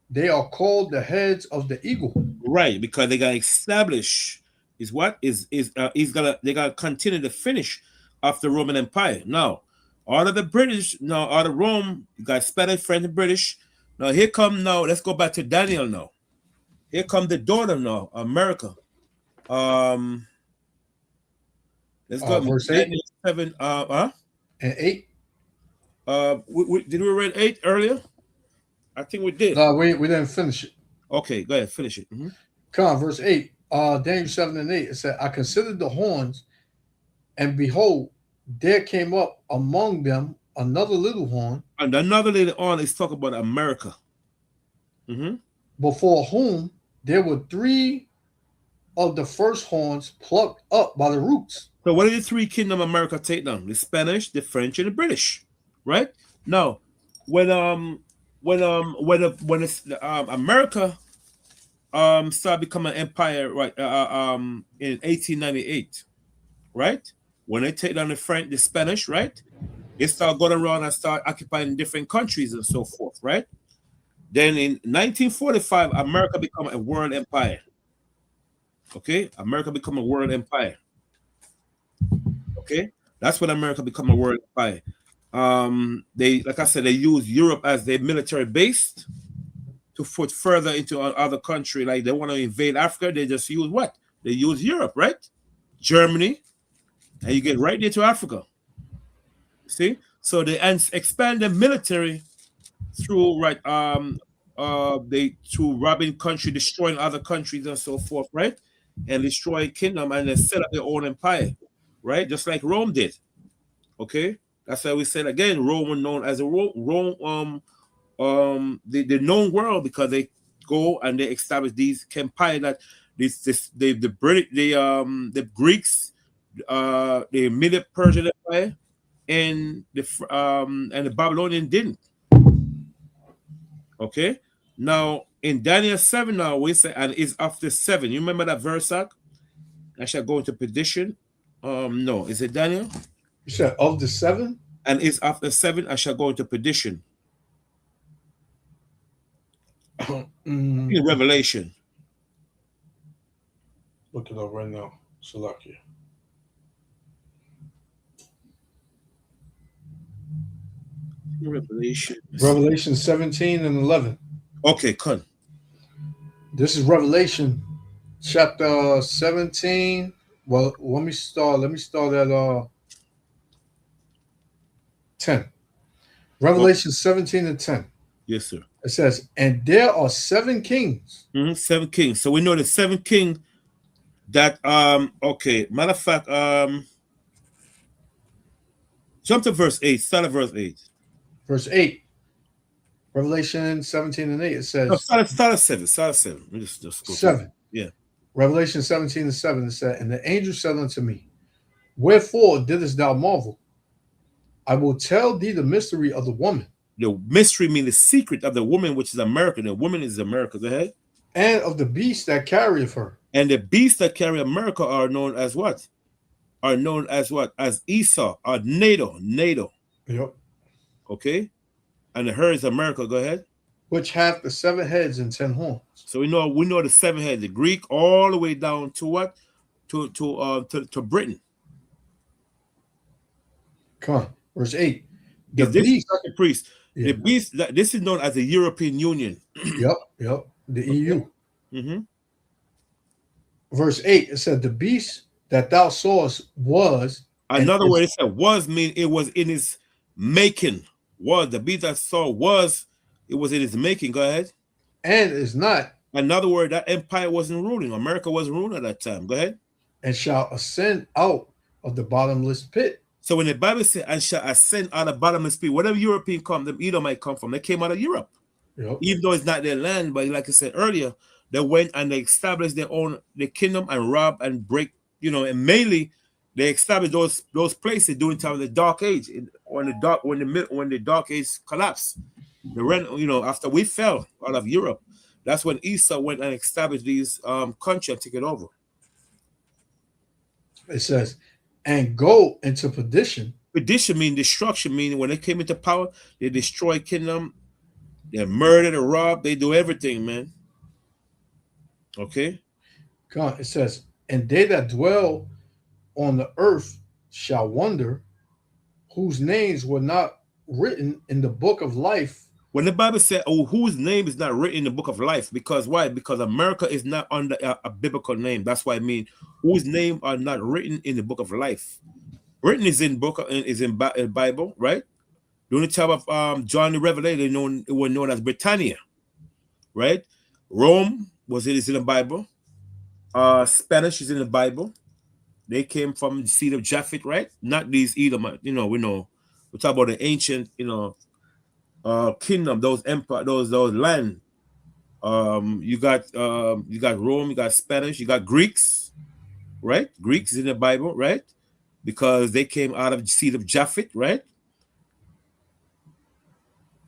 they are called the heads of the eagle. Right, because they got to establish is what is they gotta continue to finish of the Roman Empire. Now, all of the British, now all of Rome, you got Spanish, French, and British. Now here come now, let's go back to Daniel now. Here come the daughter now, America. Let's go Verse 8 Daniel 7. and 8. Did we read 8 earlier? I think we did. We didn't finish it. Okay, go ahead, finish it. Mm-hmm. Come on, verse 8. Daniel 7 and 8. It said, I considered the horns, and behold, there came up among them another little horn. And another little horn is talking about America. Mm-hmm. Before whom there were 3 of the first horns plucked up by the roots. So what did the 3 kingdom of America take down? The Spanish, the French, and the British, right? Now, when America started becoming an empire, right? In 1898, right? When they take down the French, the Spanish, right? They start going around and start occupying different countries and so forth, right? Then in 1945, America become a world empire. Okay, America become a world empire. Okay, that's when America become a world empire. They, like I said, they use Europe as their military base to foot further into other country. Like they want to invade Africa, they just use what? They use Europe, right? Germany, and you get right there to Africa. See, so they expand their military through through robbing country, destroying other countries and so forth, right? And destroy kingdom and then set up their own empire, right? Just like Rome did. Okay, that's why we said again, Rome was known as a the known world because they go and they establish these empire that the Greeks, the Middle Persian Empire, and the Babylonian didn't. Okay, now in Daniel 7 now we say, and is after 7. You remember that verse? I shall go into perdition. No, is it Daniel? You said of the 7? And is after 7 I shall go into perdition. In Revelation. Look it up right now. Salakia. Revelation 17 and 11. Okay, come. This is Revelation chapter 17. Well, let me start at 10. Revelation 17 and 10. Yes, sir. It says, and there are 7 kings. 7 kings. So we know the 7 kings that okay. Matter of fact, jump to verse 8. Start at verse 8. Verse 8. Revelation 17 and 8. It says, no, start at 7. Start at 7. Let me just go 7. Yeah. Revelation 17 and 7. It said, and the angel said unto me, wherefore didst thou marvel? I will tell thee the mystery of the woman. The mystery means the secret of the woman, which is America. The woman is America. Go ahead. And of the beast that carrieth her. And the beasts that carry America are known as what? Are known as what? As Esau or NATO. Yep. Okay. And the her is America. Go ahead. Which hath the 7 heads and 10 horns. So we know the 7 heads. The Greek all the way down to what? To Britain. Come on. Verse 8. The beast, the priest. Yeah. The beast that this is known as the European Union. Yep. The EU. Mm-hmm. Verse 8, it said, the beast that thou sawest was. Another word it said was mean it was in his making. Was the beast that saw was it was in his making. Go ahead. And is not. Another word, that empire wasn't ruling. America wasn't ruling at that time. Go ahead. And shall ascend out of the bottomless pit. So when the Bible says, and shall ascend out of the bottomless pit, whatever European come, them either might come from. They came out of Europe. Yep. Even though it's not their land, but like I said earlier, they went and they established their kingdom and rob and break, and mainly they established those places during time of the Dark Age, when the Dark Age collapsed. After we fell out of Europe, that's when Esau went and established these countries and took it over. It says, and go into perdition. Perdition mean destruction, meaning when they came into power, they destroy kingdom, they murder, they rob, they do everything, man. Okay. It says, and they that dwell on the earth shall wonder, whose names were not written in the book of life. When the Bible said, "Oh, whose name is not written in the book of life," because why? Because America is not under a biblical name. That's why I mean, whose name are not written in the book of life. Written is in Bible, right? During the time of John the Revelator, it was known as Britannia, right? Rome is in the Bible. Spanish is in the Bible. They came from the seed of Japhet, right? Not these Edomite. We know. We talk about the ancient, kingdom, those empire, those land. You got Rome, you got Spanish, you got Greeks, right? Greeks in the Bible, right? Because they came out of the seed of Japhet, right?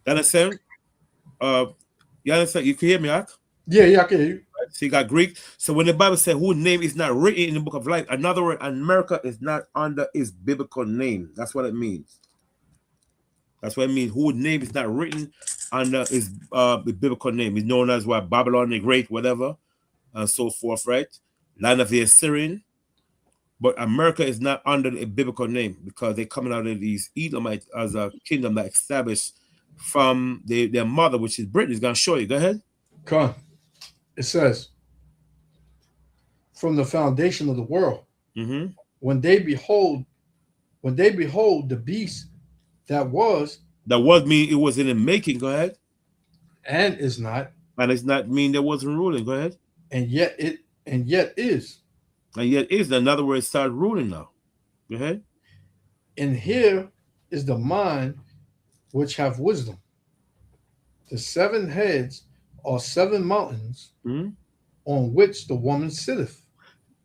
You understand? You understand? You can hear me, Ak? Yeah, I can hear you. Right? So you got Greek. So when the Bible says whose name is not written in the book of life, another word, America is not under its biblical name. That's what it means. That's what I mean. Whose name is not written under his biblical name. It's known as what? Babylon the Great, whatever, and so forth, right? Land of the Assyrian. But America is not under a biblical name because they're coming out of these Edomites as a kingdom that established from their mother, which is Britain. Is going to show you. Go ahead. It says, from the foundation of the world, when they behold the beast that was mean it was in the making. Go ahead. And is not. And it's not mean there wasn't ruling. Go ahead. And yet is. And yet is. In other words, start ruling now. Go ahead. And here is the mind which have wisdom. The 7 heads are 7 mountains on which the woman sitteth.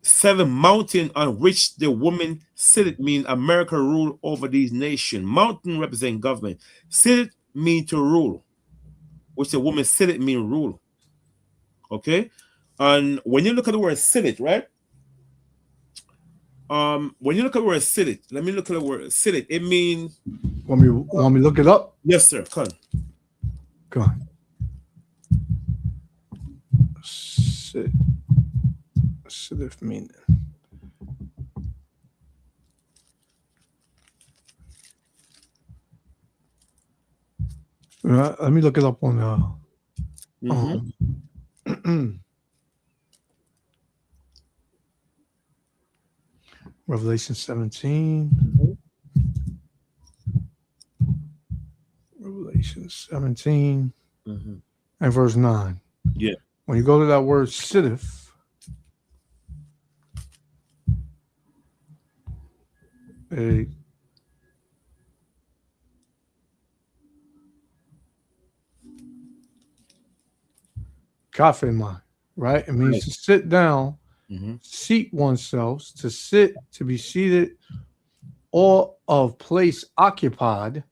7 mountains on which the woman sitteth mean America rule over these nations. Mountain represent government. Sitteth mean to rule, which the woman sitteth mean rule. Okay, and when you look at the word sitteth, right? When you look at the word sitteth, let me look at the word sitteth. It means. Want me to look it up? Yes, sir. Come on. Sitteth meaning. Let me look it up on Revelation 17. Revelation 17 and verse 9. Yeah. When you go to that word sitteth, a kafema, right? It means to sit down, seat oneself, to sit, to be seated, or of place occupied,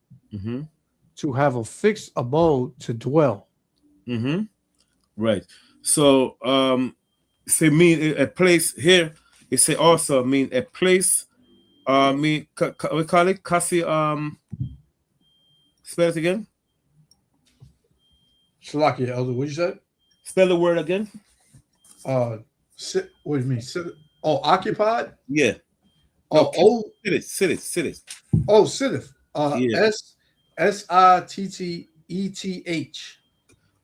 to have a fixed abode, to dwell. Right. So say mean a place here. It say also mean a place. We call it kasi. Spell it again. Shalakia, Elder, what you said? Spell the word again. Sit. What do you mean? Sit. Oh, occupied. Yeah. Sitteth. Oh, sitteth. Yeah. Sitteth.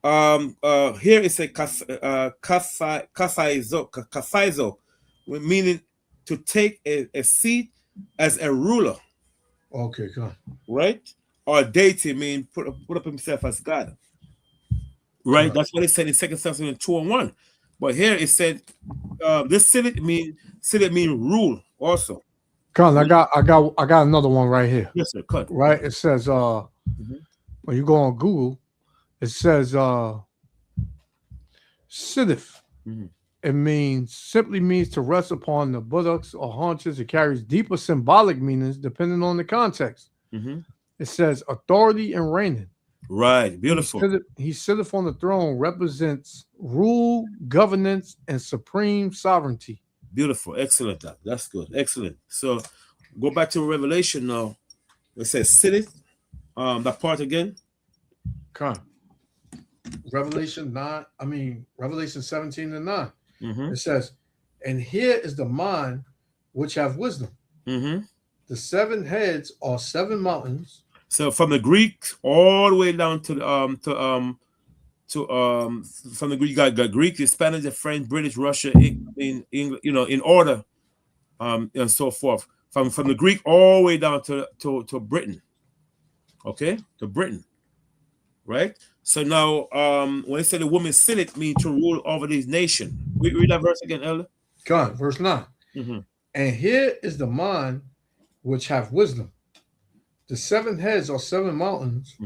Here it says kasaizo, meaning to take a seat as a ruler. Okay, good. Right? Or deity mean put up himself as God. Right? That's what it said in 2 Samuel 2:1. But here it said this sitteth mean rule also. Con, I got another one right here. Yes, sir. Cut. Right? It says when you go on Google, it says sitteth. It simply means to rest upon the buttocks or haunches. It carries deeper symbolic meanings depending on the context. It says authority and reigning. Right, beautiful. He sitteth on the throne, represents rule, governance, and supreme sovereignty. Beautiful, excellent. That's good, excellent. So go back to Revelation now. It says sit it. That part again. Con. Revelation 9, Revelation 17 and 9. Mm-hmm. It says, and here is the mind which have wisdom. Mm-hmm. The 7 heads are 7 mountains. So from the Greek all the way down to from the Greek, you got Greek, the Spanish, the French, British, Russia, in in order, and so forth. From the Greek all the way down to Britain. Okay, to Britain, right? So now, when it said the woman sit it mean to rule over these nations. Read that verse again, Elder. Con, verse 9. Mm-hmm. And here is the mind which have wisdom. The 7 heads are 7 mountains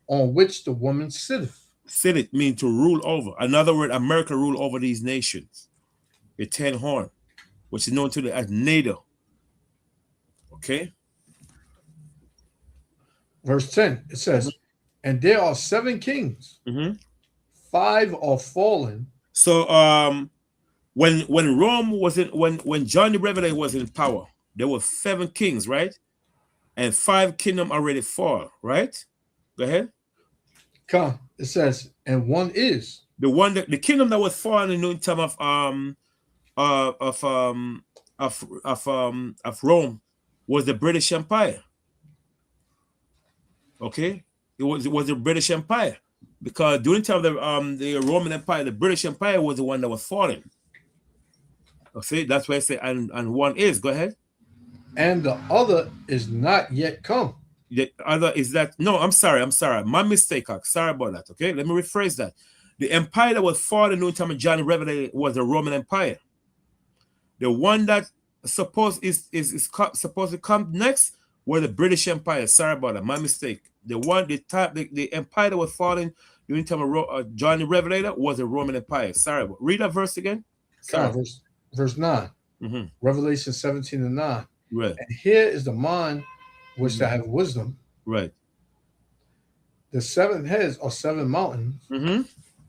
on which the woman sitteth. Sit it mean to rule over. Another word, America rule over these nations. The 10 horn, which is known to as NATO. Okay. Verse 10, it says, and there are 7 kings. 5 are fallen. So when Rome was in when John the Revelator was in power, there were 7 kings, right? And 5 kingdoms already fall, right? Go ahead. Come, it says, and one is the kingdom that was fallen in the time of Rome was the British Empire. Okay, it was the British Empire, because during the time of the Roman Empire, the British Empire was the one that was falling. Okay, that's why I say and one is. Go ahead. And the other is not yet come. The other is that no, I'm sorry, my mistake. Sorry about that. Okay, let me rephrase that. The empire that was falling during the time of John the Revelator was the Roman Empire. The one that supposed to come next was the British Empire. Sorry about that, my mistake. The empire that was falling during the time of John the Revelator was the Roman Empire. Sorry, read that verse again. Sorry. Verse 9. Revelation 17 and 9. Right. And here is the mind which that have wisdom. Right. The 7 heads are 7 mountains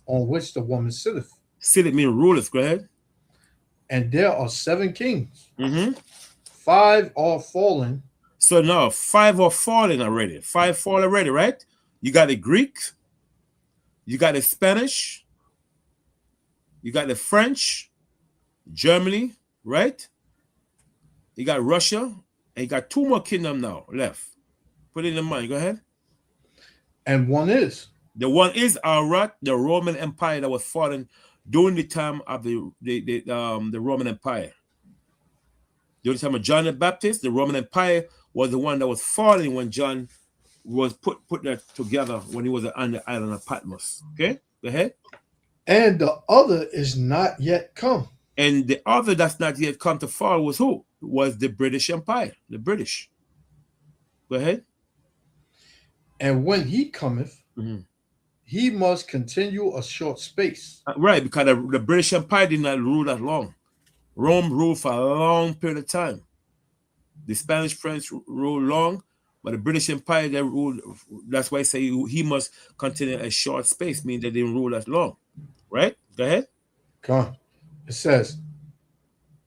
on which the woman sitteth. Sitteth means rulers. Go ahead. And there are 7 kings. 5 are fallen. So now 5 are falling already. 5 fall already, right? You got the Greek, you got the Spanish, you got the French, Germany, right? You got Russia, and you got 2 more kingdoms now left. Put it in mind. Go ahead. And one is. The one is the Roman Empire that was fallen during the time of the Roman Empire. During the time of John the Baptist, the Roman Empire was the one that was falling when John was put that together when he was on the island of Patmos. Okay, go ahead. And the other is not yet come. And the other that's not yet come to fall was who? Was the British Empire, the British. Go ahead. And when he cometh, he must continue a short space. Right, because the British Empire did not rule that long. Rome ruled for a long period of time. The Spanish French ruled long, but the British Empire, they ruled. That's why I say he must continue a short space, meaning they didn't rule that long. Right? Go ahead. Come on. It says,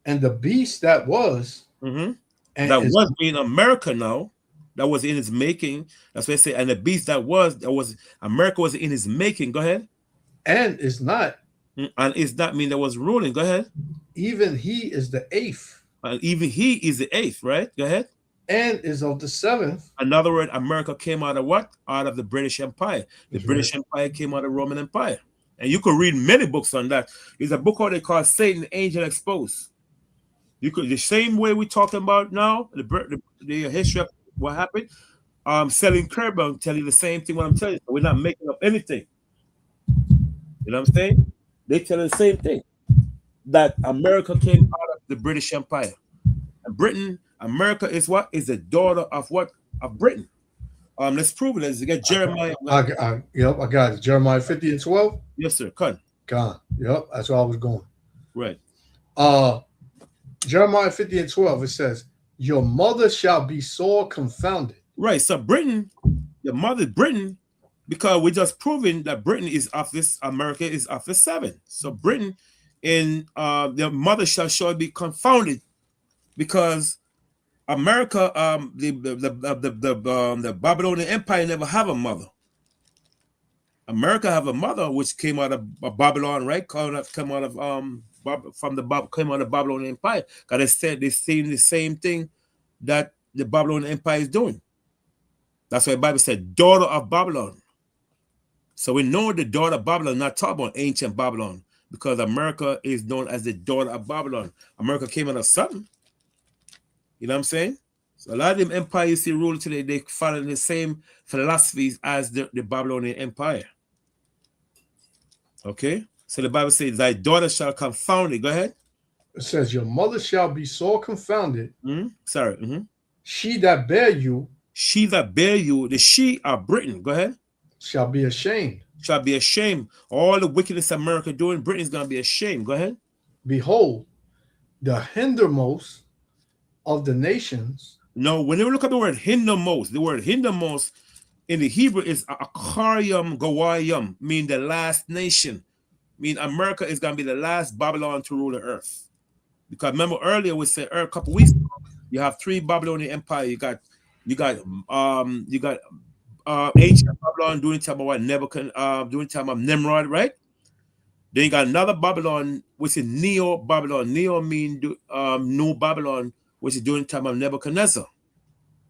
and the beast that was, and that was in America now, that was in its making. That's why I say, and the beast that was America was in its making. Go ahead. And is not. And is not mean that was ruling. Go ahead. Even he is the 8th. And even he is the 8th, right? Go ahead. And is of the 7th. Another word, America came out of what? Out of the British Empire. The British Empire came out of the Roman Empire. And you could read many books on that. There's a book they call Satan, the Angel Exposed. You could, the same way we're talking about now, the history of what happened. Selling Kirby, I'm telling you the same thing what I'm telling you. We're not making up anything. You know what I'm saying? They tell the same thing. That America came out of the British Empire. And America is what? Is the daughter of what? Of Britain. Let's prove it. Let's get Jeremiah. I got it. Jeremiah 50 and 12. Yes, sir. Come. Yep, that's where I was going. Right. Jeremiah 50 and 12, it says, your mother shall be sore confounded. Right. So Britain, your mother Britain, because we're just proving that Britain is of this, America is of the 7. So Britain in their mother shall surely be confounded, because America, the Babylonian Empire never have a mother. America have a mother which came out of Babylon, right? Came out of came out of Babylonian Empire. Because they said they seen the same thing that the Babylonian Empire is doing. That's why the Bible said, daughter of Babylon. So we know the daughter of Babylon, not talking about ancient Babylon, because America is known as the daughter of Babylon. America came out of something. You know what I'm saying? So a lot of them empires you see ruling today, they follow the same philosophies as the Babylonian Empire. Okay? So the Bible says, thy daughter shall confound thee. Go ahead. It says, your mother shall be sore confounded. Sorry. Mm-hmm. She that bare you. She that bear you, the she are Britain. Go ahead. Shall be ashamed. Shall be ashamed. All the wickedness America doing, Britain's going to be ashamed. Go ahead. Behold, the hindermost of the nations. No, when you look at the word hindermost in the Hebrew is akarium gawayum, mean the last nation. Mean America is going to be the last Babylon to rule the earth. Because remember earlier we said a couple weeks ago, you have 3 Babylonian empire. You got ancient Babylon during the time of Nebuchadnezzar, during the time of Nimrod, right? Then you got another Babylon, which is Neo Babylon. Neo mean New Babylon, which is during the time of Nebuchadnezzar.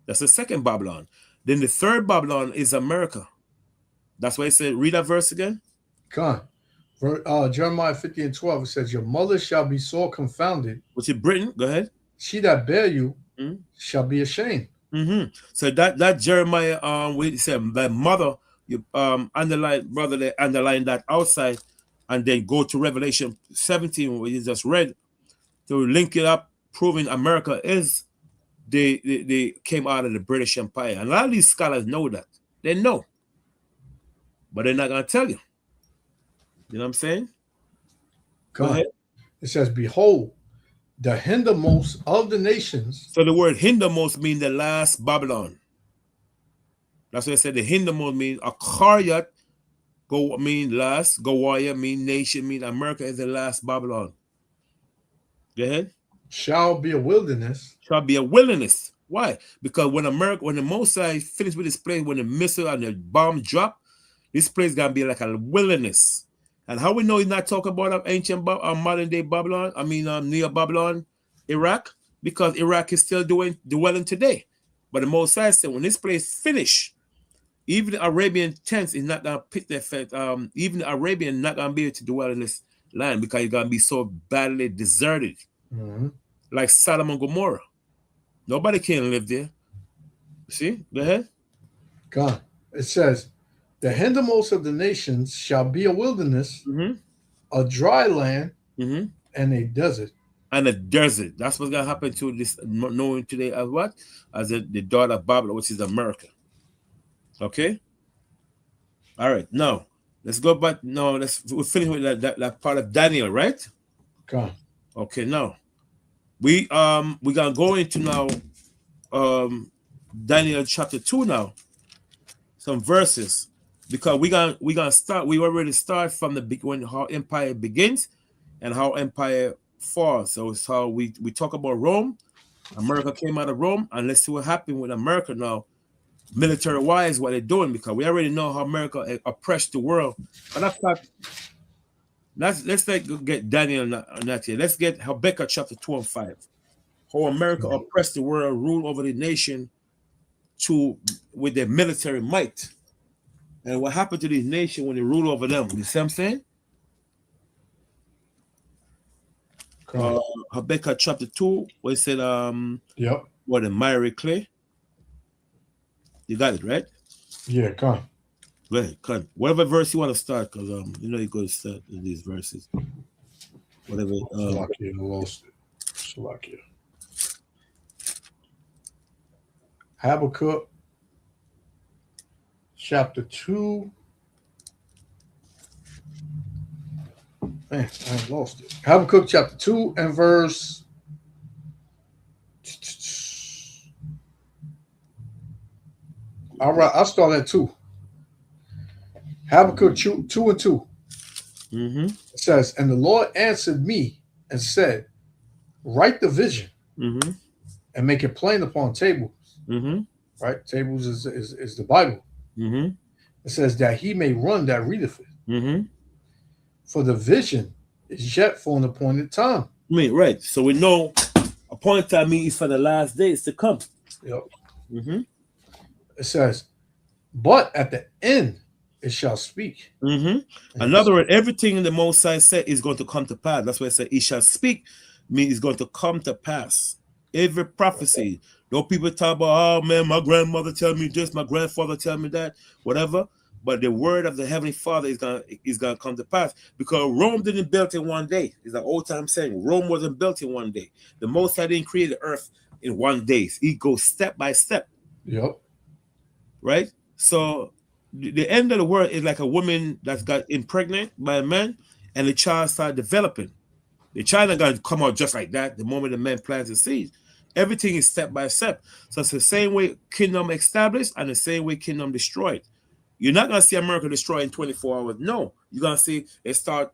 That's the second Babylon. Then the third Babylon is America. That's why it said, read that verse again. Come on. Jeremiah 50:12, it says, your mother shall be sore confounded. Which is Britain. Go ahead. She that bear you shall be ashamed. So that Jeremiah, we said the mother, you underline, brother, they underline that outside, and then go to Revelation 17, where you just read, to link it up, proving America is they came out of the British Empire. And a lot of these scholars know that. They know. But they're not gonna tell you. You know what I'm saying? Go ahead. It says, behold, the hindermost of the nations. So the word hindermost means the last Babylon. That's what I said. The hindermost means Akaryat, go mean last, Gawaya mean nation, mean America is the last Babylon. Go ahead. Shall be a wilderness. Shall be a wilderness. Why? Because when the Mosai finished with this place, when the missile and the bomb drop, this place is gonna be like a wilderness. And how we know he's not talking about ancient modern day Babylon, Neo Babylon, Iraq? Because Iraq is still dwelling today. But the Mosai said when this place finish, even the Arabian tents is not gonna pit their fate. Even the Arabian not gonna be able to dwell in this land because it's gonna be so badly deserted. Like Sodom and Gomorrah. Nobody can live there. See? Go ahead. God. It says, the hindermost of the nations shall be a wilderness, a dry land, and a desert. And a desert. That's what's gonna happen to this knowing today as what? As the daughter of Babylon, which is America. Okay? All right. Now let's go back. No, we'll finish with that part of Daniel, right? God. Okay, now we're gonna go into now Daniel chapter 2 now. Some verses. Because we gonna start, we already start from the beginning, how empire begins and how empire falls. So it's how we talk about Rome. America came out of Rome, and let's see what happened with America now, military wise, what they're doing, because we already know how America oppressed the world. But that's not, let's get Daniel not here. Let's get Habakkuk chapter 2 and 5. How America oppressed the world, ruled over the nation with their military might. And what happened to this nation when they rule over them? You see what I'm saying? Habakkuk chapter 2, where it said, what, a miry clay? You got it, right? Yeah, come. Go ahead, come. Whatever verse you want to start, because you're going to start in these verses. Whatever. Slovakia, lost it. Slovakia. Habakkuk chapter 2. Man, I lost it. Habakkuk chapter 2 and verse. All right, I'll start at 2. Habakkuk 2 and 2. It says, and the Lord answered me and said, write the vision and make it plain upon tables. Mm-hmm. Right? Tables is the Bible. Mm-hmm. It says that he may run that readeth it. Mm-hmm. For the vision is yet for an appointed time. I mean, right. So we know appointed time means for the last days to come. Yep. Mm-hmm. It says, but at the end it shall speak. Mm-hmm. Another word, everything the Most High said is going to come to pass. That's why it said, "He shall speak," means it's going to come to pass. Every prophecy. No people talk about, oh man, my grandmother tell me this, my grandfather tell me that, whatever. But the word of the Heavenly Father is gonna come to pass, because Rome didn't build in one day. It's an old time saying. Rome wasn't built in one day. The Most High didn't create the earth in one day. He goes step by step. Yep. Right? So the end of the world is like a woman that got impregnated by a man, and the child started developing. The child not gonna come out just like that the moment the man plants the seed. Everything is step by step. So it's the same way kingdom established and the same way kingdom destroyed. You're not gonna see America destroyed in 24 hours. No, you're gonna see it start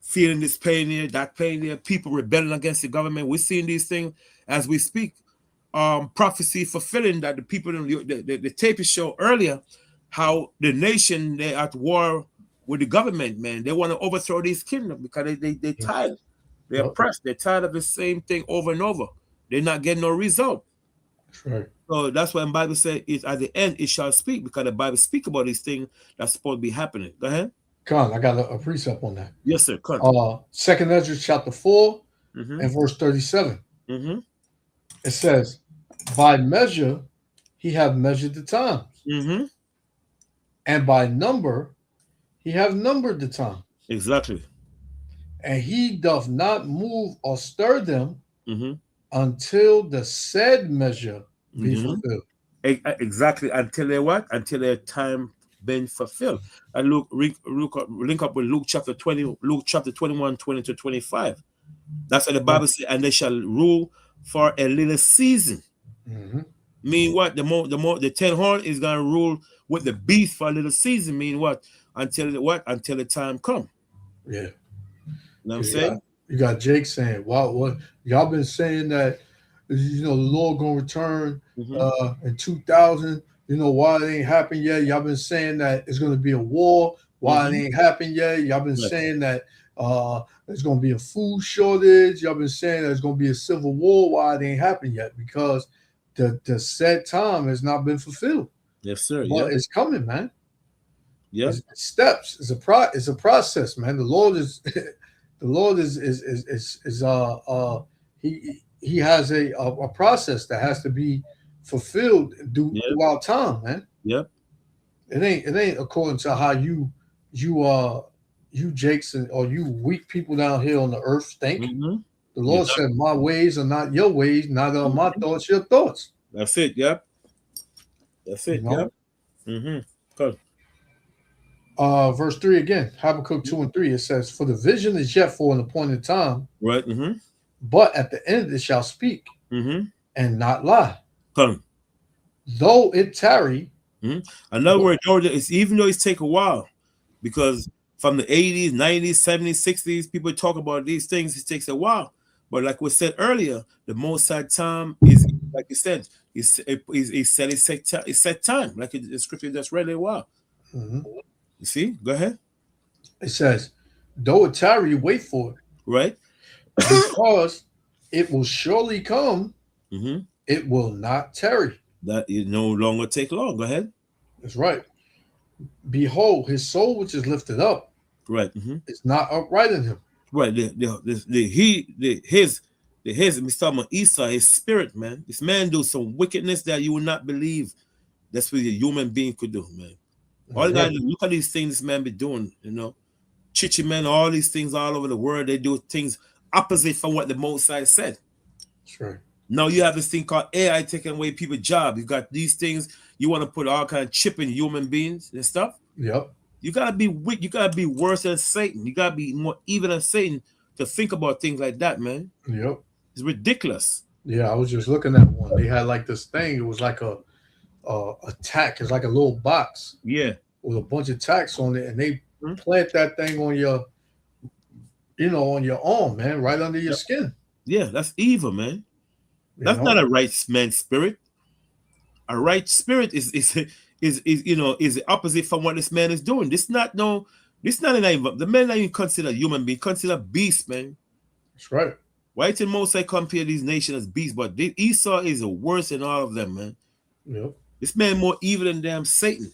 feeling this pain here, that pain here, people rebelling against the government. We're seeing these things as we speak. Prophecy fulfilling that the people in the tape show earlier, how the nation, they're at war with the government, man. They want to overthrow this kingdom because they're tired. They're oppressed. They're tired of the same thing over and over. They're not getting no result. Right. So that's why the Bible says it at the end it shall speak, because the Bible speak about these things that's supposed to be happening. Go ahead. Con, I got a precept on that. Yes, sir. Second Ezra chapter 4 Mm-hmm. and verse 37. Mm-hmm. It says, by measure he have measured the times, Mm-hmm. and by number he have numbered the times. Exactly. And he doth not move or stir them Mm-hmm. until the said measure be Mm-hmm. fulfilled. Exactly. Until they what? Until their time been fulfilled. And link up with Luke chapter 20, Luke chapter 21, 20 to 25. That's what the Bible says, and they shall rule for a little season. Mm-hmm. Mean what? The 10 horn is gonna rule with the beast for a little season. Mean what? Until the time come. Yeah. You know what I'm saying? You got Jake saying, wow, what y'all been saying that the Lord gonna return in 2000. Why it ain't happened yet? Y'all been saying that it's gonna be a war. Why it ain't happened yet? Y'all been saying that there's gonna be a food shortage. Y'all been saying there's gonna be a civil war. Why it ain't happened yet? Because the set time has not been fulfilled. Yes, sir. But it's coming, man. Yeah. It's steps. It's a process, man. The Lord is he has a process that has to be fulfilled throughout time, man. Yep. It ain't according to how you Jakes or you weak people down here on the earth think. Mm-hmm. The Lord said, my ways are not your ways, neither are my thoughts your thoughts. That's it. Yep. That's it. Yep. Mm-hmm. Good. Verse 3 again, Habakkuk 2 and 3, it says, for the vision is yet for an appointed time, right? Mm-hmm. But at the end it shall speak and not lie. Come. Though it tarry. Another word, even though it's take a while, because from the 80s, 90s, 70s, 60s, people talk about these things, it takes a while. But like we said earlier, the Most High time is, like you said, he said it's set time, like the scripture just read a while. You see? Go ahead. It says, though it tarry, wait for it. Right. Because it will surely come, it will not tarry. That it no longer take long. Go ahead. That's right. Behold, his soul which is lifted up, right, it's not upright in him. Right. His Mr. talking about Esau, his spirit, man. This man do some wickedness that you will not believe. That's what a human being could do, man. All you gotta look at these things this man be doing, Chichi men, all these things all over the world, they do things opposite from what the Most High said. That's right. Now you have this thing called AI taking away people's job. You got these things, you want to put all kind of chip in human beings and stuff. Yep. You gotta be weak, you gotta be worse than Satan. You gotta be more evil than Satan to think about things like that, man. Yep. It's ridiculous. Yeah, I was just looking at one. They had like this thing, it was like a tack, it's like a little box. Yeah. With a bunch of tacks on it, and they plant that thing on your, on your arm, man, right under your skin. Yeah, that's evil, man. That's not a right man's spirit. A right spirit is the opposite from what this man is doing. This not even the man not even considered human being, considered beast, man. That's right. Why did Moses compare these nations as beasts? But Esau is the worst than all of them, man. Yep. This man more evil than damn Satan.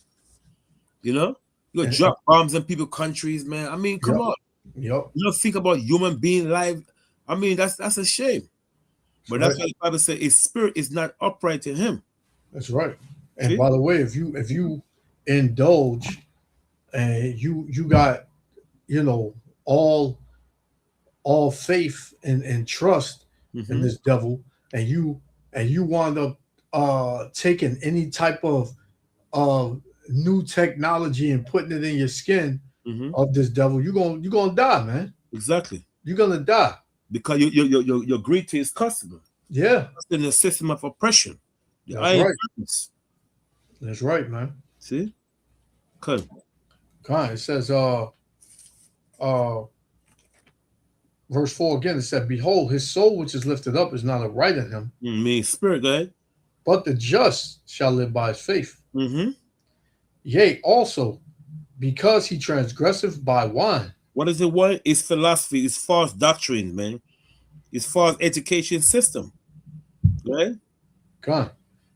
You know? You And- drop bombs in people's countries, man. I mean, come on. Yep. You don't think about human being life. I mean, that's a shame. But that's right. why the Bible says his spirit is not upright in him. That's right. And See? by the way, if you indulge and you got, you know, all faith and trust in this devil, and you wind up taking any type of new technology and putting it in your skin of this devil, you're gonna die, man. Exactly. You're gonna die. Because you agree to his customer. Yeah. That's in the system of oppression. That's right. Darkness. That's right, man. See? Good. It says verse 4 again, it said, behold, his soul which is lifted up is not upright in him. Me spirit, go ahead. But the just shall live by his faith. Mm-hmm. Yea, also, because he transgresseth by wine. What is it? What is philosophy? It's false doctrine, man. It's false education system. Right? God,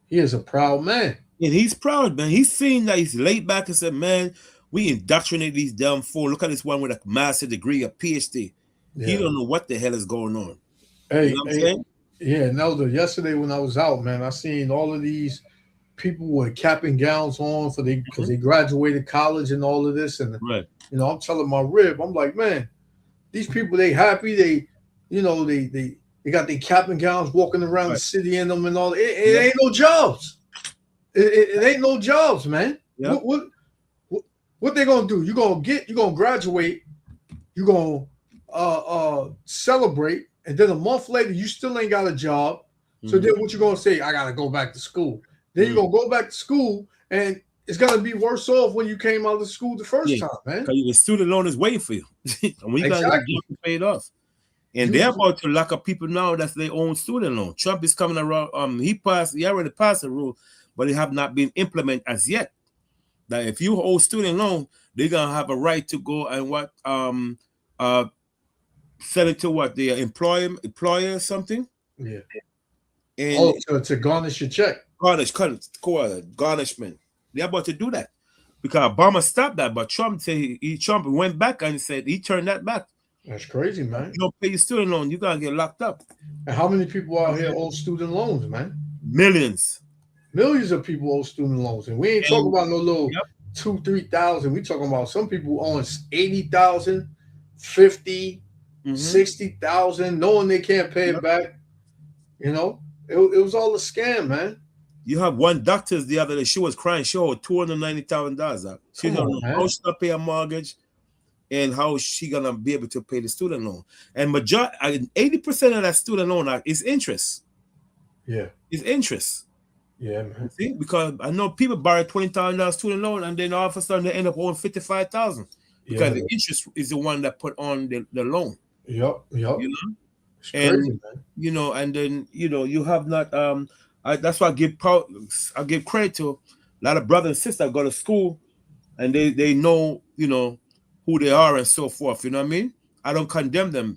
he is a proud man. And he's proud, man. He's seen that he's laid back and said, man, we indoctrinate these damn fools. Look at this one with a master's degree, a PhD. Yeah. He don't know what the hell is going on. Hey, you know what I'm saying? Yeah, Nelda, yesterday when I was out, man, I seen all of these people with cap and gowns on because they graduated college and all of this. And right. You know, I'm telling my rib, I'm like, man, these people, they happy. They, you know, they got their cap and gowns walking around the city in them and all. It ain't no jobs. It ain't no jobs, man. Yeah. What they gonna do? You're gonna graduate, you're gonna celebrate, and then a month later you still ain't got a job. So then what you gonna say? I gotta go back to school. Then you're gonna go back to school, and it's gonna be worse off when you came out of school the first time, man. Because the student loan is waiting for you. And we got to paid off. And they're about to lock up people now that's their own student loan. Trump is coming around. He already passed a rule, but it have not been implemented as yet. That if you owe student loan, they're gonna have a right to go and sell it to what the employer or something. Yeah. And to garnish your check. Garnishment. They're about to do that because Obama stopped that, but Trump said Trump went back and said he turned that back. That's crazy, man. You don't pay your student loan, you're gonna get locked up. And how many people out here owe student loans, man? Millions of people owe student loans, and we ain't talking about no little 2,000-3,000. We talking about some people owing 80,000, 50, 60,000, knowing they can't pay it back. You know, it was all a scam, man. You have one doctor the other day. She was crying. She owed $290,000. She don't know how she's gonna pay a mortgage, and how she gonna be able to pay the student loan. And 80% of that student loan is interest. Yeah, it's interest. Yeah, man. See, because I know people borrow $20,000 student loan, and then all of a sudden they end up owing $55,000 because the interest is the one that put on the loan. Yep. You know, it's crazy, man. You know, and then you have not. That's why I give credit to a lot of brothers and sisters that go to school, and they know who they are and so forth. You know what I mean? I don't condemn them,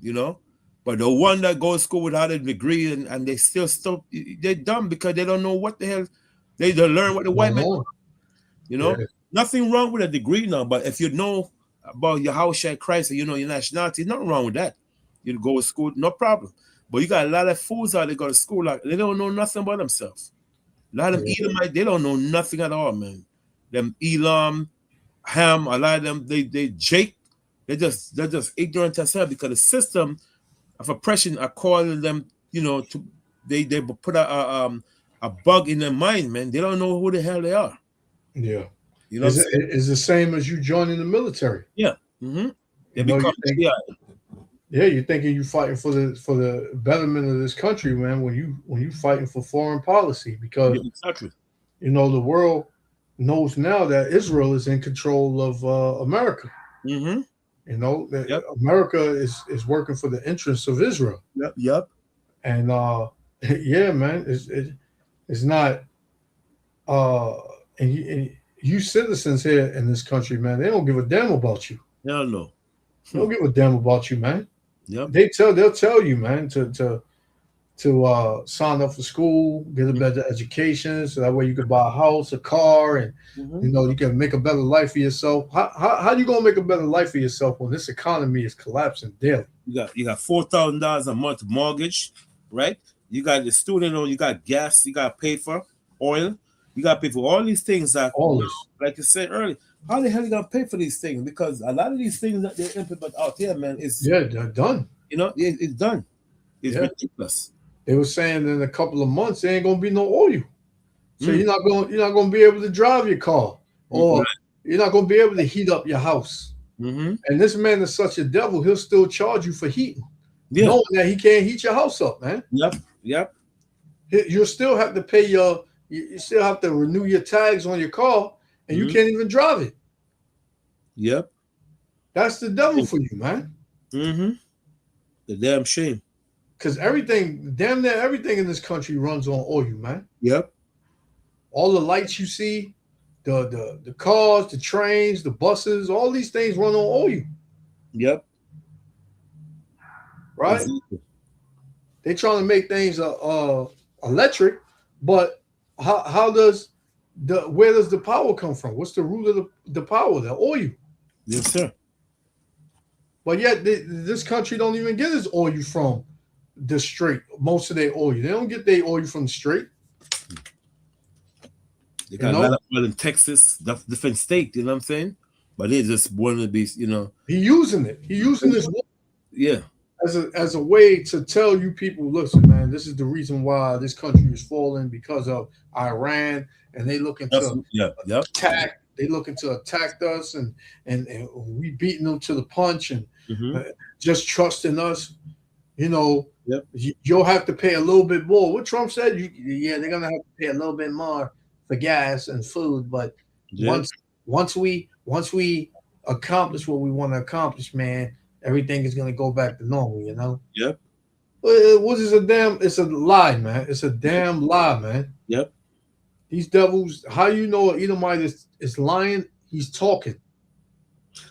but the one that goes to school without a degree and they still they're dumb because they don't know what the hell they don't learn what the white man. Nothing wrong with a degree now, but if you know about your house share Christ and your nationality, nothing wrong with that. You go to school, no problem. But you got a lot of fools out there go to school like they don't know nothing about themselves. A lot of them Edomite, they don't know nothing at all, man. Them Elam, Ham, a lot of them, they Jake, they're just ignorant as hell because the system of oppression are calling them, to they put a bug in their mind, man. They don't know who the hell they are. Yeah. It's the same as you joining the military. Yeah. Mm-hmm. You're thinking you're fighting for the betterment of this country, man. When you fighting for foreign policy, because the world knows now that Israel is in control of America. Mm-hmm. America is working for the interests of Israel. Yep. And Yeah, man. It's not. Uh, and you citizens here in this country, man, they don't give a damn about you. Hell no. They don't give a damn about you, man. Yep. They'll tell you, man, to sign up for school, get a better education, so that way you can buy a house, a car, and you can make a better life for yourself. How you gonna make a better life for yourself when this economy is collapsing daily? You got $4,000 a month mortgage, right? You got the student loan, you got gas, you got to pay for oil, you got to pay for all these things that, All this. like you said earlier. How the hell you gonna pay for these things? Because a lot of these things that they implement out here, man, is Yeah, they're done. It's done. It's Yeah. ridiculous. They were saying in a couple of months there ain't gonna be no oil, so Mm. you're not gonna be able to drive your car, or you're not gonna be able to heat up your house. Mm-hmm. And this man is such a devil; he'll still charge you for heating, Yeah. knowing that he can't heat your house up, man. Yep. You'll still have to pay you still have to renew your tags on your car, and you Mhm. can't even drive it. Yep. That's the devil for you, man. Mm-hmm. The damn shame. Because damn near everything in this country runs on oil, man. Yep. All the lights you see, the cars, the trains, the buses, all these things run on oil, Yep. right? Exactly. They're trying to make things electric, but how does where does the power come from? What's the root of the power? The oil. Yes, sir. But yet this country don't even get its oil from the strait. Most of their oil, they don't get their oil from the strait. They got a lot of oil in Texas, different state. You know what I'm saying? But they just want to be, He using it. He using this yeah, as a way to tell you people, listen, man, this is the reason why this country is falling because of Iran, and they looking to attack. They looking to attack us, and we beating them to the punch, and just trusting us. You'll have to pay a little bit more. What Trump said, they're gonna have to pay a little bit more for gas and food, but once we accomplish what we want to accomplish, man, everything is gonna go back to normal. Yep. What is it's a lie, man. It's a damn lie, man. Yep. These devils, how you know an Edomite is lying? He's talking.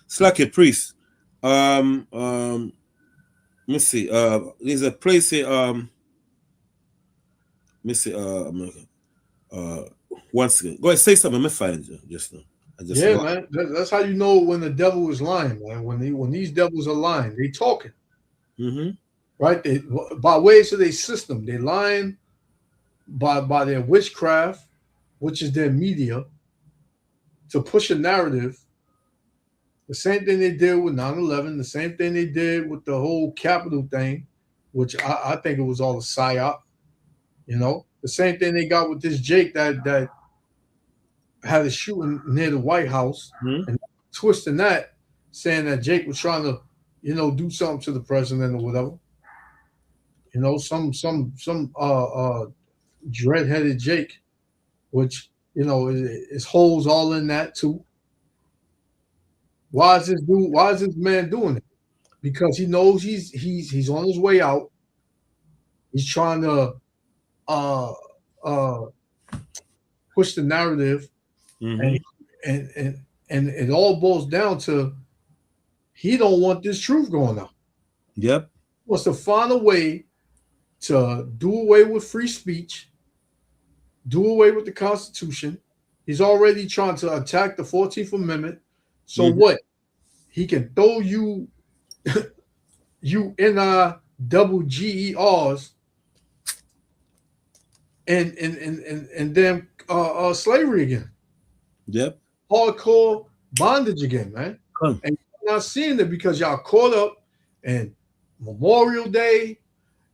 It's like a priest. Let me see. There's a place here. Let me see. Once again, go ahead, say something. Let me find it just now. Man. That's how you know when the devil is lying, man. When these devils are lying, they talking. Mm-hmm. Right? They, by ways of their system, they lying by their witchcraft, which is their media, to push a narrative. The same thing they did with 9/11, the same thing they did with the whole Capitol thing, which I think it was all a psyop. The same thing they got with this Jake that had a shooting near the White House, and twisting that, saying that Jake was trying to, do something to the president or whatever. Some dread-headed Jake, which is holes all in that too. Why is this man doing it? Because he knows he's on his way out. He's trying to push the narrative, and it all boils down to he don't want this truth going out. Yep. He wants to find a way to do away with free speech, do away with the Constitution. He's already trying to attack the 14th Amendment. So what? He can throw you NIGGERs and then slavery again. Yep. Hardcore bondage again, man. And you're not seeing it because y'all caught up in Memorial Day.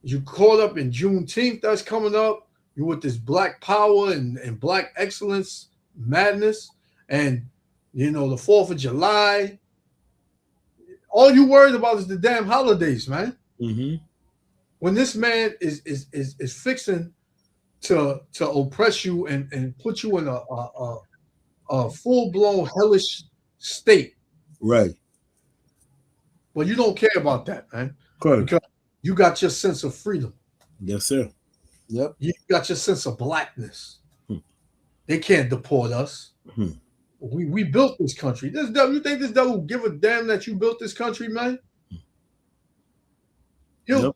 You caught up in Juneteenth that's coming up. You with this black power and black excellence madness, and the 4th of July. All you worried about is the damn holidays, man. When this man is fixing to oppress you and put you in a full-blown hellish state. Right. But you don't care about that, man. Correct. Because you got your sense of freedom. Yes, sir. Yep. You got your sense of blackness. Hmm. They can't deport us. Hmm. We built this country. This devil, you think this devil will give a damn that you built this country, man? He'll Yep.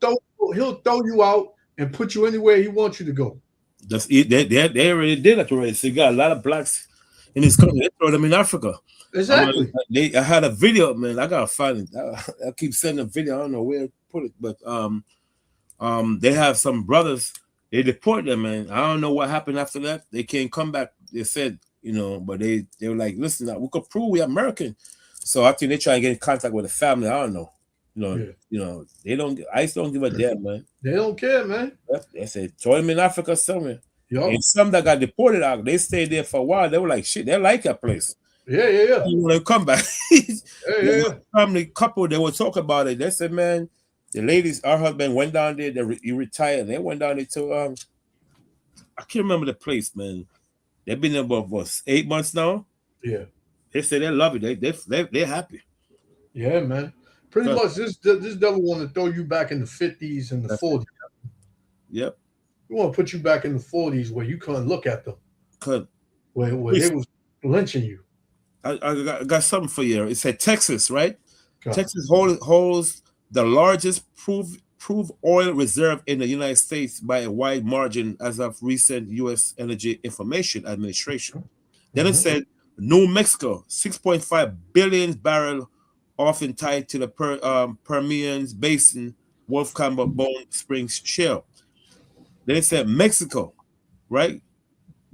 throw you out and put you anywhere he wants you to go. That's it. They already did that already. So you got a lot of blacks in this country. They throw them in Africa. Exactly. I had a video, man. I gotta find it. I keep sending a video. I don't know where to put it, but they have some brothers. They deport them, man. I don't know what happened after that. They can't come back. They said, but they were like, listen, we could prove we're American. So I think they try and get in contact with the family. I don't know. They don't. ICE don't give a damn, man. They don't care, man. They said throw them in Africa somewhere. Yep. And some that got deported out, they stayed there for a while. They were like, shit, they like that place. Yeah. You want to come back? Yeah. Family couple, they would talk about it. They said, man, the ladies, our husband went down there. He retired. They went down there to I can't remember the place, man. They've been there about 8 months now. Yeah. They say they love it. They're happy. Yeah, man. Pretty much, this devil want to throw you back in the 50s and the 40s. Yep. We want to put you back in the 40s where you couldn't look at them. Where they was lynching you. I got something for you. It said Texas, right? God. Texas holds the largest proved oil reserve in the United States by a wide margin as of recent U.S. Energy Information Administration. Then it said New Mexico, 6.5 billion barrel, often tied to the Permian Basin, Wolfcamp Bone Springs Shale. Then it said Mexico, right?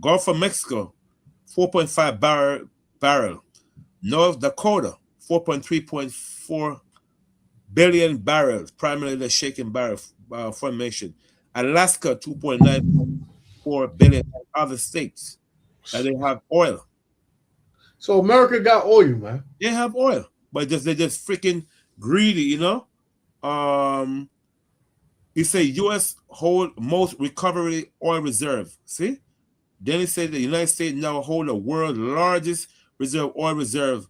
Gulf of Mexico, 4.5 barrel. North Dakota, 4.3.4 billion barrels, primarily the shaken barrel formation. Alaska, 2.94 billion, and other states that they have oil. So America got oil, man. They have oil, but they're just freaking greedy, He said U.S. hold most recovery oil reserve. See? Then he said the United States now hold the world's largest oil reserve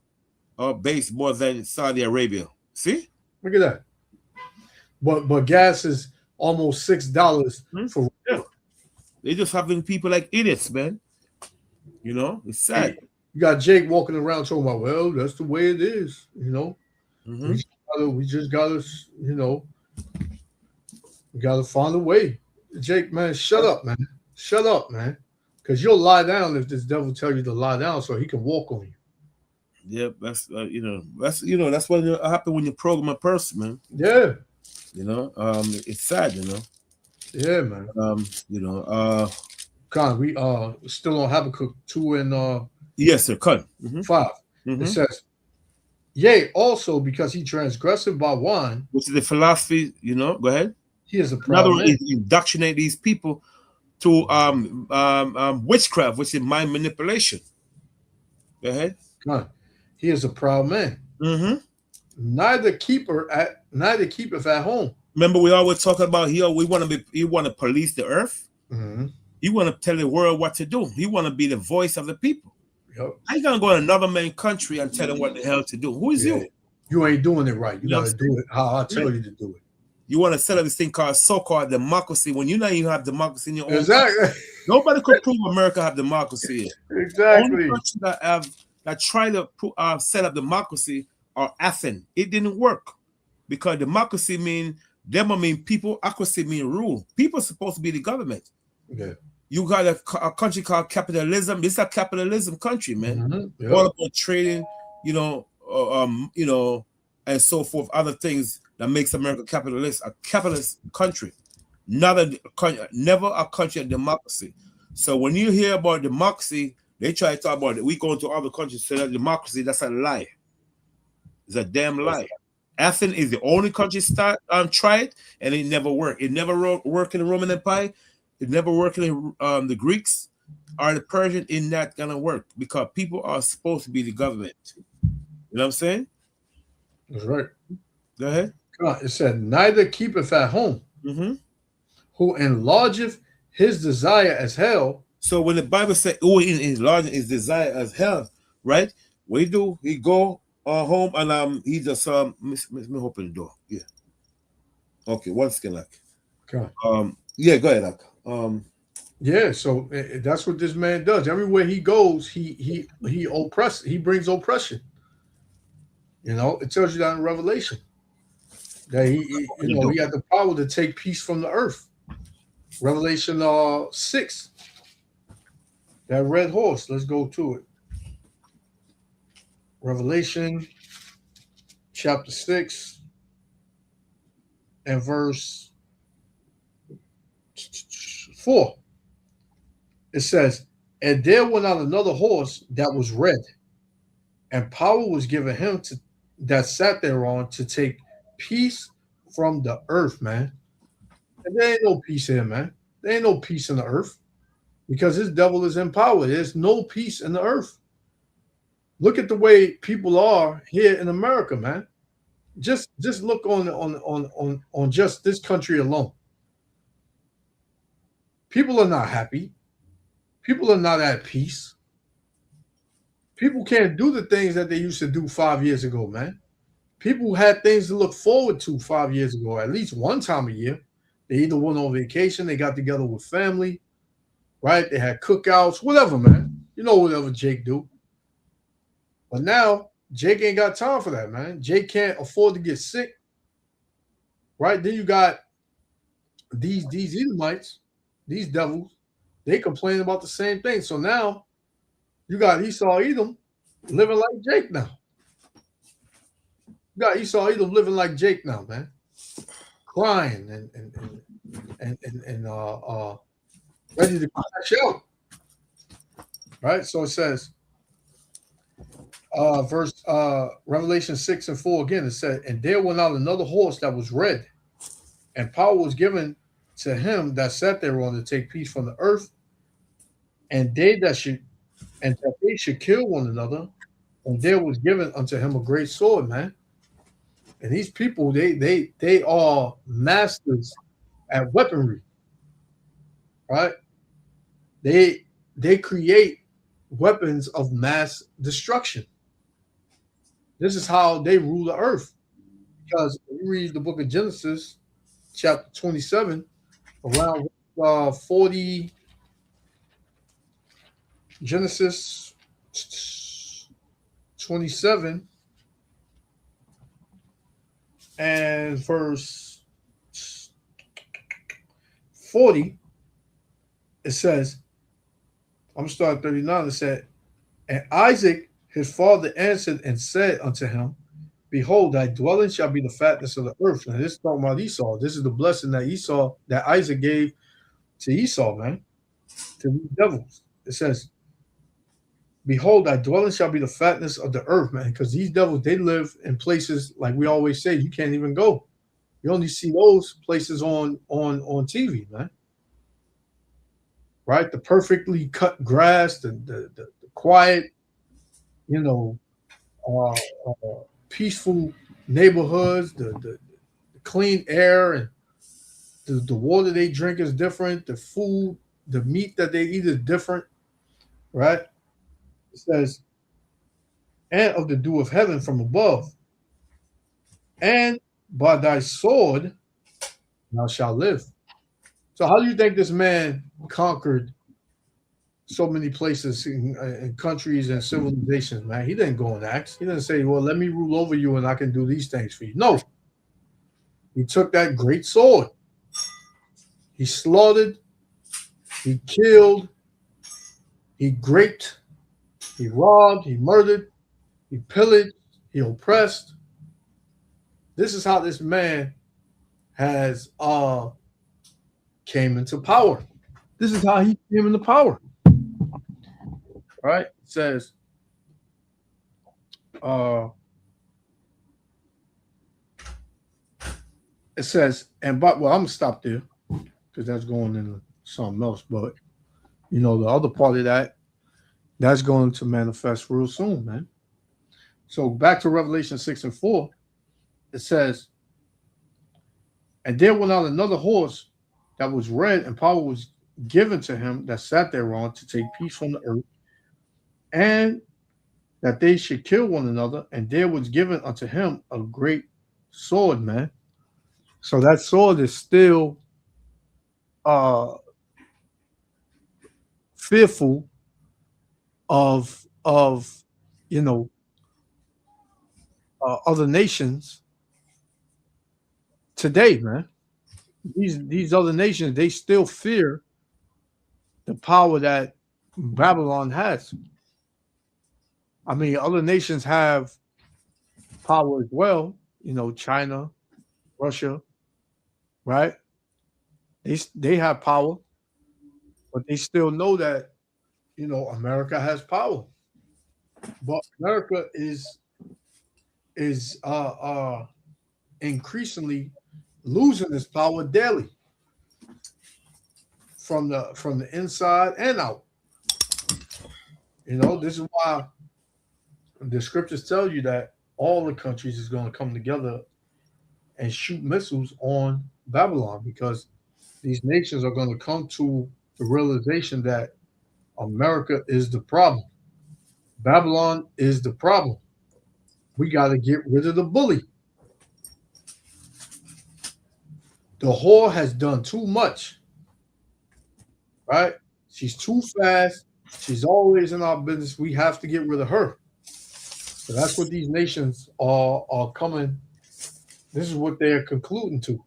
base more than Saudi Arabia. See? Look at that. But gas is almost $6 for real. They just having people like idiots, man. It's sad. You got Jake walking around talking about, well, that's the way it is, We just gotta, we gotta find a way. Jake, man, shut up, man. Shut up, man. Because you'll lie down if this devil tell you to lie down so he can walk on you. Yeah, that's that's what happens when you program a person, man. Yeah. It's sad, Yeah, man. Con, we still on Habakkuk 2 and yes, sir. Con. 5. It says, yea, also because he transgressed by wine, which is the philosophy, go ahead. He is a proud man. He indoctrinate these people to witchcraft, which is mind manipulation. Go ahead. Con. He is a proud man. Neither keepeth at home. Remember, we always talk about he want to police the earth. He want to tell the world what to do. He want to be the voice of the people. Yep. I ain't gonna go in another man's country and tell them what the hell to do. Who is you? You ain't doing it right. You gotta do it how I tell you to do it. You want to set up this thing called so-called democracy when you not even have democracy in your own exactly. country. Nobody could prove America have democracy. Exactly. Only countries that try to set up democracy are Athens. It didn't work because democracy mean people. Accuracy mean rule. People are supposed to be the government. Yeah. You got a country called capitalism. This is a capitalism country, man. Yep. All about trading, and so forth. Other things that makes America a capitalist country, never a country of democracy. So when you hear about democracy, they try to talk about it. We go into other countries say that democracy. That's a lie. It's a damn lie. Athens is the only country try it, and it never worked. It never worked in the Roman Empire. It never worked in the Greeks or the Persian. It's not gonna work because people are supposed to be the government. You know what I'm saying? That's right. Go ahead. It said, neither keepeth at home, who enlargeth his desire as hell. So when the Bible says, "Oh, enlarging his desire as hell," right? What he do? He go home and he just let me open the door. Yeah. Okay, one second, like. Okay. Yeah, go ahead, like. Yeah, so that's what this man does. Everywhere he goes, he brings oppression. You know, it tells you that in Revelation that he had the power to take peace from the earth. Revelation 6, that red horse. Let's go to it. Revelation chapter 6 and verse 4. It says, "And there went out another horse that was red, and power was given him that sat thereon to take peace from the earth," man. And there ain't no peace here, man. There ain't no peace in the earth because this devil is in power. There's no peace in the earth. Look at the way people are here in America, man. Just look on just this country alone. People are not happy. People are not at peace. People can't do the things that they used to do 5 years ago, man. People had things to look forward to 5 years ago, at least one time a year. They either went on vacation, they got together with family, right? They had cookouts, whatever, man. You know, whatever Jake do. But now Jake ain't got time for that, man. Jake can't afford to get sick, right? Then you got these Edomites, these devils. They complain about the same thing. So now you got Esau Edom living like Jake now. You got Esau Edom living like Jake now, man. Crying and ready to crash out. Right? So it says, Revelation 6 and 4 again, it said, "And there went out another horse that was red, and power was given to him that sat thereon to take peace from the earth, and they should kill one another, and there was given unto him a great sword," man. And these people, they are masters at weaponry, right? They create weapons of mass destruction. This is how they rule the earth. Because if you read the book of Genesis, chapter 27, around 40, Genesis 27 and verse 40, it says, I'm going to start at 39. It said, "And Isaac his father answered and said unto him, Behold, thy dwelling shall be the fatness of the earth." Now this is talking about Esau. This is the blessing that Isaac gave to Esau, man, to these devils. It says, "Behold, thy dwelling shall be the fatness of the earth," man, because these devils, they live in places, like we always say, you can't even go. You only see those places on TV, man. Right? The perfectly cut grass, the quiet, peaceful neighborhoods, the clean air, and the water they drink is different. The food, the meat that they eat is different, right? It says, "And of the dew of heaven from above, and by thy sword thou shalt live." So how do you think this man conquered so many places in countries and civilizations, man? He didn't go and ask. He didn't say, "Well, let me rule over you and I can do these things for you." No. He took that great sword. He slaughtered, he killed, he raped, he robbed, he murdered, he pillaged, he oppressed. This is how this man has came into power. This is how he came into power. Right? It says, I'm gonna stop there because that's going into something else. But the other part of that's going to manifest real soon, man. So back to Revelation 6 and 4, it says, "And there went out another horse that was red, and power was given to him that sat thereon to take peace from the earth, and that they should kill one another, and there was given unto him a great sword," man. So that sword is still fearful of you know other nations today, man. These other nations, they still fear the power that Babylon has. I mean, other nations have power as well. China, Russia, right? They have power, but they still know that America has power. But America is increasingly losing its power daily from the inside and out. This is why the scriptures tell you that all the countries is going to come together and shoot missiles on Babylon, because these nations are going to come to the realization that America is the problem. Babylon is the problem. We got to get rid of the bully. The whore has done too much, right? She's too fast. She's always in our business. We have to get rid of her. So that's what these nations are coming. This is what they're concluding to.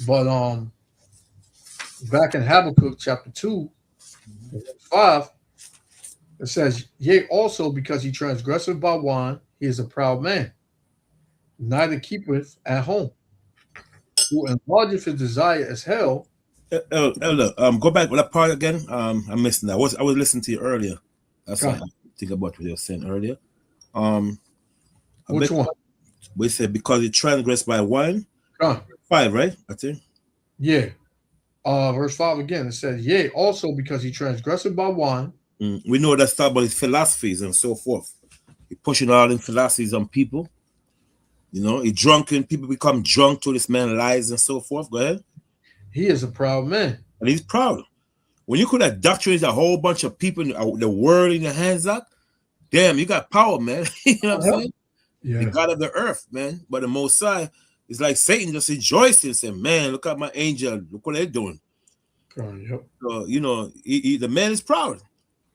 But back in Habakkuk chapter 2, verse 5, it says, "Yea, also because he transgresseth by wine, he is a proud man, neither keepeth at home. Who enlargeth his desire as hell." Elder, go back with that part again. I'm missing that. I was listening to you earlier. That's why I think about what you were saying earlier. Which one? We said because he transgressed by wine. 5, right? I think. Yeah. Verse 5 again. It says, "Yea, also because he transgressed by wine." We know that's talking about his philosophies and so forth. He pushing all them philosophies on people. He drunken. People become drunk to this man lies and so forth. Go ahead. He is a proud man. And he's proud. When you could indoctrinate a whole bunch of people, the world in your hands up, damn, you got power, man. You know what I'm saying? Yeah. The God of the earth, man. But the Most High is like Satan just rejoicing, saying, man, look at my angel. Look what they're doing. Yep. So, the man is proud.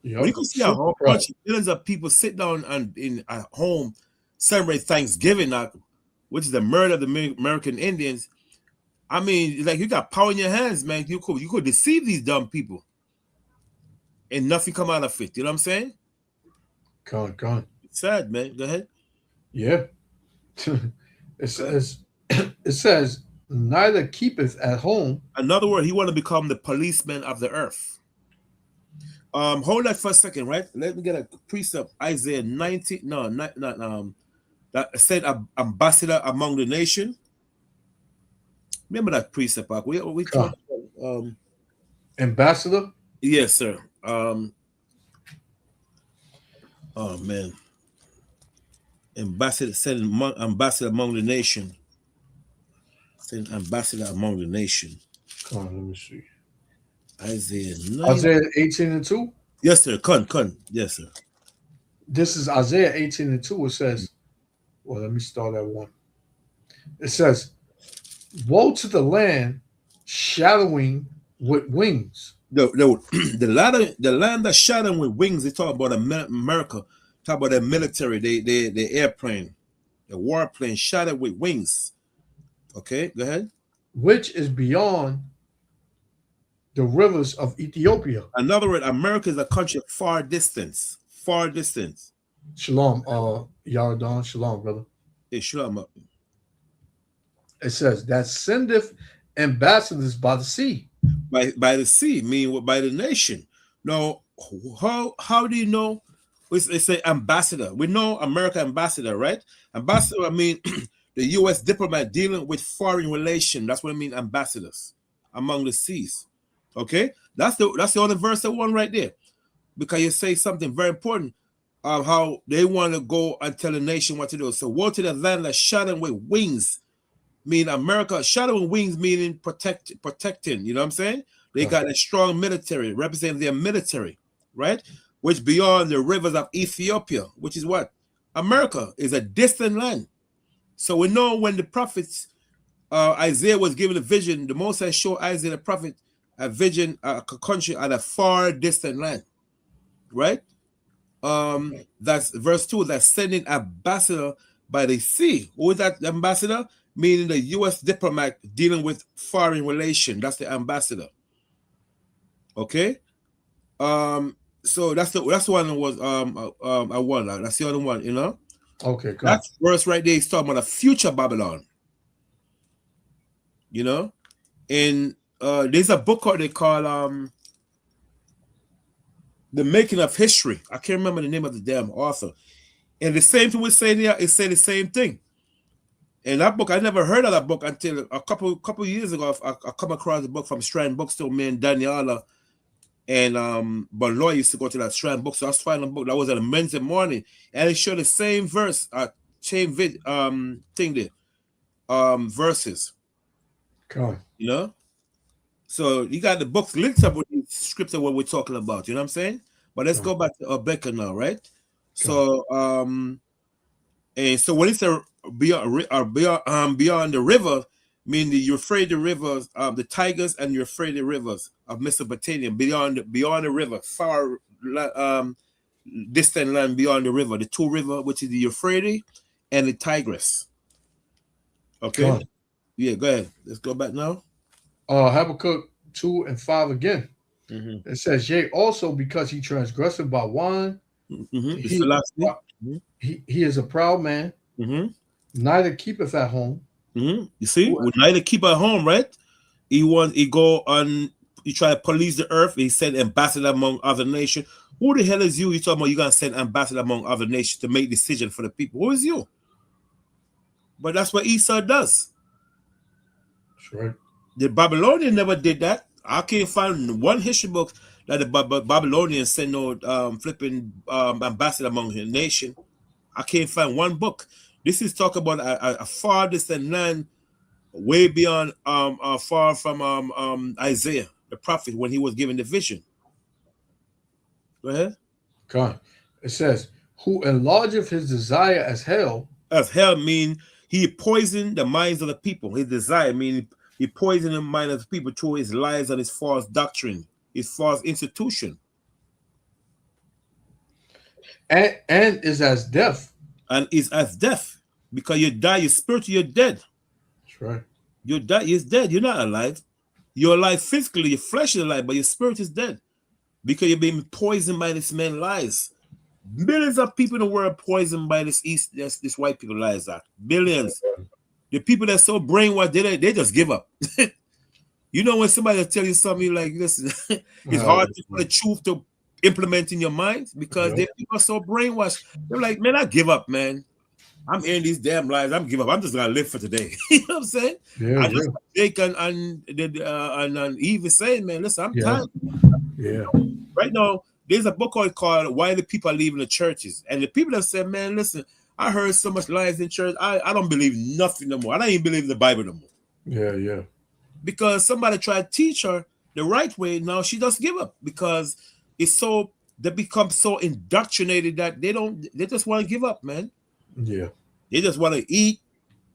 Yep. When you can see a whole bunch of millions of people sit down at home, celebrate Thanksgiving, which is the murder of the American Indians. I mean, like, you got power in your hands, man. You could deceive these dumb people, and nothing come out of it. You know what I'm saying? Gone. It's sad, man. Go ahead. Yeah. It says, "Neither keepeth at home." Another word, he want to become the policeman of the earth. Hold that for a second, right? Let me get a precept. Isaiah 90. No, not that said ambassador among the nation. Remember that precept, Mark? We talked about, ambassador? Yes, sir. Oh man. Ambassador, send ambassador among the nation. Send ambassador among the nation. Come on, let me see. Isaiah 18:2? Yes, sir. Con. Yes, sir. This is Isaiah 18:2. It says, well, let me start at 1. It says, "Woe to the land shadowing with wings." The land that's shadowing with wings. They talk about America. Talk about the military. The airplane, the warplane shadowed with wings. Okay, go ahead. "Which is beyond the rivers of Ethiopia." In other words, America is a country of far distance. Far distance. Shalom, Yaradan. Shalom, brother. Hey, shalom. It says, "That sendeth ambassadors by the sea." By the sea, meaning by the nation. Now, how do you know? They say ambassador. We know America ambassador, right? Ambassador, I mean the U.S. diplomat dealing with foreign relations. That's what I mean, ambassadors among the seas. Okay, that's the only verse I want right there, because you say something very important of how they want to go and tell the nation what to do. So, woe to the land that's shadowing with wings. Mean America, shadowing wings meaning protecting. You know what I'm saying? They got a strong military, representing their military, right? Which beyond the rivers of Ethiopia, which is what? America is a distant land. So we know when the prophets Isaiah was given a vision. The Most High showed Isaiah the prophet a vision, a country at a far distant land, right? That's verse 2, that's sending ambassador by the sea. Who is that ambassador? Meaning the U.S. diplomat dealing with foreign relation. That's the ambassador. Okay. So that's the one that was I won. That's the other one, you know. Okay, good. That verse right there is talking about a future Babylon. You know, and there's a book they call The Making of History. I can't remember the name of the damn author. And the same thing we're saying here, it said the same thing. And that book, I never heard of that book until a couple years ago. I come across the book from Strand Bookstore. Me and Daniela and Baloy used to go to that Strand Bookstore. I was finding a book that was on a Wednesday morning, and it showed the same verse, thing there, verses. Come. You know, so you got the books linked up with the scripture what we're talking about. You know what I'm saying? But let's go back to Becca now, right? So and so when it's beyond the river, meaning the Euphrates rivers, the Tigers and Euphrates rivers of Mesopotamia, beyond the river, far distant land beyond the river, the two river, which is the Euphrates and the Tigris. Okay. Come. Yeah, go ahead. Let's go back now. Habakkuk 2:5 again. Mm-hmm. It says, yea, also because he transgressed by wine, Mm-hmm. he is a proud man, Mm-hmm. neither keepeth at home. Mm-hmm. You see, we neither keep at home, right? He go on, he try to police the earth. He sent ambassador among other nations. Who the hell is you? You talking about you gonna send ambassador among other nations to make decision for the people? Who is you? But that's what Esau does. That's right. The Babylonian never did that. I can't find one history book that the Babylonians sent no flipping ambassador among the nation. I can't find one book. This is talking about a far distant land, way beyond far from Isaiah the prophet when he was given the vision. Go ahead. Okay. It says, who enlargeth his desire as hell. As hell mean he poisoned the minds of the people. His desire mean he poisoned the mind of the people through his lies and his false doctrine, his false institution. And is as death. And is as death. Because you die, your spirit, you're dead. That's right. You die, you're dead. You're not alive. You're alive physically, your flesh is alive, but your spirit is dead. Because you're being poisoned by this man's lies. Millions of people in the world poisoned by this white people lies. That billions. The people that's so brainwashed, they just give up. You know when somebody tell you something like, listen, it's hard for the truth to implement in your mind because they people are so brainwashed. They're like, man, I give up, man. I'm hearing these damn lies. I'm give up. I'm just gonna live for today. You know what I'm saying? Yeah, I just Jake and Eve is saying, man, listen, I'm tired. Yeah. Right now, there's a book called Why the People Are Leaving the Churches. And the people that said, man, listen, I heard so much lies in church. I don't believe nothing no more. I don't even believe the Bible no more. Yeah. Because somebody tried to teach her the right way. Now she just give up because they become so indoctrinated that they just want to give up, man. Yeah. They just want to eat,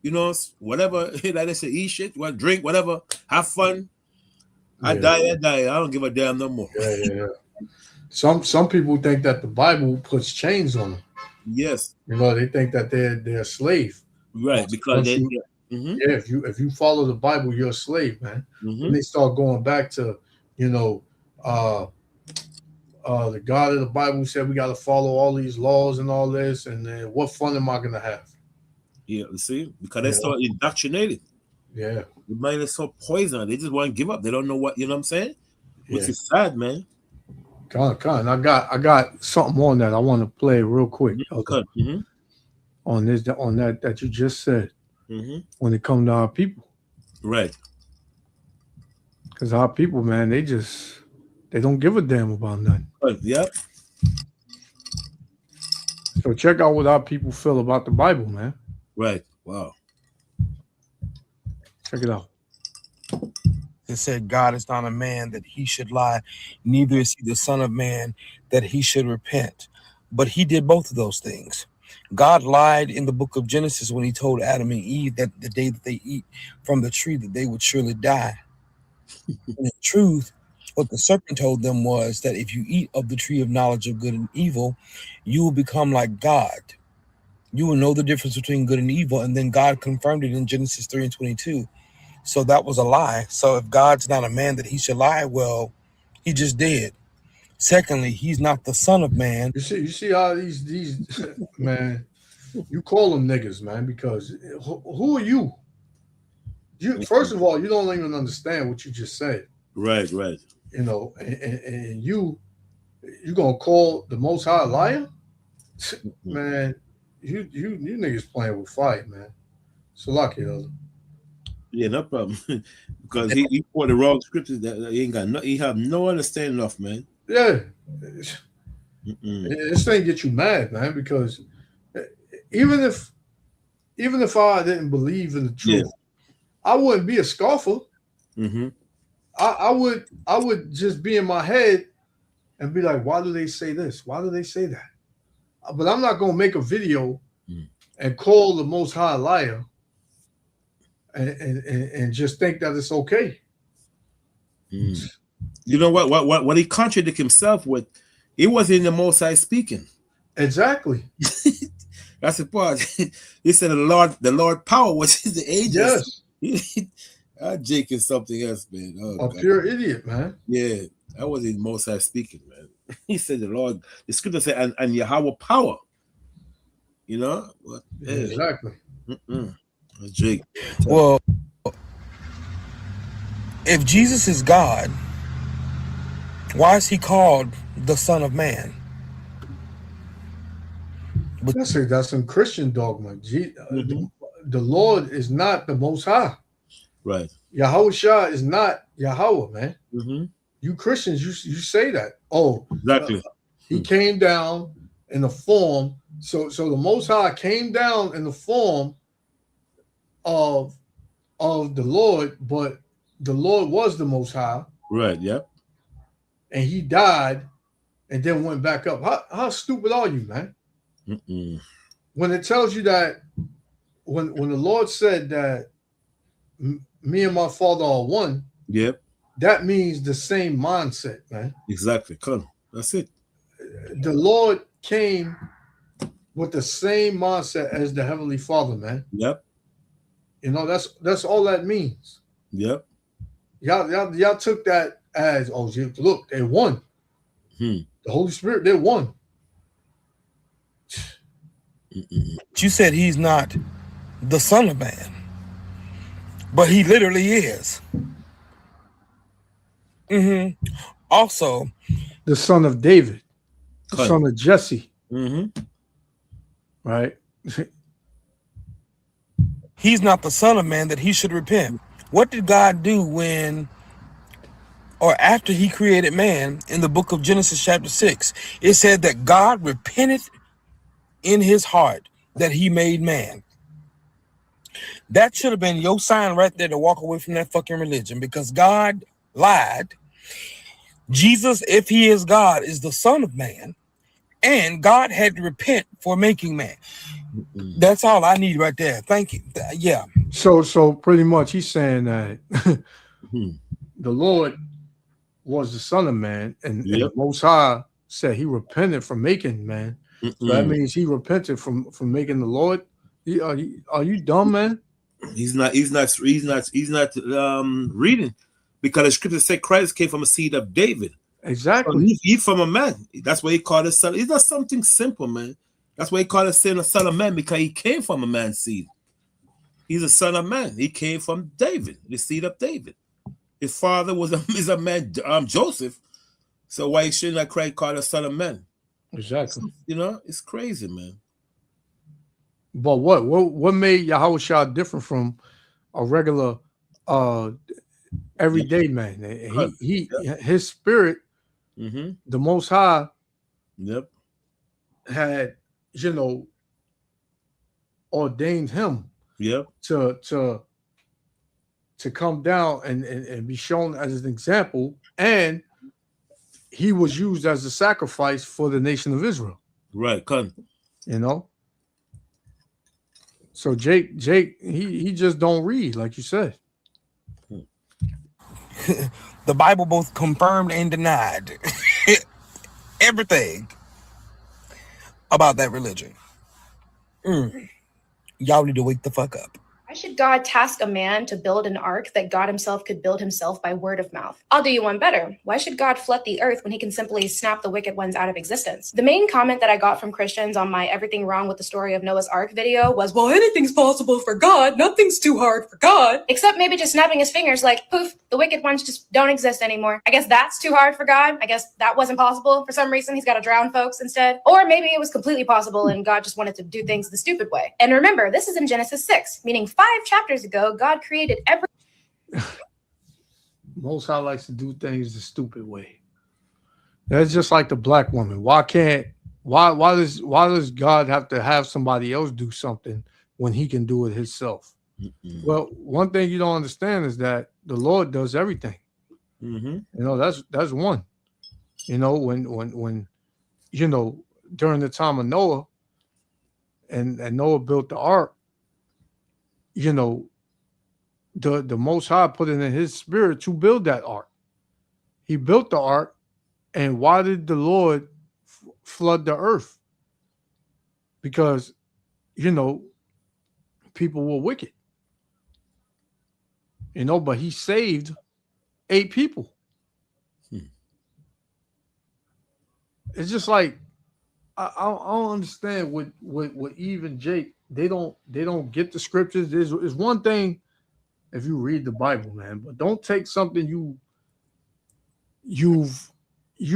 you know, whatever. Like they say, eat shit, want to drink, whatever, have fun. I die. I don't give a damn no more. Yeah. Some people think that the Bible puts chains on them. Yes. You know, they think that they're a slave. Right, because if you follow the Bible, you're a slave, man. And they start going back to, you know, the God of the Bible said we got to follow all these laws and all this, and then what fun am I gonna have? Yeah, you see, because they start indoctrinated. Yeah, the mind is so poisoned. They just want to give up. They don't know what, you know what I'm saying? Which is sad, man. Con. I got something on that I want to play real quick. On that you just said. When it comes to our people, right? Because our people, man, they don't give a damn about nothing. Yep. So check out what our people feel about the Bible, man. Right. Wow. Check it out. It said, God is not a man that he should lie, neither is he the son of man that he should repent. But he did both of those things. God lied in the book of Genesis when he told Adam and Eve that the day that they eat from the tree that they would surely die. In truth, what the serpent told them was that if you eat of the tree of knowledge of good and evil, you will become like God. You will know the difference between good and evil. And then God confirmed it in Genesis 3:22. So that was a lie. So if God's not a man that he should lie, well, he just did. Secondly, he's not the son of man. You see how these man, you call them niggas, man, because who are you? You first of all, you don't even understand what you just said. Right. You know, and you gonna call the Most High a liar? Man, you niggas playing with fire, man. So lucky though. Yeah, no problem. Because he put the wrong scriptures that he ain't got he have no understanding of, man. Yeah. This thing get you mad, man, because even if I didn't believe in the truth, I wouldn't be a scoffer. I would just be in my head and be like, why do they say this? Why do they say that? But I'm not gonna make a video and call the Most High a liar and just think that it's okay. You know what he contradicted himself with? It wasn't the Most High speaking. Exactly. That's the part. He said the Lord power was the angels. Yes. Jake is something else, man. Oh, God. Pure idiot, man. Yeah, that was the Most High speaking, man. He said the Lord, the scripture said, and Yahweh power. You know? What? Exactly. Jake. Well, if Jesus is God, why is he called the Son of Man? That's some Christian dogma. The Lord is not the Most High. Right. Yahweh Shah is not Yahweh, man. You Christians, you say that. Oh, exactly. He came down in the form. So the Most High came down in the form of the Lord, but the Lord was the Most High. Right. Yep. And he died and then went back up. How stupid are you, man? When it tells you that when the Lord said that me and my Father are one, yep, that means the same mindset, man. Exactly. Come, that's it. The Lord came with the same mindset as the Heavenly Father, man. Yep. You know, that's all that means. Yep. Y'all took that as, oh, look, they won. The Holy Spirit, they won. You said he's not the Son of Man, but he literally is. Also, the son of David, the son of Jesse. Right? He's not the Son of Man that he should repent. What did God do when, or after he created man in the book of Genesis chapter 6? It said that God repented in his heart that he made man. That should have been your sign right there to walk away from that fucking religion, because God lied. Jesus, if he is God, is the Son of Man, and God had to repent for making man. That's all I need right there. Thank you. Yeah. So pretty much he's saying that the Lord was the Son of Man, and the Most High said he repented for making man. So that means he repented from making the Lord. Are you dumb, man? He's not reading, because the scripture said Christ came from a seed of David. Exactly. So he's from a man. That's why he called his son. It's not something simple, man. That's why he called his son a son of man, because he came from a man's seed. He's a son of man. He came from David, the seed of David. His father is a man, Joseph. So why shouldn't that Christ call a son of man? Exactly. You know, it's crazy, man. But what made Yahweh Shah different from a regular everyday man? His spirit, the Most High, had, ordained him to come down and be shown as an example, and he was used as a sacrifice for the nation of Israel. Right, You know, So Jake, he just don't read, like you said. The Bible both confirmed and denied everything about that religion. Y'all need to wake the fuck up. Why should God task a man to build an ark that God himself could build himself by word of mouth? I'll do you one better. Why should God flood the earth when he can simply snap the wicked ones out of existence? The main comment that I got from Christians on my Everything Wrong with the Story of Noah's Ark video was, well, anything's possible for God. Nothing's too hard for God. Except maybe just snapping his fingers like, poof, the wicked ones just don't exist anymore. I guess that's too hard for God. I guess that wasn't possible. For some reason, he's got to drown folks instead. Or maybe it was completely possible and God just wanted to do things the stupid way. And remember, this is in Genesis 6, meaning 5 chapters ago, God created every... Most High likes to do things the stupid way. That's just like the black woman. Why does God have to have somebody else do something when he can do it himself? Mm-mm. Well, one thing you don't understand is that the Lord does everything. Mm-hmm. You know, that's one. You know, when you know, during the time of Noah and Noah built the ark, you know, the Most High put it in his spirit to build that ark. He built the ark, and why did the Lord flood the earth? Because, you know, people were wicked. You know, but he saved 8 people. It's just like I don't understand what even Jake, they don't get the scriptures. There's one thing if you read the Bible, man, but don't take something you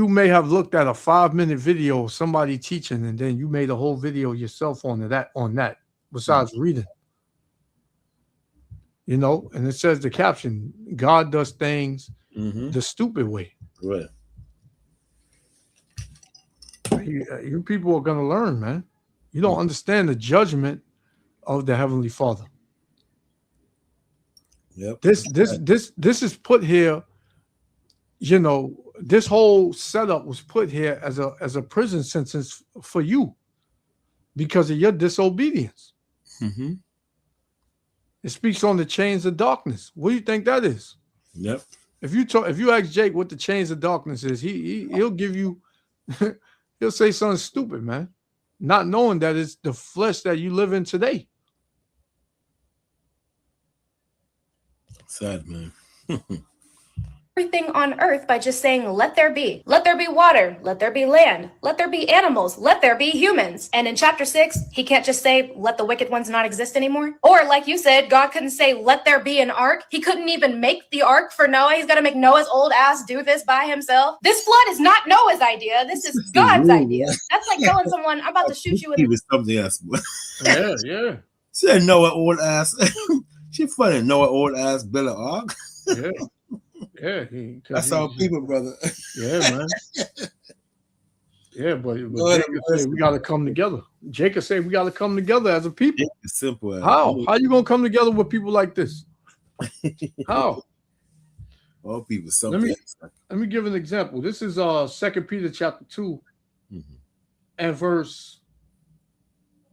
may have looked at a 5-minute video of somebody teaching, and then you made a whole video yourself on that besides reading. You know, and it says the caption, God does things the stupid way. Right. You people are going to learn, man. You don't understand the judgment of the Heavenly Father. Yep. This is put here, you know, this whole setup was put here as a prison sentence for you because of your disobedience. Mm-hmm. It speaks on the chains of darkness. What do you think that is? Yep. If you ask Jake what the chains of darkness is, he'll give you he'll say something stupid, man. Not knowing that it's the flesh that you live in today. Sad, man. everything on earth by just saying, let there be. Let there be water. Let there be land. Let there be animals. Let there be humans. And in chapter 6, he can't just say, let the wicked ones not exist anymore. Or like you said, God couldn't say, let there be an ark. He couldn't even make the ark for Noah. He's got to make Noah's old ass do this by himself. This flood is not Noah's idea. This is God's idea. That's like telling someone, I'm about to shoot you in He was something else. Yeah. Said Noah old ass. She funny. Noah old ass Billy Ark. Yeah. That's our people, brother. Yeah, man. Yeah, but Jacob said we got to come together. Jacob said we got to come together as a people. It's simple. How you gonna come together with people like this? How? All people. Let me give an example. This is 2 Peter chapter 2 and verse.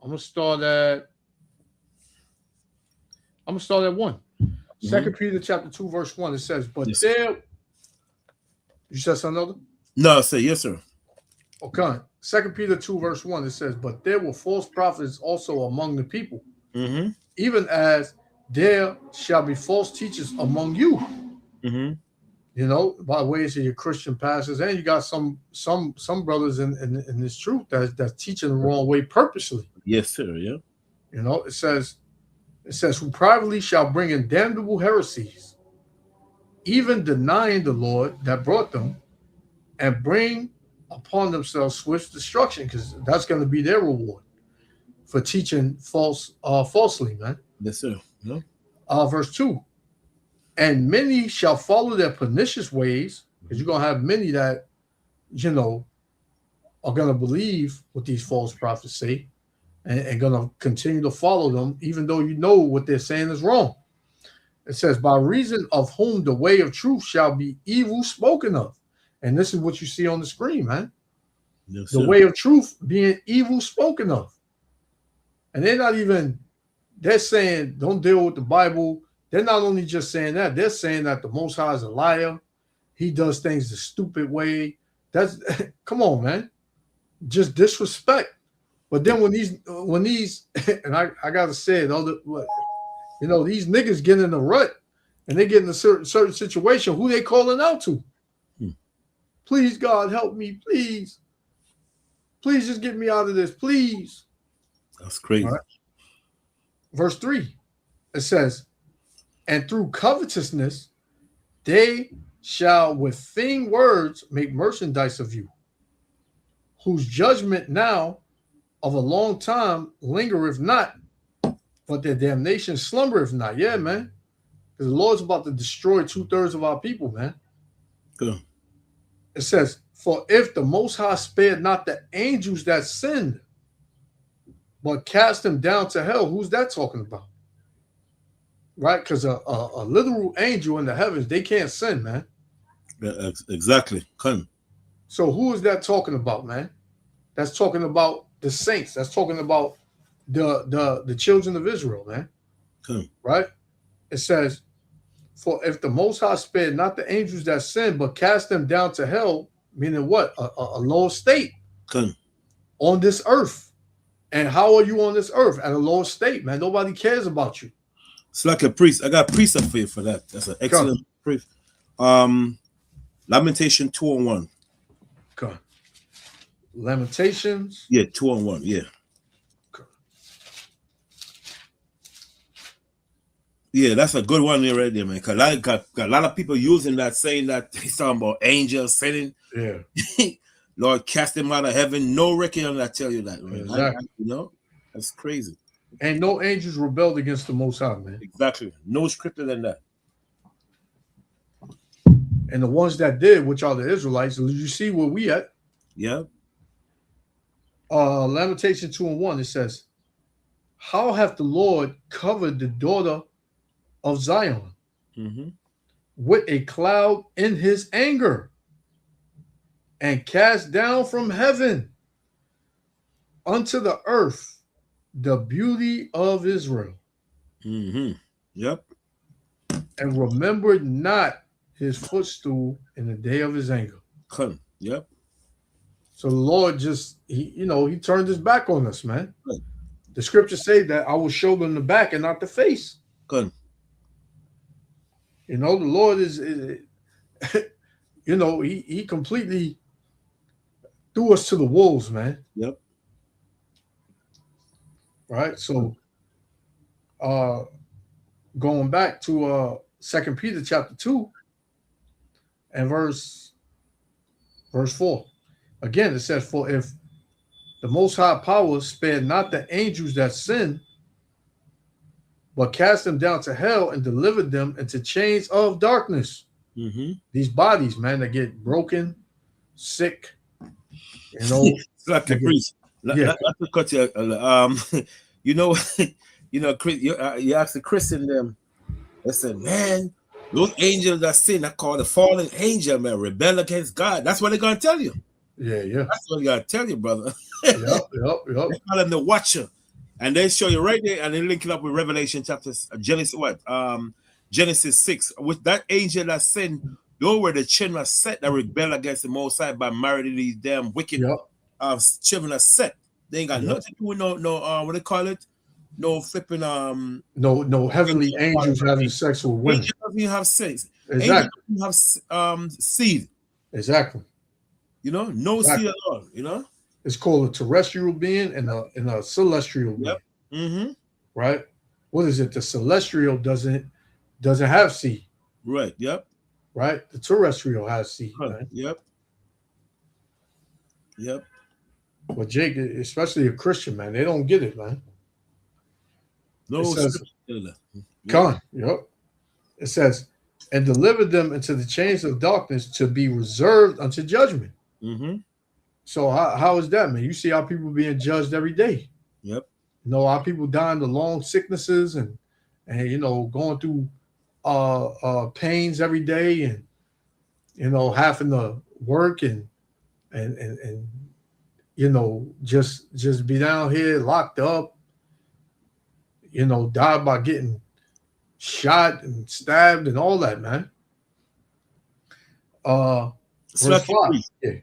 I'm gonna start at 1. 2 Peter chapter 2, verse 1. It says, but yes, there. You said something other? No, I said yes, sir. Okay. 2 Peter 2, verse 1. It says, but there were false prophets also among the people, even as there shall be false teachers among you. You know, by ways of your Christian pastors, and you got some brothers in this truth that's teaching the wrong way purposely. Yes, sir. Yeah. You know, it says, who privately shall bring in damnable heresies, even denying the Lord that brought them, and bring upon themselves swift destruction, because that's going to be their reward for teaching falsely, man. Yes, sir. Yeah. Verse 2. And many shall follow their pernicious ways, because you're going to have many that, you know, are going to believe what these false prophets say and going to continue to follow them, even though you know what they're saying is wrong. It says, by reason of whom the way of truth shall be evil spoken of. And this is what you see on the screen, man. Yes, the way of truth being evil spoken of. And they're not even they're saying don't deal with the Bible. They're not only just saying that, they're saying that the Most High is a liar. He does things the stupid way. That's come on, man. Just disrespect. But then when these and I gotta say it, these niggas get in a rut and they get in a certain situation, who they calling out to? Please, God, help me, please. Please just get me out of this, please. That's crazy. Right. Verse 3, it says, and through covetousness, they shall with vain words make merchandise of you, whose judgment now of a long time lingereth not, but their damnation slumbereth not. Yeah, man. Because the Lord's about to destroy 2/3 of our people, man. Good. It says, for if the Most High spared not the angels that sinned, but cast them down to hell, who's that talking about? Right? Because a literal angel in the heavens, they can't sin, man. Yeah, exactly. Come. So who is that talking about, man? That's talking about the saints. That's talking about the children of Israel, man. Come. Right? It says, for if the Most High spared not the angels that sinned, but cast them down to hell, meaning what? A lower state. Come. On this earth. And how are you on this earth? At a lower state, man. Nobody cares about you. It's like a priest. I got a priest up for you for that. That's an excellent priest. Lamentation 2:1. Okay. Lamentations. Yeah, 2:1. Yeah. Okay. Yeah, that's a good one there right there, man. Cause I got a lot of people using that, saying that he's talking about angels sinning. Yeah. Lord, cast them out of heaven. No record I tell you that, man. Exactly. That's crazy. And no angels rebelled against the Most High, man. Exactly. No scripture than that. And the ones that did, which are the Israelites, you see where we at? Yeah. Lamentation 2:1, it says, how hath the Lord covered the daughter of Zion with a cloud in his anger, and cast down from heaven unto the earth the beauty of Israel. Yep. And remembered not his footstool in the day of his anger. Yep. So the Lord just, he turned his back on us, man. Good. The scriptures say that I will show them the back and not the face. Good. The Lord is he completely threw us to the wolves, man. Yep. Right. So going back to 2 Peter chapter 2 and verse 4. Again, it says, for if the Most High power spared not the angels that sinned, but cast them down to hell and delivered them into chains of darkness. These bodies, man, that get broken, sick, like a priest. Yeah. Not to cut you. Chris, you ask the Christian them. They said, man, those angels that sin, that called the fallen angel, man, rebel against God. That's what they're gonna tell you. Yeah. That's what they gotta tell you, brother. Yep. They call him the Watcher, and they show you right there, and they link it up with Revelation chapter Genesis 6. With that angel that sinned, those were the children of Seth that rebel against the Most High by marrying these damn wicked children of Seth. They ain't got nothing to do with no what they call it. No flipping no heavenly angels having sex with women. Angels doesn't have sex. Exactly. Angels have seed. Exactly. No seed at all. It's called a terrestrial being and a celestial being. Yep. Right. What is it? The celestial doesn't have seed. Right. Yep. Right. The terrestrial has seed. Right? Yep. But Jake, especially a Christian, man, they don't get it, man. No. It says, It says, and delivered them into the chains of darkness to be reserved unto judgment. So how is that, man? You see how people being judged every day. Yep. How people dying of long sicknesses and going through pains every day and having to work and just be down here locked up. died by getting shot and stabbed and all that, man. Verse 5. Yeah.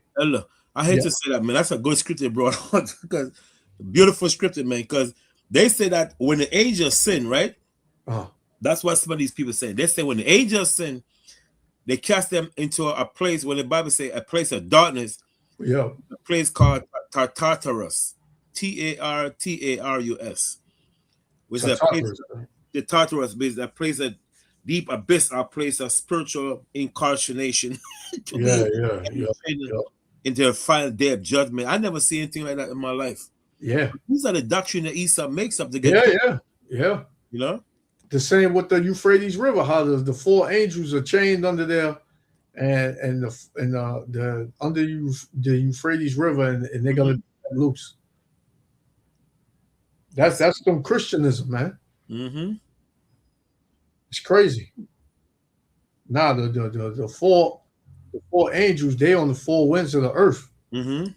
I hate to say that, man. That's a good scripture, bro. Because beautiful scripture, man. Because they say that when the angels sin, right? That's what some of these people say. They say when the angels sin, they cast them into a place, when the Bible say a place of darkness. Yeah. A place called Tartarus. Tartarus. Which is a place, the Tartarus is a place of deep abyss, a place of spiritual incarceration. Into a final day of judgment. I never see anything like that in my life. Yeah. These are the doctrine that Esau makes up to get. Yeah. You know? The same with the Euphrates River, how the 4 angels are chained under there and the under the Euphrates River and they're gonna be loose. That's some Christianism, man. Mm-hmm. It's crazy. Now the four angels, they on the 4 winds of the earth. Mm-hmm.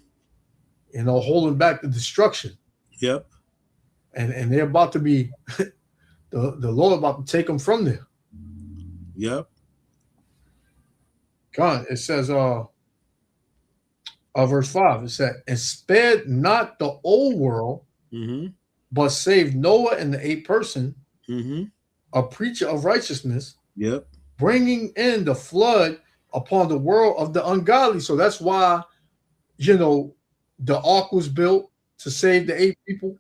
Holding back the destruction. Yep. And they're about to be the Lord about to take them from there. Yep. God, it says verse 5, it said, and spared not the old world, but saved Noah and the 8th person, a preacher of righteousness, bringing in the flood upon the world of the ungodly. So that's why, the ark was built to save the 8 people.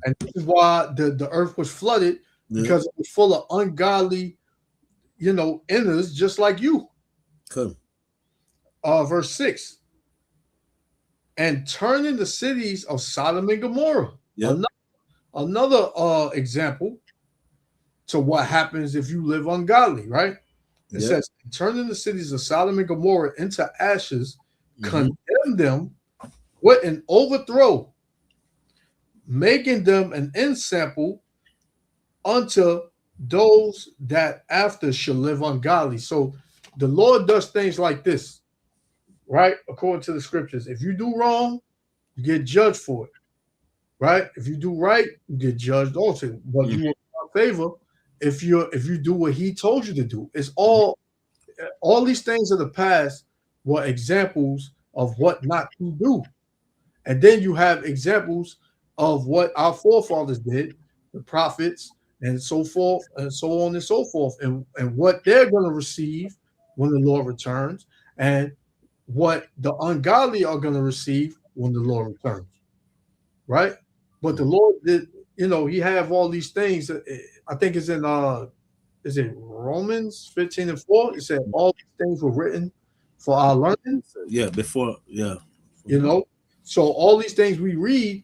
And this is why the earth was flooded, because it was full of ungodly, inners just like you. Cool. Verse 6. And turning the cities of Sodom and Gomorrah. Another example to what happens if you live ungodly, right? It says, turning the cities of Sodom and Gomorrah into ashes, condemn them with an overthrow, making them an ensample unto those that after shall live ungodly. So the Lord does things like this, right? According to the scriptures. If you do wrong, you get judged for it, right? If you do right, you get judged also. But you will find favor if you do what he told you to do. It's all these things of the past were examples of what not to do. And then you have examples of what our forefathers did, the prophets, and so forth, and so on and so forth, and what they're going to receive when the Lord returns, and what the ungodly are going to receive when the Lord returns, right? But the Lord did, he have all these things. I think it's in is it Romans 15:4? It said all these things were written for our learning. So all these things we read,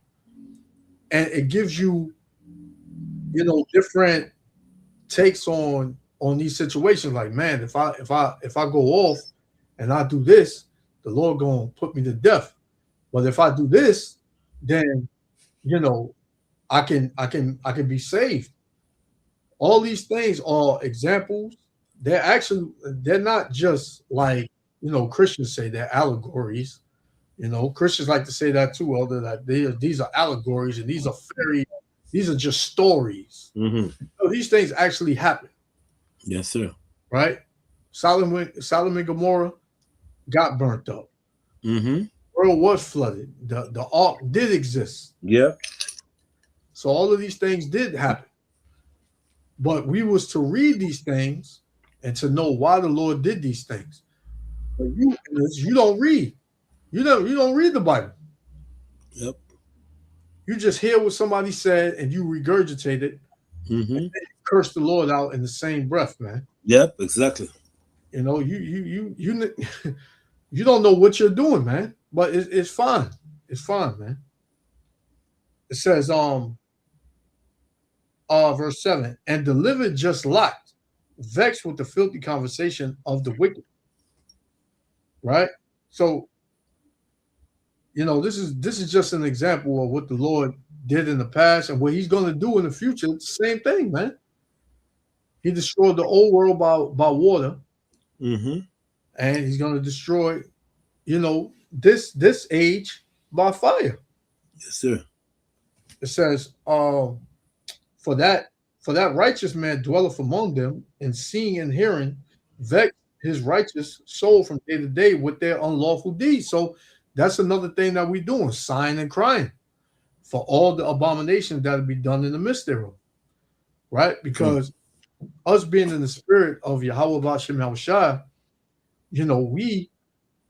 and it gives you, different takes on these situations. Like, man, if I go off and I do this, the Lord gonna put me to death. But if I do this, then I can be saved. All these things are examples. They're not just like Christians say they're allegories. Christians like to say that too, although that these are allegories and these are these are just stories. So these things actually happen. Yes, sir. Right? Sodom and Gomorrah got burnt up. The world was flooded. The ark did exist. Yeah. So all of these things did happen. But we was to read these things and to know why the Lord did these things. But you don't read. You don't read the Bible. Yep. You just hear what somebody said and you regurgitate it, and then you curse the Lord out in the same breath, man. Yep, exactly. You don't know what you're doing, man. But it's fine. It's fine, man. It says, verse 7, and delivered just Lot, vexed with the filthy conversation of the wicked. Right? So this is just an example of what the Lord did in the past and what he's going to do in the future. It's the same thing, man. He destroyed the old world by water. And he's going to destroy, this age by fire. Yes, sir. It says, For that righteous man dwelleth among them, and seeing and hearing, vex his righteous soul from day to day with their unlawful deeds. So that's another thing that we're doing, sighing and crying for all the abominations that will be done in the midst thereof. Right? Because us being in the spirit of Yahweh Bashem Yahushua, we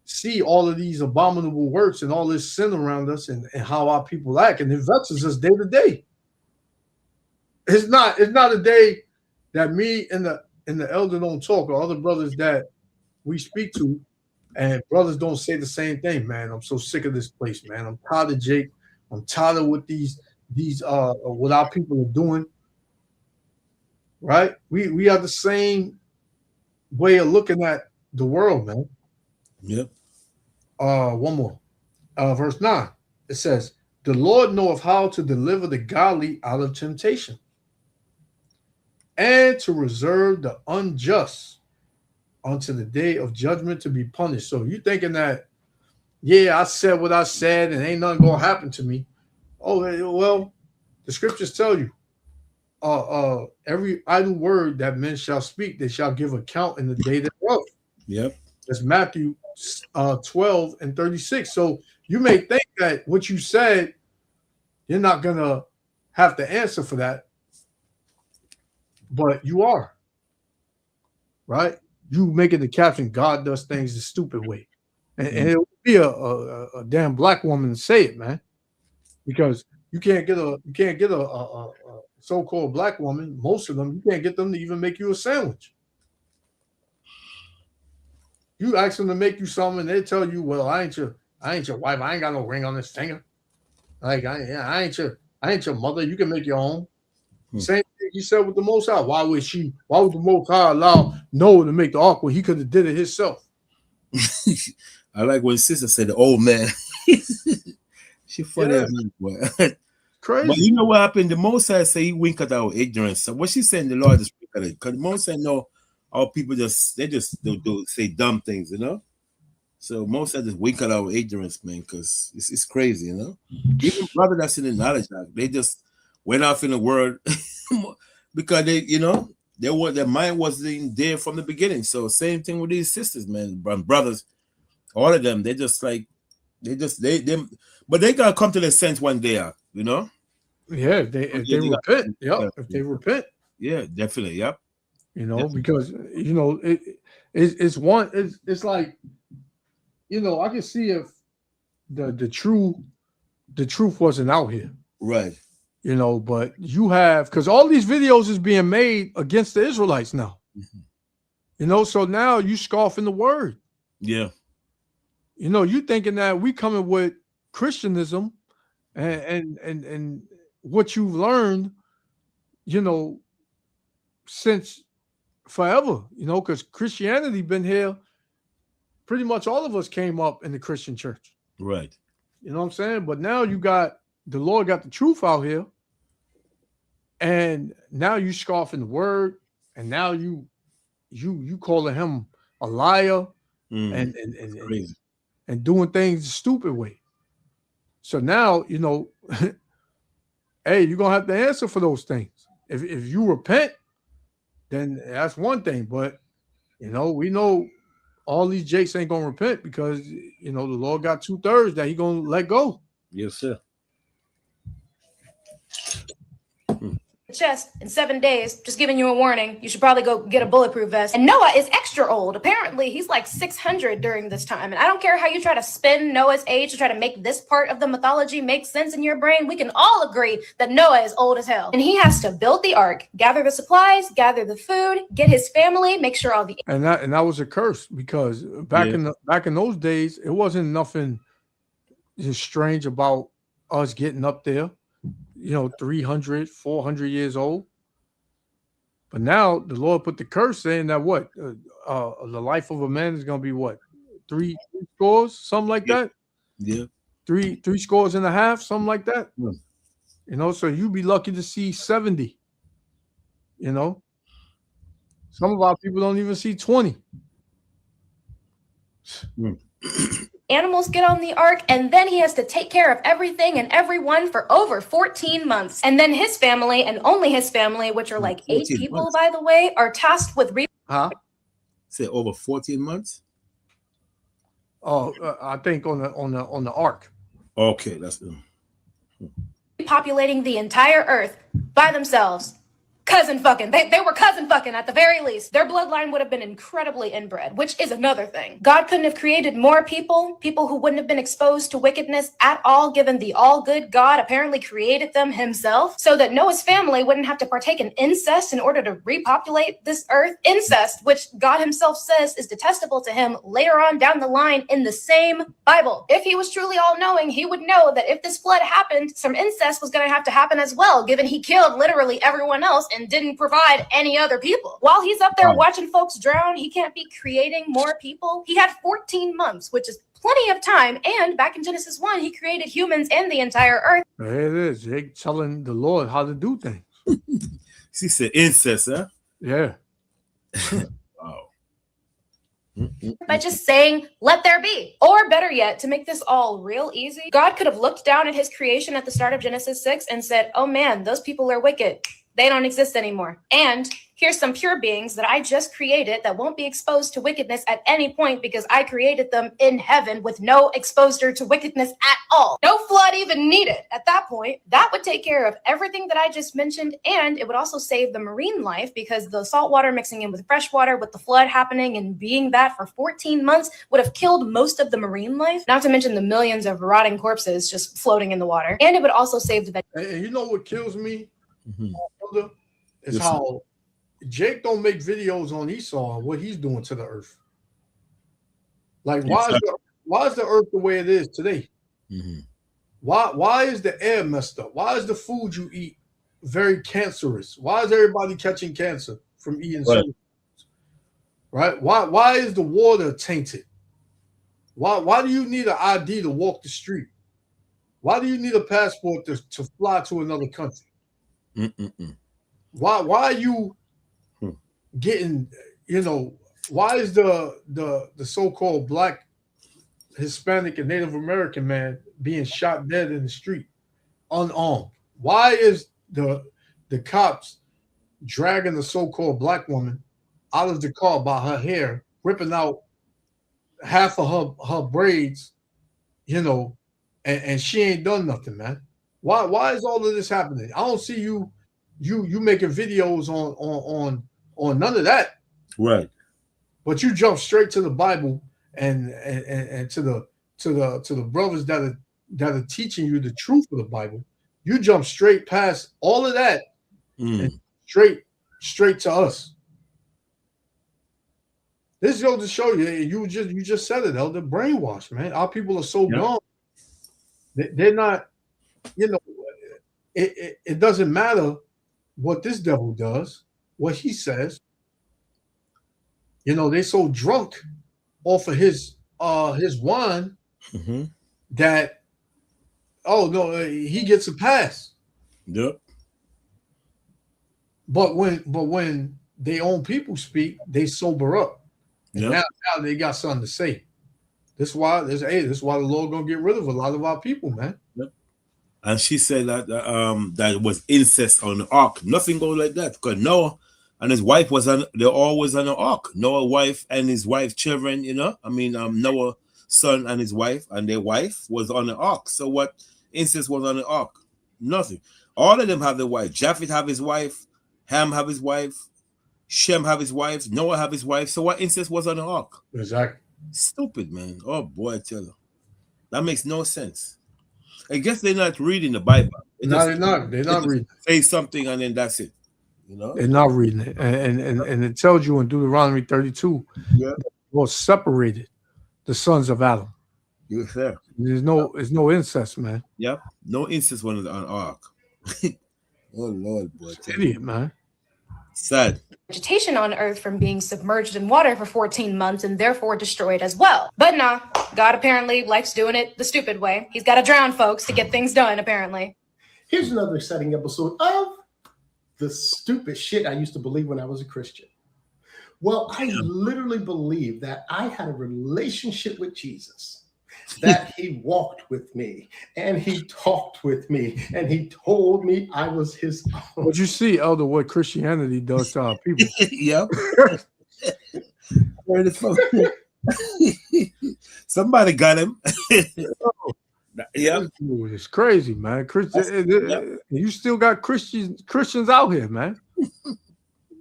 see all of these abominable works and all this sin around us and how our people act, and it vexes us day to day. It's not a day that me and the elder don't talk, or other brothers that we speak to, and brothers don't say the same thing. Man, I'm so sick of this place, man. I'm tired of Jake. I'm tired of what these what our people are doing. Right? We have the same way of looking at the world, man. Yep. One more. Verse 9. It says, the Lord knoweth how to deliver the godly out of temptation, and to reserve the unjust unto the day of judgment to be punished. So you thinking that, I said what I said and ain't nothing gonna happen to me. Oh, well, the scriptures tell you, every idle word that men shall speak, they shall give account in the day thereof. Yep. That's Matthew 12 and 36. So you may think that what you said, you're not gonna have to answer for that, but you are. Right? You making the caption, God does things the stupid way. And it would be a damn black woman to say it, man. Because you can't get a so-called black woman, most of them, you can't get them to even make you a sandwich. You ask them to make you something, and they tell you, well, I ain't your wife, I ain't got no ring on this finger. Like I ain't your mother, you can make your own. Same thing he said with the Most High. Why would the Most High allow Noah to make the ark when he could have did it himself? I like when sister said the old man. She funny as boy. Crazy. But you know what happened? The Most High say he wink at our ignorance. So what she saying, the Lord just wink at it. Because the Most High know our people they do say dumb things, So Most High just wink at our ignorance, man, because it's crazy, Even brother that's in the knowledge, they just went off in the world because their mind wasn't there from the beginning. So same thing with these sisters, man, brothers, all of them. They just like but they gotta come to their sense one day, Yeah, if they repent. Yep. If they repent. Yeah, definitely. Yep. Because it's like, I can see if the truth wasn't out here. Right. But you have, because all these videos is being made against the Israelites now. So now you scoffing the word. Yeah. You thinking that we coming with Christianism and what you've learned, since forever, because Christianity been here. Pretty much all of us came up in the Christian church. Right. You know what I'm saying? But now the Lord got the truth out here. And now you scoffing the word, and now you calling him a liar and doing things the stupid way. So now, hey, you're gonna have to answer for those things. If you repent, then that's one thing. But we know all these jakes ain't gonna repent because the Lord got 2/3 that he gonna let go. Yes, sir. Chest in 7 days. Just giving you a warning. You should probably go get a bulletproof vest. And Noah is extra old. Apparently, he's like 600 during this time. And I don't care how you try to spin Noah's age to try to make this part of the mythology make sense in your brain. We can all agree that Noah is old as hell. And he has to build the ark, gather the supplies, gather the food, get his family, make sure all the and that was a curse, because back in those days, it wasn't nothing just strange about us getting up there. 300, 400 years old. But now the Lord put the curse saying that the life of a man is going to be what? 3 scores, something like that? Yeah. 3 scores and a half, something like that. Yeah. So you'd be lucky to see 70. Some of our people don't even see 20. animals get on the ark, and then he has to take care of everything and everyone for over 14 months. And then his family, and only his family, which are like 8 people, months. by the way, are tasked with Say over 14 months. Oh, I think on the ark. Okay, that's repopulating the entire earth by themselves. Cousin fucking. They were cousin fucking at the very least. Their bloodline would have been incredibly inbred, which is another thing. God couldn't have created more people who wouldn't have been exposed to wickedness at all, given the all good God apparently created them himself, so that Noah's family wouldn't have to partake in incest in order to repopulate this earth. Incest, which God himself says is detestable to him later on down the line in the same Bible. If he was truly all knowing, he would know that if this flood happened, some incest was going to have to happen as well, given he killed literally everyone else and didn't provide any other people. While he's up there watching folks drown, he can't be creating more people. He had 14 months, which is plenty of time. And back in Genesis 1, he created humans and the entire earth. There it is. They telling the Lord how to do things. She said incest, huh? Yeah. Wow. By just saying, let there be. Or better yet, to make this all real easy, God could have looked down at his creation at the start of Genesis 6 and said, oh man, those people are wicked. They don't exist anymore. And here's some pure beings that I just created that won't be exposed to wickedness at any point because I created them in heaven with no exposure to wickedness at all. No flood even needed. At that point, that would take care of everything that I just mentioned, and it would also save the marine life because the salt water mixing in with fresh water with the flood happening and being that for 14 months would have killed most of the marine life, not to mention the millions of rotting corpses just floating in the water. And it would also save the And you know what kills me? Mm-hmm. Is how Jake don't make videos on Esau and what he's doing to the earth. Like, why is the earth the way it is today? Mm-hmm. Why is the air messed up? Why is the food you eat very cancerous? Why is everybody catching cancer from eating certain foods? Right? Why is the water tainted? Why do you need an ID to walk the street? Why do you need a passport to fly to another country? Why are you getting, why is the so-called Black, Hispanic, and Native American man being shot dead in the street unarmed? Why is the cops dragging the so-called Black woman out of the car by her hair, ripping out half of her braids, and she ain't done nothing, man? Why is all of this happening? I don't see you making videos on none of that. Right. But you jump straight to the Bible and to the brothers that are teaching you the truth of the Bible. You jump straight past all of that and straight to us. This goes to show you, you just said it, Elder, brainwash, man. Our people are so gone. They're not, it doesn't matter what this devil does, what he says. They're so drunk off of his wine that, oh no, he gets a pass. Yep. But when their own people speak, they sober up. And now they got something to say. This is why the Lord gonna get rid of a lot of our people, man. Yep. And she said that that was incest on the ark. Nothing goes like that because Noah and his wife they're always on the ark. Noah's wife and his wife's children, Noah's son and his wife and their wife was on the ark. So what incest was on the ark? Nothing. All of them have their wife. Japheth have his wife, Ham have his wife, Shem have his wife, Noah have his wife. So what incest was on the ark? Exactly. Stupid, man. Oh boy, I tell you. That makes no sense. I guess they're not reading the Bible. They're not reading. Say something and then that's it. They're not reading it. And it tells you in Deuteronomy 32, God separated the sons of Adam. You're fair. There's no incest, man. Yep. No incest on ark. Oh Lord, boy. Idiot, man. Sad. Vegetation on Earth from being submerged in water for 14 months and therefore destroyed as well. But nah, God apparently likes doing it the stupid way. He's got to drown folks to get things done, apparently. Here's another exciting episode of the stupid shit I used to believe when I was a Christian. Well, I literally believed that I had a relationship with Jesus. that he walked with me and he talked with me and he told me I was his own. But you see, Elder, what Christianity does to our people. Yep. Where the fuck? Somebody got him. Yep. It's crazy, man. You still got Christians out here, man.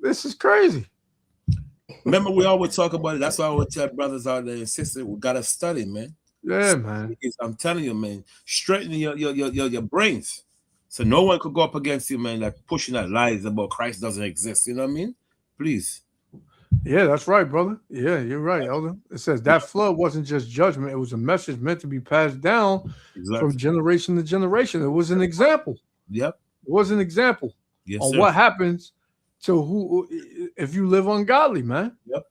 This is crazy. Remember, we always talk about it. That's why I would tell brothers out there and sisters, we gotta study, man. Yeah, man. I'm telling you, man, straighten your brains. So no one could go up against you, man, like pushing that lies about Christ doesn't exist. You know what I mean? Please. Yeah, that's right, brother. Yeah, you're right, Elder. It says that flood wasn't just judgment. It was a message meant to be passed down from generation to generation. It was an example. Yep. It was an example on what happens to who if you live ungodly, man. Yep.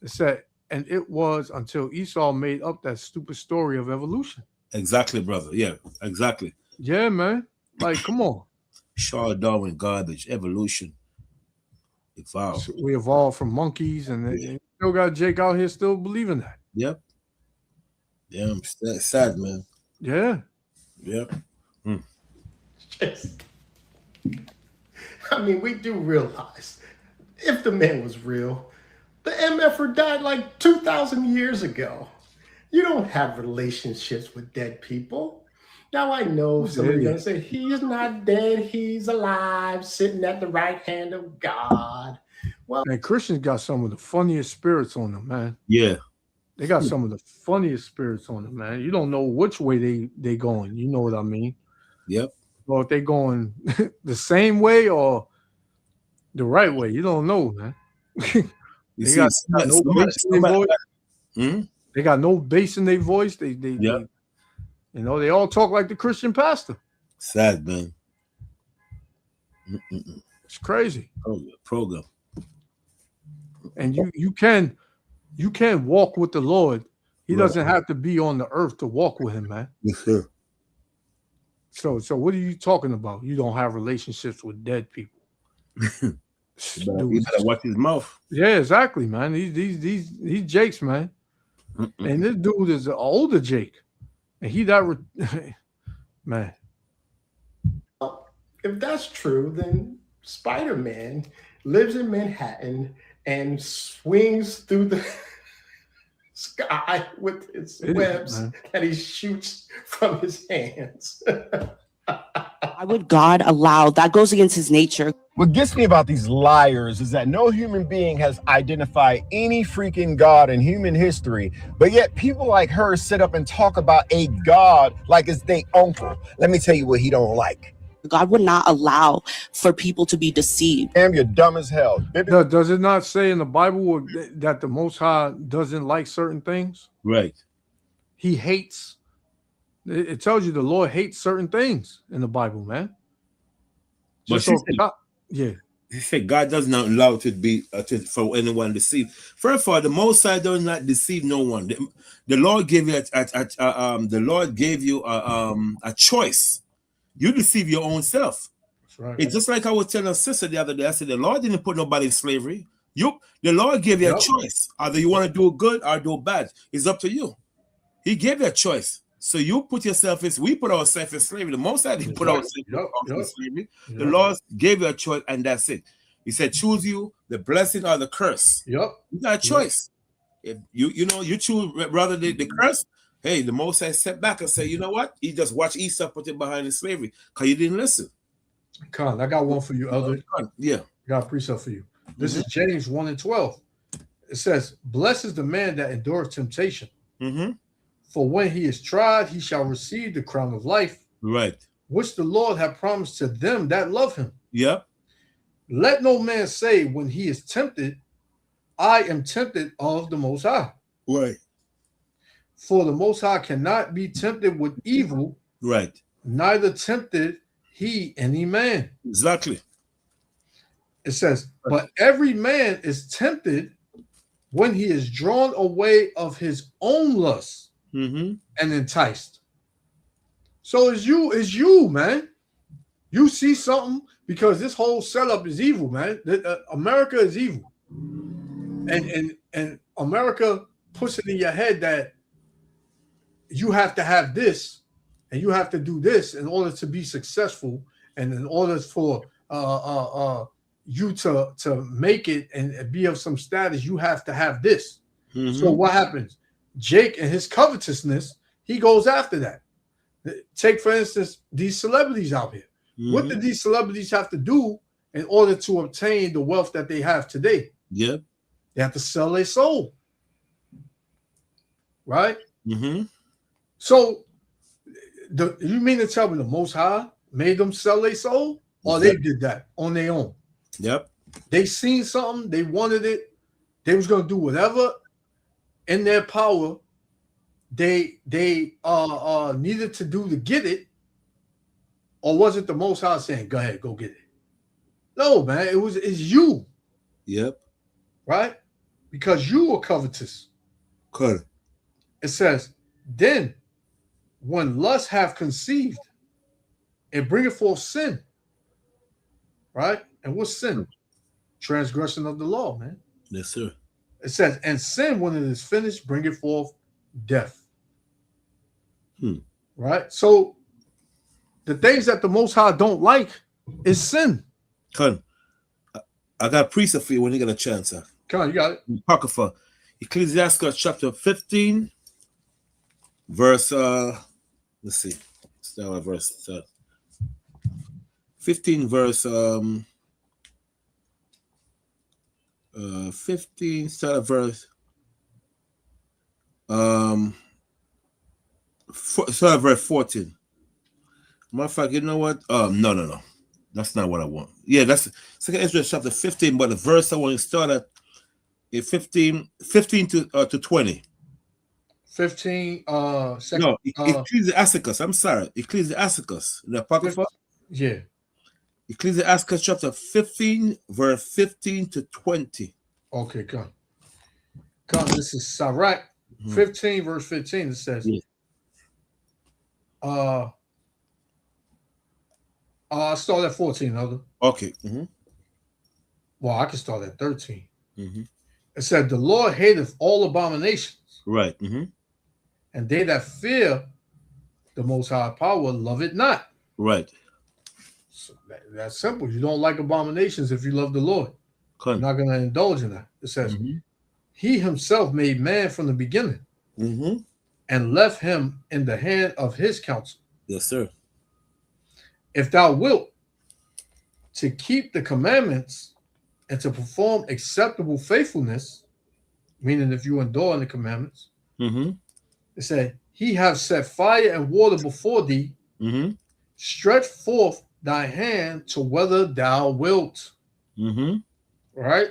It said, and it was until Esau made up that stupid story of evolution. Exactly, brother. Yeah, exactly. Yeah, man. Like, come on. Charles Darwin garbage, evolution. So we evolved from monkeys, and they still got Jake out here still believing that. Yep. Yeah, I'm sad, man. Yeah. Yep. I mean, we do realize if the man was real, the MFer died like 2,000 years ago. You don't have relationships with dead people. Now, I know somebody's going to say, he's not dead, he's alive, sitting at the right hand of God. Well, and Christians got some of the funniest spirits on them, man. Yeah. They got some of the funniest spirits on them, man. You don't know which way they going. You know what I mean? Yep. Or if they going the same way or the right way. You don't know, man. They got no bass in their voice. They got no bass in their voice. They you know, they all talk like the Christian pastor. Sad, man. It's crazy. Program. And you can walk with the Lord. He doesn't have to be on the earth to walk with him, man. Yes, sir. So what are you talking about? You don't have relationships with dead people. You better watch his mouth. Yeah, exactly, man. These Jakes, man. And this dude is an older Jake. And he man. If that's true, then Spider-Man lives in Manhattan and swings through the sky with his webs that he shoots from his hands. Why would God allow that? Goes against his nature. What gets me about these liars is that no human being has identified any freaking God in human history, but yet people like her sit up and talk about a God like it's their uncle. Let me tell you what he don't like. God would not allow for people to be deceived. Damn, you're dumb as hell. Does it not say in the Bible that the Most High doesn't like certain things? Right. He hates. It tells you the Lord hates certain things in the Bible, man. He said God does not allow it to be for anyone to deceive. First of all, the Most High does not deceive no one. The Lord gave you a choice. You deceive your own self. That's right. It's just like I was telling a sister the other day. I said the Lord didn't put nobody in slavery. The Lord gave you a choice. Either you want to do good or do bad. It's up to you. He gave you a choice. So you put yourself in. We put ourselves in slavery. The Most High didn't put ourselves in slavery. The Lord gave you a choice, and that's it. He said, "Choose you the blessing or the curse." Yep. You got a choice. If you choose rather the curse. Hey, the Most High step back and say, you know what? He just watched Esau put it behind in slavery because you didn't listen. Con, I got one for you, Elder. Yeah. I got a precept for you. This is James 1:12. It says, "Blessed is the man that endures temptation. For when he is tried, he shall receive the crown of life, right, which the Lord hath promised to them that love him." Yep. Let no man say when he is tempted, I am tempted of the Most High. Right. For the Most High cannot be tempted with evil. Right. Neither tempted he any man. Exactly. It says, but every man is tempted when he is drawn away of his own lust and enticed. So it's you, man. You see something because this whole setup is evil, man. America is evil. And America puts it in your head that you have to have this, and you have to do this in order to be successful, and in order for you to make it and be of some status, you have to have this. So what happens? Jake and his covetousness, he goes after that. Take, for instance, these celebrities out here. What did these celebrities have to do in order to obtain the wealth that they have today? Yep. They have to sell their soul. Right? So you mean to tell me the Most High made them sell their soul? Or they did that on their own? Yep. They seen something, they wanted it, they was going to do whatever in their power they needed to do to get it. Or was it the Most High saying, go ahead, go get it? No, man, it's you. Yep. Right? Because you were covetous. Good. It says, then when lust have conceived, it bringeth forth sin. Right? And what's sin? Transgression of the law, man. Yes, sir. It says, and sin, when it is finished, bringeth forth death. Right? So the things that the Most High don't like is sin. Con, I got a precept for you when you get a chance. Come on, you got it. Apocrypha, Ecclesiastes chapter 15, verse, let's see, start with verse 15, verse 15, start at verse start at verse 14. Matter of fact, you know what? No. That's not what I want. Yeah, that's 2 Ezra chapter 15, but the verse I want to start at is 15 to 20. 15 no, Ecclesiasticus. I'm sorry. Ecclesiasticus. The Apocrypha. Yeah. Ecclesiasticus chapter 15, verse 15 to 20. Okay, come. This is Sirach 15, verse 15. It says, I'll start at 14, Elder. Okay. Well, I can start at 13. It said, the Lord hateth all abominations. Right. And they that fear the Most High power love it not. Right. So that's simple. You don't like abominations if you love the Lord. You're not going to indulge in that. It says, he himself made man from the beginning and left him in the hand of his counsel. Yes, sir. If thou wilt to keep the commandments and to perform acceptable faithfulness, meaning if you endure in the commandments, it said, he have set fire and water before thee, stretch forth thy hand to whether thou wilt. Right?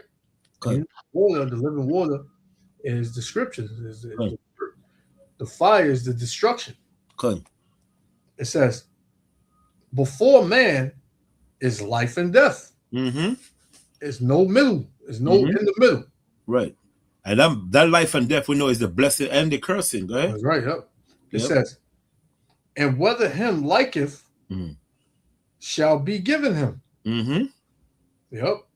Water, the living water, is the scriptures. The fire is the destruction. It says, before man is life and death. There's no middle. There's no in the middle. Right. And that life and death we know is the blessing and the cursing. Right? That's right. Yep. It says, and whether him liketh shall be given him. Yep.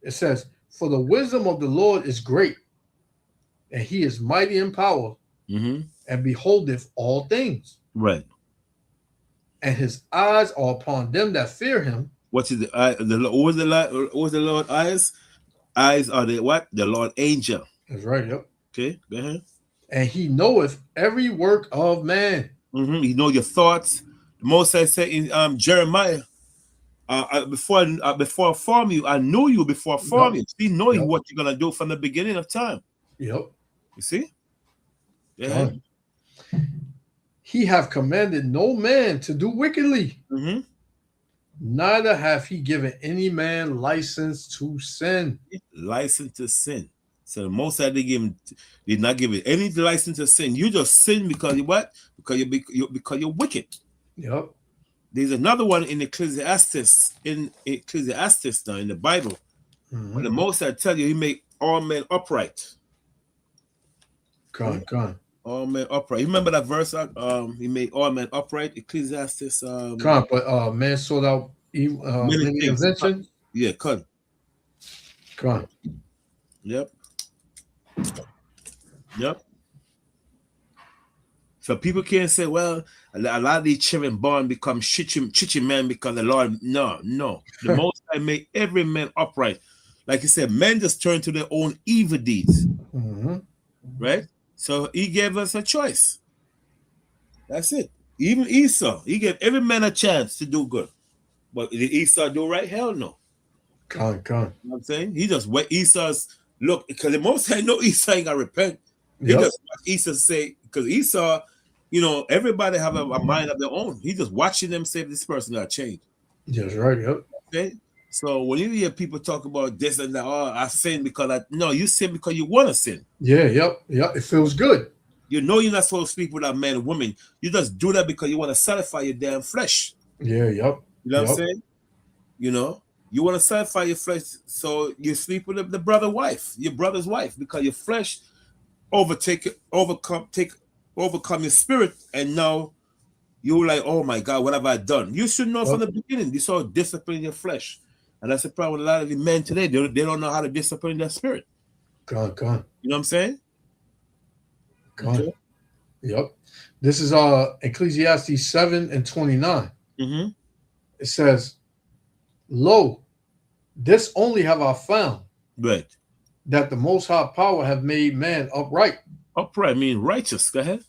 It says, for the wisdom of the Lord is great, and he is mighty in power, and beholdeth all things. Right. And his eyes are upon them that fear him. What is the eye? What was the Lord eyes? Eyes are the what? The Lord angel. That's right. Yep. Okay, go ahead. And he knoweth every work of man. He know your thoughts. The Most I said in Jeremiah, before I form you, I knew you before I form you. He knows what you're gonna do from the beginning of time. Yep. You see? Yeah. He have commanded no man to do wickedly. Neither have he given any man license to sin. License to sin. So the Most High did not give it any license to sin. You just sin because you what? Because you're wicked. Yep. There's another one in Ecclesiastes, now in the Bible. When the Most High tell you, he make all men upright. Come on. All men upright. You remember that verse? He made all men upright. Ecclesiastes. But man sort out many inventions. Yeah, come. Yep. So people can't say, well, a lot of these children born become chichi men because the Lord. No. The Most High make every man upright. Like you said, men just turn to their own evil deeds. Mm-hmm. Right? So he gave us a choice. That's it. Even Esau, he gave every man a chance to do good. But did Esau do right? Hell no. Con. You know what I'm saying? He just went Esau's look, because the Most High know Esau ain't got to repent. He Yep. just watch Esau say, because Esau, you know, everybody have a mind of their own. He just watching them say this person got changed. That's right. Yep. Okay? So when you hear people talk about this and that, oh, I sin because no, you sin because you want to sin. Yeah. Yep. Yep. It feels good. You know you're not supposed to speak with a man and woman. You just do that because you want to satisfy your damn flesh. Yeah. Yep. You know what I'm Yep. saying? You know, you want to satisfy your flesh, so you sleep with the brother's wife, your brother's wife, because your flesh overcome your spirit, and now you're like, oh my God, what have I done? You should know from the beginning. You saw discipline your flesh, and that's the problem with a lot of the men today. They don't know how to discipline their spirit. Con. You know what I'm saying? Con. Okay. Yep. This is Ecclesiastes 7:29. Mm-hmm. It says, "Lo, this only have I found, Right. that the Most High Power have made man upright. Upright mean righteous. Go ahead.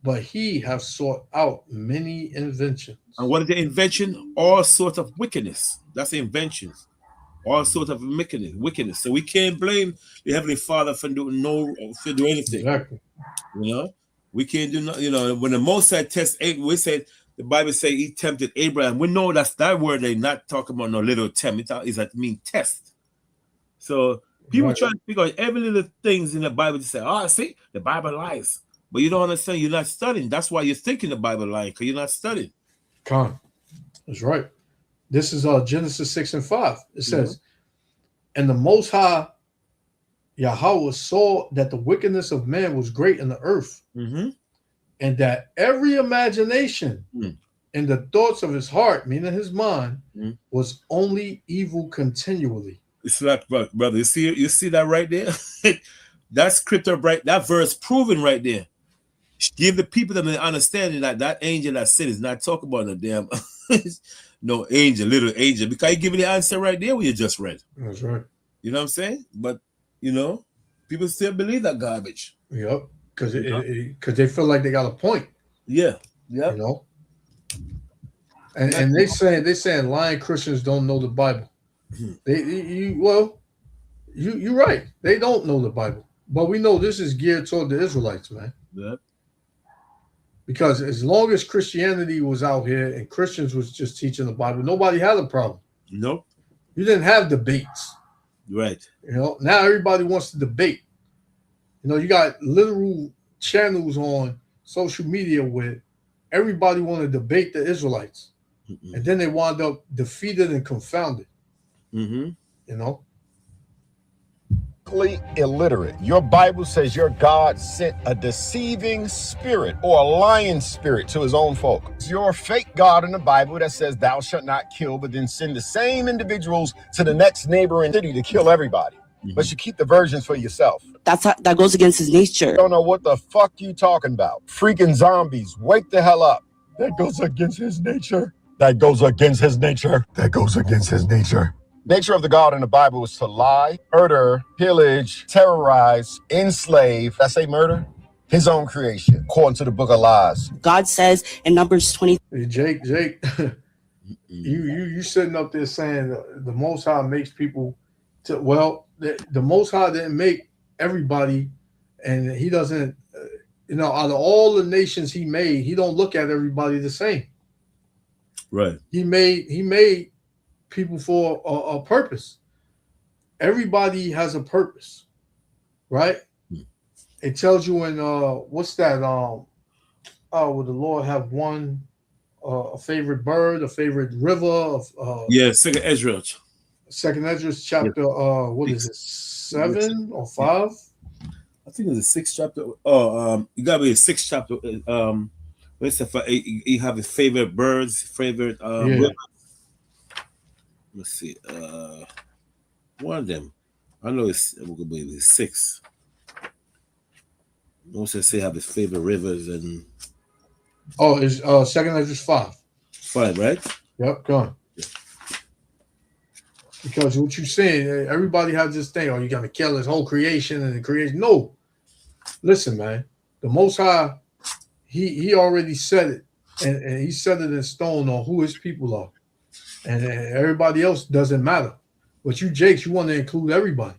But he have sought out many inventions." And what is the invention? All sorts of wickedness. That's the inventions. All sorts of wickedness. So we can't blame the Heavenly Father for doing anything. Exactly. You know, we can't do nothing. You know, when the Most High test, we said the Bible say he tempted Abraham. We know that's that word. They not talking about no little tempt. It's that mean test. So people try to figure out every little things in the Bible to say, oh, see, the Bible lies. But you don't understand. You're not studying. That's why you're thinking the Bible lying, because you're not studying. Con. That's right. This is Genesis 6:5. It says, "And the Most High Yahweh saw that the wickedness of man was great in the earth, and that every imagination and the thoughts of his heart, meaning his mind, was only evil continually." It's like, brother, you see that right there? That scripture, right? That verse proving right there. Give the people the understanding that angel that sin is not talking about no damn no angel, little angel, because he giving the answer right there what you just read. That's right. You know what I'm saying? But you know, people still believe that garbage. Yep. Because they feel like they got a point. Yeah. Yeah. You know. And they saying lying Christians don't know the Bible. You're right. They don't know the Bible. But we know this is geared toward the Israelites, man. Yeah. Because as long as Christianity was out here and Christians was just teaching the Bible, nobody had a problem. Nope. You didn't have debates. Right. You know, now everybody wants to debate. You know, you got literal channels on social media where everybody want to debate the Israelites. And then they wind up defeated and confounded. You know? Illiterate. Your Bible says your God sent a deceiving spirit or a lying spirit to his own folk. It's your fake God in the Bible that says thou shalt not kill, but then send the same individuals to the next neighboring city to kill everybody. But you keep the virgins for yourself. That goes against his nature. Don't know what the fuck you talking about. Freaking zombies. Wake the hell up. That goes against his nature. That goes against his nature. That goes against his nature. Nature of the God in the Bible is to lie, murder, pillage, terrorize, enslave. Did I say murder? His own creation, according to the book of lies. God says in Numbers 20. Hey, Jake, you sitting up there saying the Most High makes people the Most High didn't make everybody, and he doesn't, out of all the nations he made, he don't look at everybody the same. Right. He made people for a purpose. Everybody has a purpose, right? It tells you in what's that? Would the Lord have one a favorite bird, a favorite river? Second Ezra. Second Ezra chapter what is it? 7 or 5? I think it's the 6th chapter. Oh, you gotta be the 6th chapter. Let's say you have his favorite birds, favorite rivers. Let's see. One of them. I know it's 6. Moses say have his favorite rivers and Oh, it's 2nd Ezra 5. 5, right? Yep, go on. Because what you're saying, everybody has this thing, oh, you're gonna kill his whole creation and the creation. No. Listen, man. The Most High, he already said it, and he set it in stone on who his people are. And everybody else doesn't matter. But you, Jakes, you want to include everybody.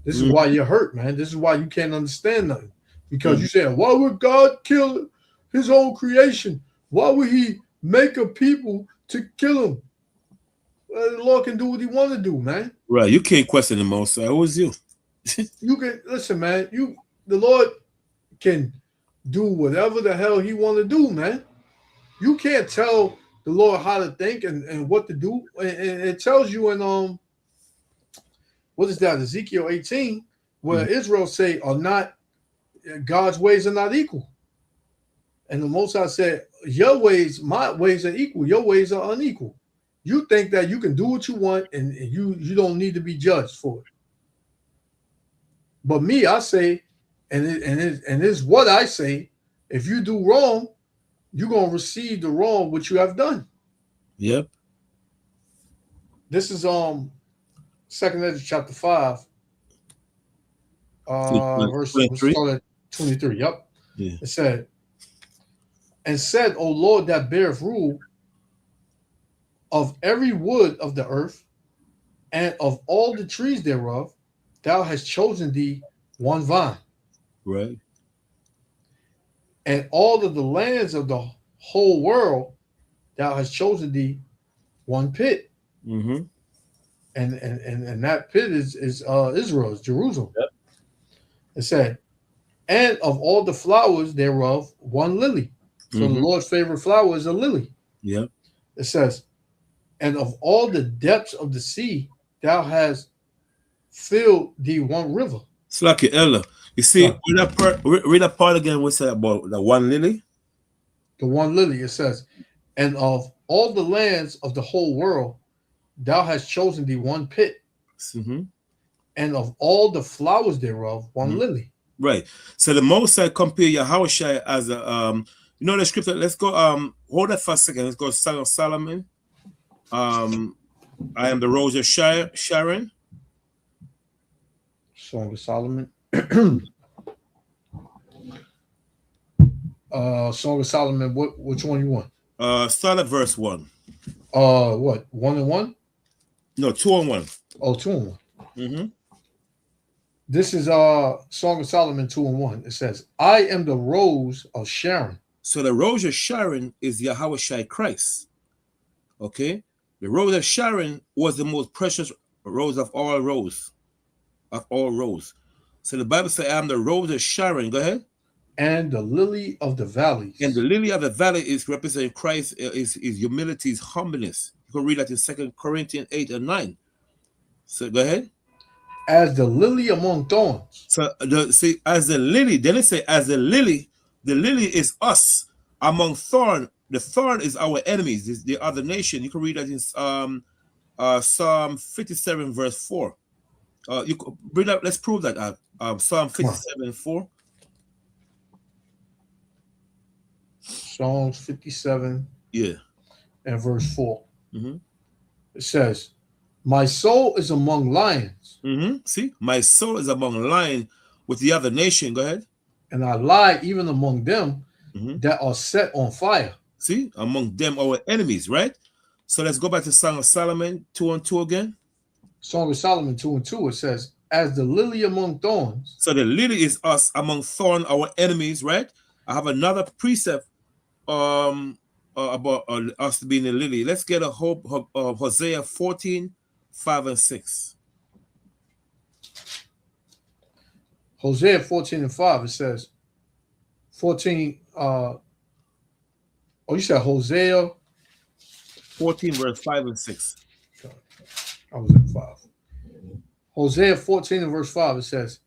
This is why you're hurt, man. This is why you can't understand nothing. Because you say, why would God kill his own creation? Why would he make a people to kill him? The Lord can do what he want to do, man. Right. You can't question the Most High. Who is you? You can listen, man. The Lord can do whatever the hell he want to do, man. You can't tell the Lord how to think and what to do. And it tells you in what is that, Ezekiel 18, where Israel say are not God's ways are not equal. And the Most High said, your ways, my ways are equal, your ways are unequal. You think that you can do what you want and you don't need to be judged for it. But me, I say, and it's what I say, if you do wrong, you're gonna receive the wrong which you have done. Yep. This is 2nd Ezra chapter 5, verse 23. Yep. Yeah. It said, and said, O Lord that beareth rule of every wood of the earth, and of all the trees thereof, thou hast chosen thee one vine. Right. And all of the lands of the whole world, thou hast chosen thee one pit. Mm-hmm. And that pit is Israel, is Jerusalem. Yep. It said, and of all the flowers thereof, one lily. So the Lord's favorite flower is a lily. Yep. It says, and of all the depths of the sea, thou hast filled thee one river. It's like your elder. You see, read that part again. What's that about the one lily? The one lily, it says, and of all the lands of the whole world, thou hast chosen thee one pit. Mm-hmm. And of all the flowers thereof, one lily. Right. So the Most High compare Yahushua as a you know the scripture. Let's go hold that for a second. Let's go Song of Solomon. I am the rose of Sharon. Song of Solomon. Song of Solomon. Which one you want? Start at verse 1. What? 1 and 1? No, 2 and 1. Oh, 2 and 1. Mm-hmm. This is Song of Solomon 2 and 1. It says, I am the rose of Sharon. So the rose of Sharon is Yahushua Christ. Okay? The rose of Sharon was the most precious rose of all roses. So the Bible says, I am the rose of Sharon. Go ahead. And the lily of the valleys. And the lily of the valley is representing Christ, is humility, is humbleness. You can read that in 2 Corinthians 8 and 9. So go ahead. As the lily among thorns. So see, as the lily, then it say, as the lily is us among thorn. The thorn is our enemies, is the other nation. You can read that in Psalm 57, verse 4. You could bring up, let's prove that Psalm 57, 4. Psalms 57, yeah, and verse 4. Mm-hmm. It says, my soul is among lions. Mm-hmm. See, my soul is among lions with the other nation. Go ahead. And I lie even among them that are set on fire. See, among them our enemies, right? So let's go back to Song of Solomon 2 and 2 again. Song of Solomon 2 and 2, it says, as the lily among thorns. So the lily is us among thorn, our enemies, right? I have another precept about us being a lily. Let's get a hope of Hosea 14, 5 and 6. Hosea 14 and 5, it says 14 you said Hosea 14 verse 5 and 6. I was at 5. Hosea 14 and verse 5, it says,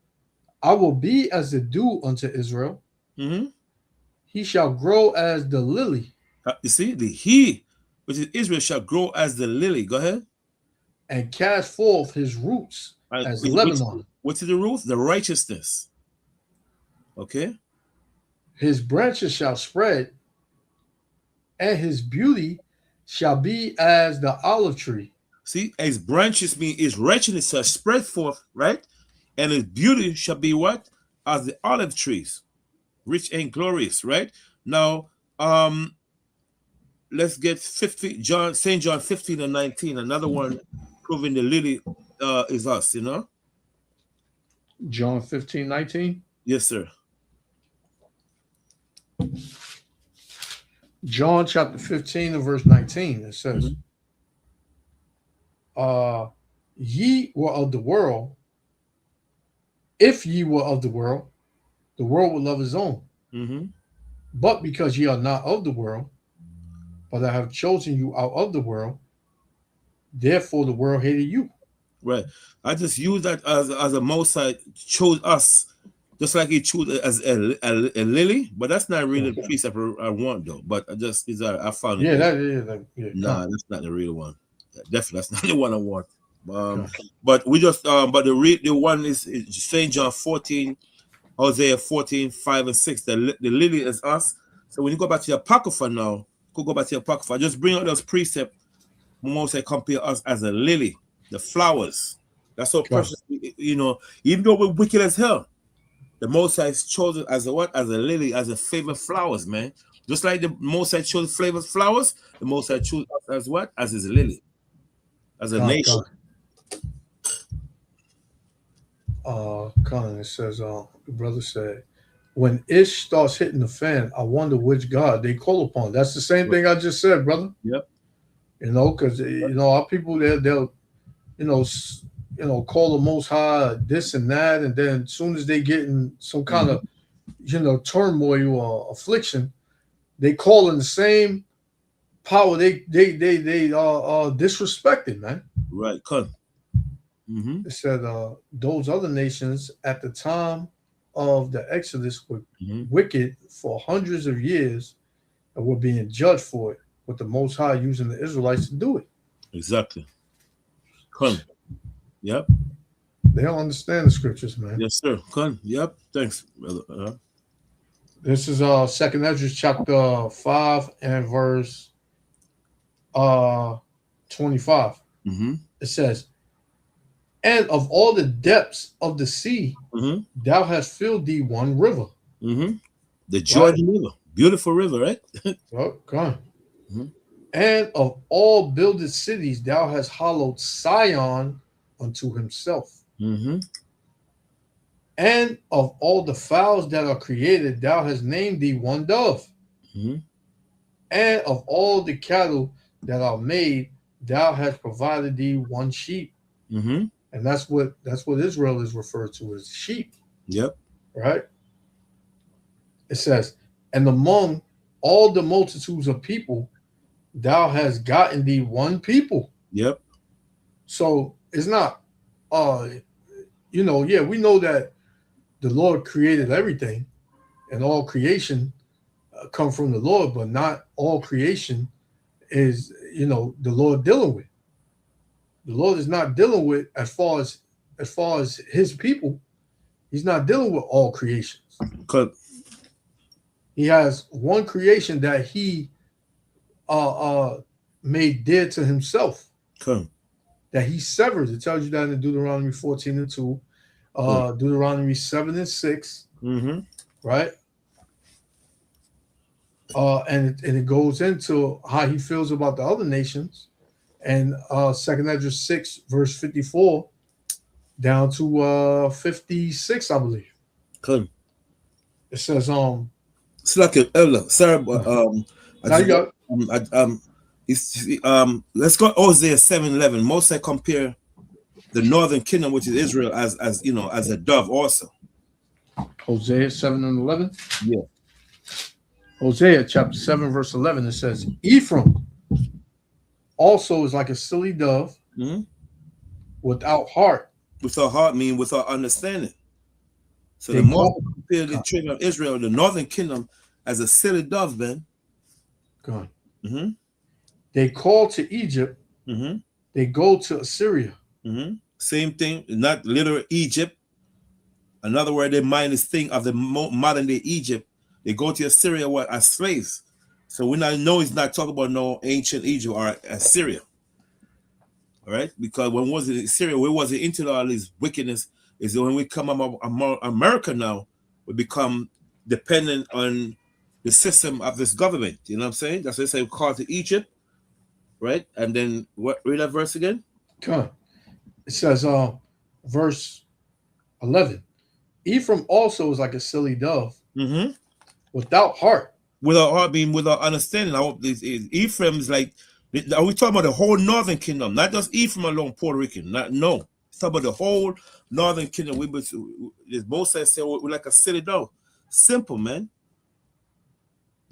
I will be as the dew unto Israel. Mm-hmm. He shall grow as the lily. You see, the he, which is Israel, shall grow as the lily. Go ahead. And cast forth his roots as Lebanon. What's the roots? The righteousness. Okay. His branches shall spread and his beauty shall be as the olive tree. See, his branches mean his righteousness shall spread forth, right? And his beauty shall be what? As the olive trees, rich and glorious, right? Now, let's get St. John 15 and 19, another one proving the lily is us, you know? John 15:19. Yes, sir. John chapter 15 and verse 19. It says, ye were of the world. If ye were of the world would love his own. But because ye are not of the world, but I have chosen you out of the world, therefore the world hated you. Right. I just use that as a Mosai chose us, just like he chose as a lily, but that's not really the precept I want though. But I just I found it. Nah, that's not the real one. Definitely, that's not the one I want. But we just but the one is St. John 14, Hosea 14, 5 and 6. The lily is us. So when you go back to your Apocrypha now, go back to your Apocrypha. Just bring out those precepts. Mosai compare us as a lily, the flowers. That's so precious, you know. Even though we're wicked as hell, the Mosai chose it as a what? As a lily, as a favorite flowers, man. Just like the Mosai chose favorite flowers, the Mosai chose us as what? As his lily, as a nation. Colin, it says, the brother said, when Ish starts hitting the fan, I wonder which God they call upon. That's the same thing I just said, brother. Yep. You know, because you know our people they'll call the Most High this and that, and then as soon as they get in some kind of turmoil or affliction, they call in the same power they disrespected, man. Right, cut. It said those other nations at the time of the Exodus were wicked for hundreds of years and were being judged for it, with the Most High using the Israelites to do it. Exactly. Come. Yep. They don't understand the scriptures, man. Yes, sir. Come. Yep. Thanks, brother. This is 2nd Ezra chapter 5 and verse 25. It says, and of all the depths of the sea, thou hast filled thee one river. The Jordan River. Beautiful river, right? Well, come on. And of all builded cities, thou hast hollowed Sion unto himself. And of all the fowls that are created, thou hast named thee one dove. And of all the cattle that are made, thou hast provided thee one sheep. And that's what Israel is referred to as sheep. Yep. Right? It says, and among all the multitudes of people, thou hast gotten thee one people. Yep. So it's not, we know that the Lord created everything, and all creation come from the Lord, but not all creation is, the Lord dealing with. The Lord is not dealing with as far as his people. He's not dealing with all creations. He has one creation that he made dear to himself. That he severed. It tells you that in Deuteronomy 14 and 2, Deuteronomy 7 and 6, right? And it goes into how he feels about the other nations. And 2nd Ezra 6, verse 54, down to 56, I believe. It says, it's like an elder. Sorry, but let's go Hosea 7:11. Mosai compare the northern kingdom, which is Israel, as a dove also. Hosea 7 and 11? Yeah. Hosea chapter 7, verse 11, it says, Ephraim also is like a silly dove without heart. Without heart mean without understanding. So the more compare the children of Israel, the northern kingdom, as a silly dove, man. Go on. They call to Egypt. They go to Assyria. Same thing, not literal Egypt. Another word, they mind this thing of the modern day Egypt. They go to Assyria as slaves. So we not know he's not talking about no ancient Egypt or Assyria. All right, because when was it Syria? Where was it into all this wickedness? Is when we come America now, we become dependent on the system of this government. You know what I'm saying? That's why they say we call to Egypt, right? And then what? Read that verse again. Come. It says, verse 11. Ephraim also is like a silly dove, without heart. Without heart, being without understanding. I hope Ephraim is like. Are we talking about the whole northern kingdom, not just Ephraim alone, Puerto Rican? No. It's talking about the whole northern kingdom. As Moses said, we're like a silly dove. Simple, man.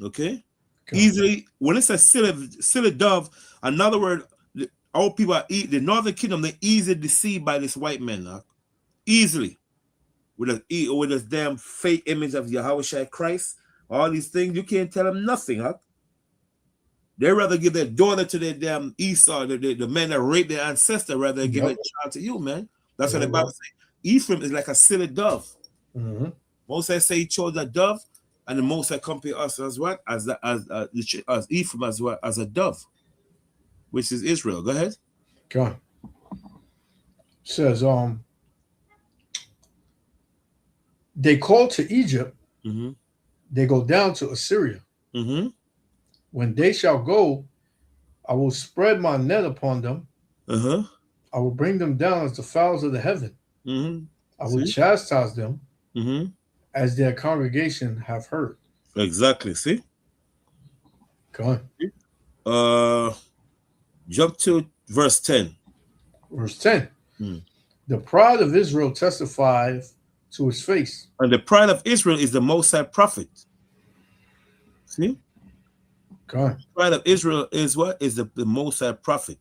Okay? Easily, when it's a silly dove, another word, all people are the northern kingdom, they're easily deceived by this white man. Easily. With this damn fake image of Yahweh Christ, all these things, you can't tell them nothing, They rather give their daughter to their damn Esau, the man that raped their ancestor, rather than give a child to you, man. That's what the Bible says. Ephraim is like a silly dove. Moses say he chose a dove, and the Moses compare us as what? As Ephraim as what? As a dove, which is Israel. Go ahead. God says, they call to Egypt, they go down to Assyria. When they shall go, I will spread my net upon them. I will bring them down as the fowls of the heaven. I will chastise them as their congregation have heard. Exactly. See? Go on. Jump to verse 10. Verse 10. The pride of Israel testifies to his face. And the pride of Israel is the Most High prophet. See? God. The pride of Israel is what? Is the Most High prophet.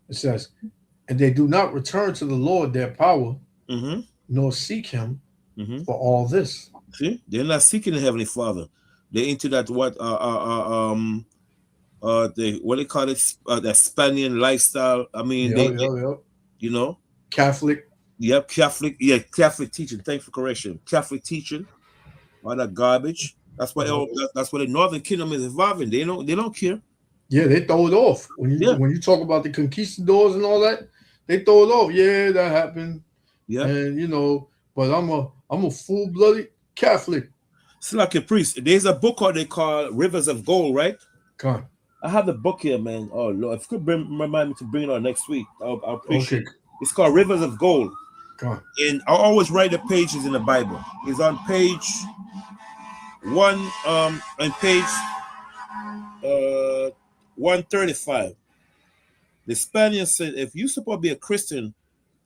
It says, and they do not return to the Lord their power, nor seek him for all this. See? They're not seeking the Heavenly Father. They're into that what what they call it, that Spanish lifestyle. I mean, you know, Catholic. Yep, Catholic. Yeah, Catholic teaching. Thanks for correction. Catholic teaching. All that garbage. That's why that's why the Northern Kingdom is evolving. They don't care. Yeah, they throw it off when you talk about the conquistadors and all that. They throw it off. Yeah, that happened. Yeah, and but I'm a full-blooded Catholic. It's like a priest. There's a book they call Rivers of Gold, right? Come on. I have the book here, man. Oh Lord, if you could remind me to bring it on next week, I'll appreciate it. It's called Rivers of Gold. Come on. And I always write the pages in the Bible. It's on page 1, on page 135. The Spaniard said, if you supposed to be a Christian,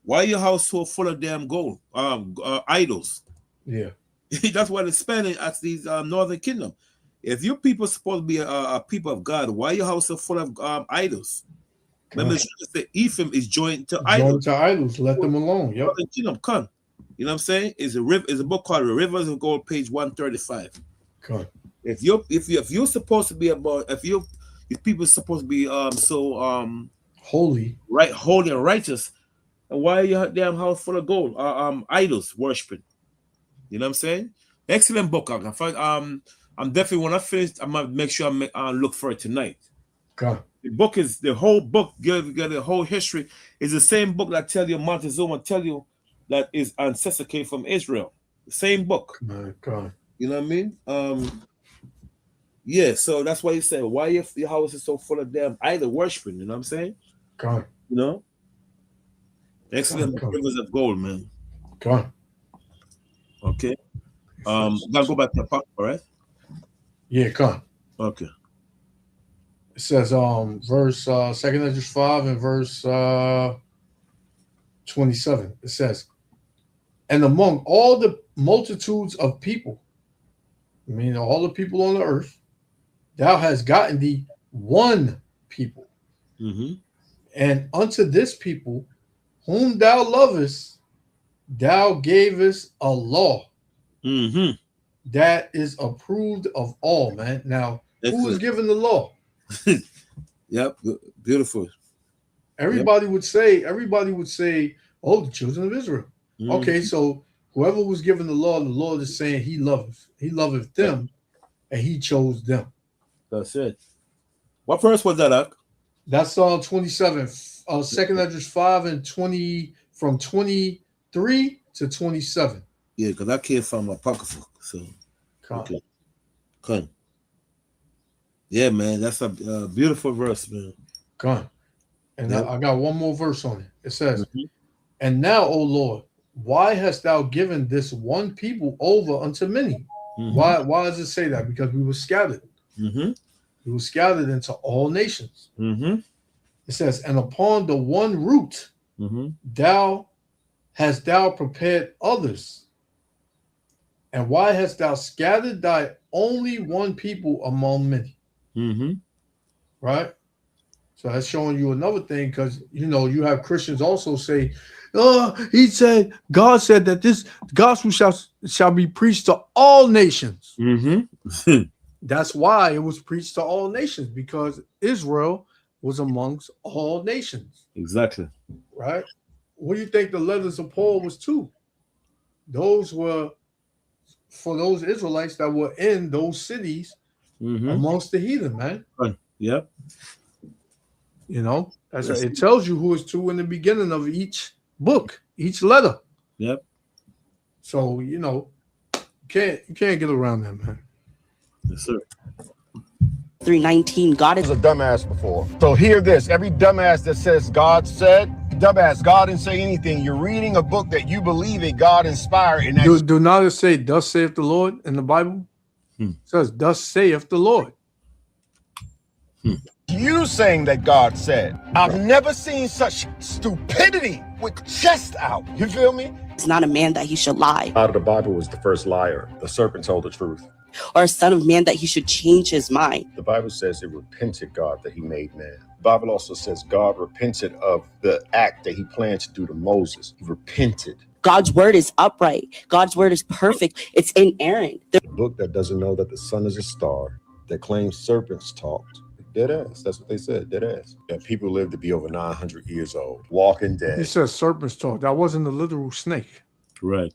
why your house so full of damn gold, idols? Yeah. That's why the Spanish asked these Northern Kingdom. If your people supposed to be a people of God, why your house so full of idols? Remember, Ephraim is joined to idols. Let them alone. Yep. Northern Kingdom, come. You know what I'm saying? It's a book called The Rivers of Gold, page 135. Come. If you're supposed to be if people are supposed to be holy, right, holy and righteous, and why are your damn house full of gold? Idols worshiping. You know what I'm saying? Excellent book. I'm definitely, when I finish, I'm gonna make sure I look for it tonight. God. The whole book, the whole history is the same book that tell you Montezuma tell you that his ancestor came from Israel. The same book. My God. You know what I mean? Yeah, so that's why you say, why your house is so full of damn idol worshiping, you know what I'm saying? God. You know? Excellent Rivers of Gold, man. God. Okay. Gotta go back to the part, all right? Yeah, come. Okay. It says verse 2 Esdras 5 and verse 27. It says, and among all the multitudes of people, I mean all the people on the earth, thou hast gotten thee one people. And unto this people whom thou lovest, thou gavest a law that is approved of all, man. Now, who is given the law? Yep, beautiful. Everybody would say, oh, the children of Israel. Okay, so whoever was given the Lord is saying he loveth them. and he chose them. That's it. What verse was that, Ak? That's 27. Second Esdras 5 and 20, from 23 to 27. Yeah, because that came from Apocrypha. So, okay. Come. Yeah, man, that's a beautiful verse, man. Come. And Yep. I got one more verse on it. It says, And now, O Lord, why hast thou given this one people over unto many? Why does it say that? Because we were scattered. We were scattered into all nations. It says, and upon the one root thou hast thou prepared others. And why hast thou scattered thy only one people among many? Right? So that's showing you another thing, because you have Christians also say, he said, God said that this gospel shall be preached to all nations. That's why it was preached to all nations, because Israel was amongst all nations. Exactly. Right? What do you think the letters of Paul was to? Those were for those Israelites that were in those cities amongst the heathen, man. Yep. That's right. It tells you who it's to in the beginning of each book, each letter. Yep. So you can't get around that, man. Yes, sir. 3:19, God is a dumbass before. So hear this. Every dumbass that says God said, dumbass, God didn't say anything. You're reading a book that you believe it, God inspired. And do not it say, thus saith the Lord in the Bible? It says, thus saith the Lord. You saying that God said. I've never seen such stupidity with chest out. You feel me? It's not a man that he should lie. Out of the Bible was the first liar. The serpent told the truth. Or a son of man that he should change his mind. The Bible says it repented God that he made man. The Bible also says God repented of the act that he planned to do to Moses. He repented. God's word is upright. God's word is perfect. It's inerrant. The book that doesn't know that the sun is a star, that claims serpents talked. Dead ass. That's what they said. Dead ass. That people live to be over 900 years old. Walking dead. He says serpents talk. That wasn't a literal snake. Right.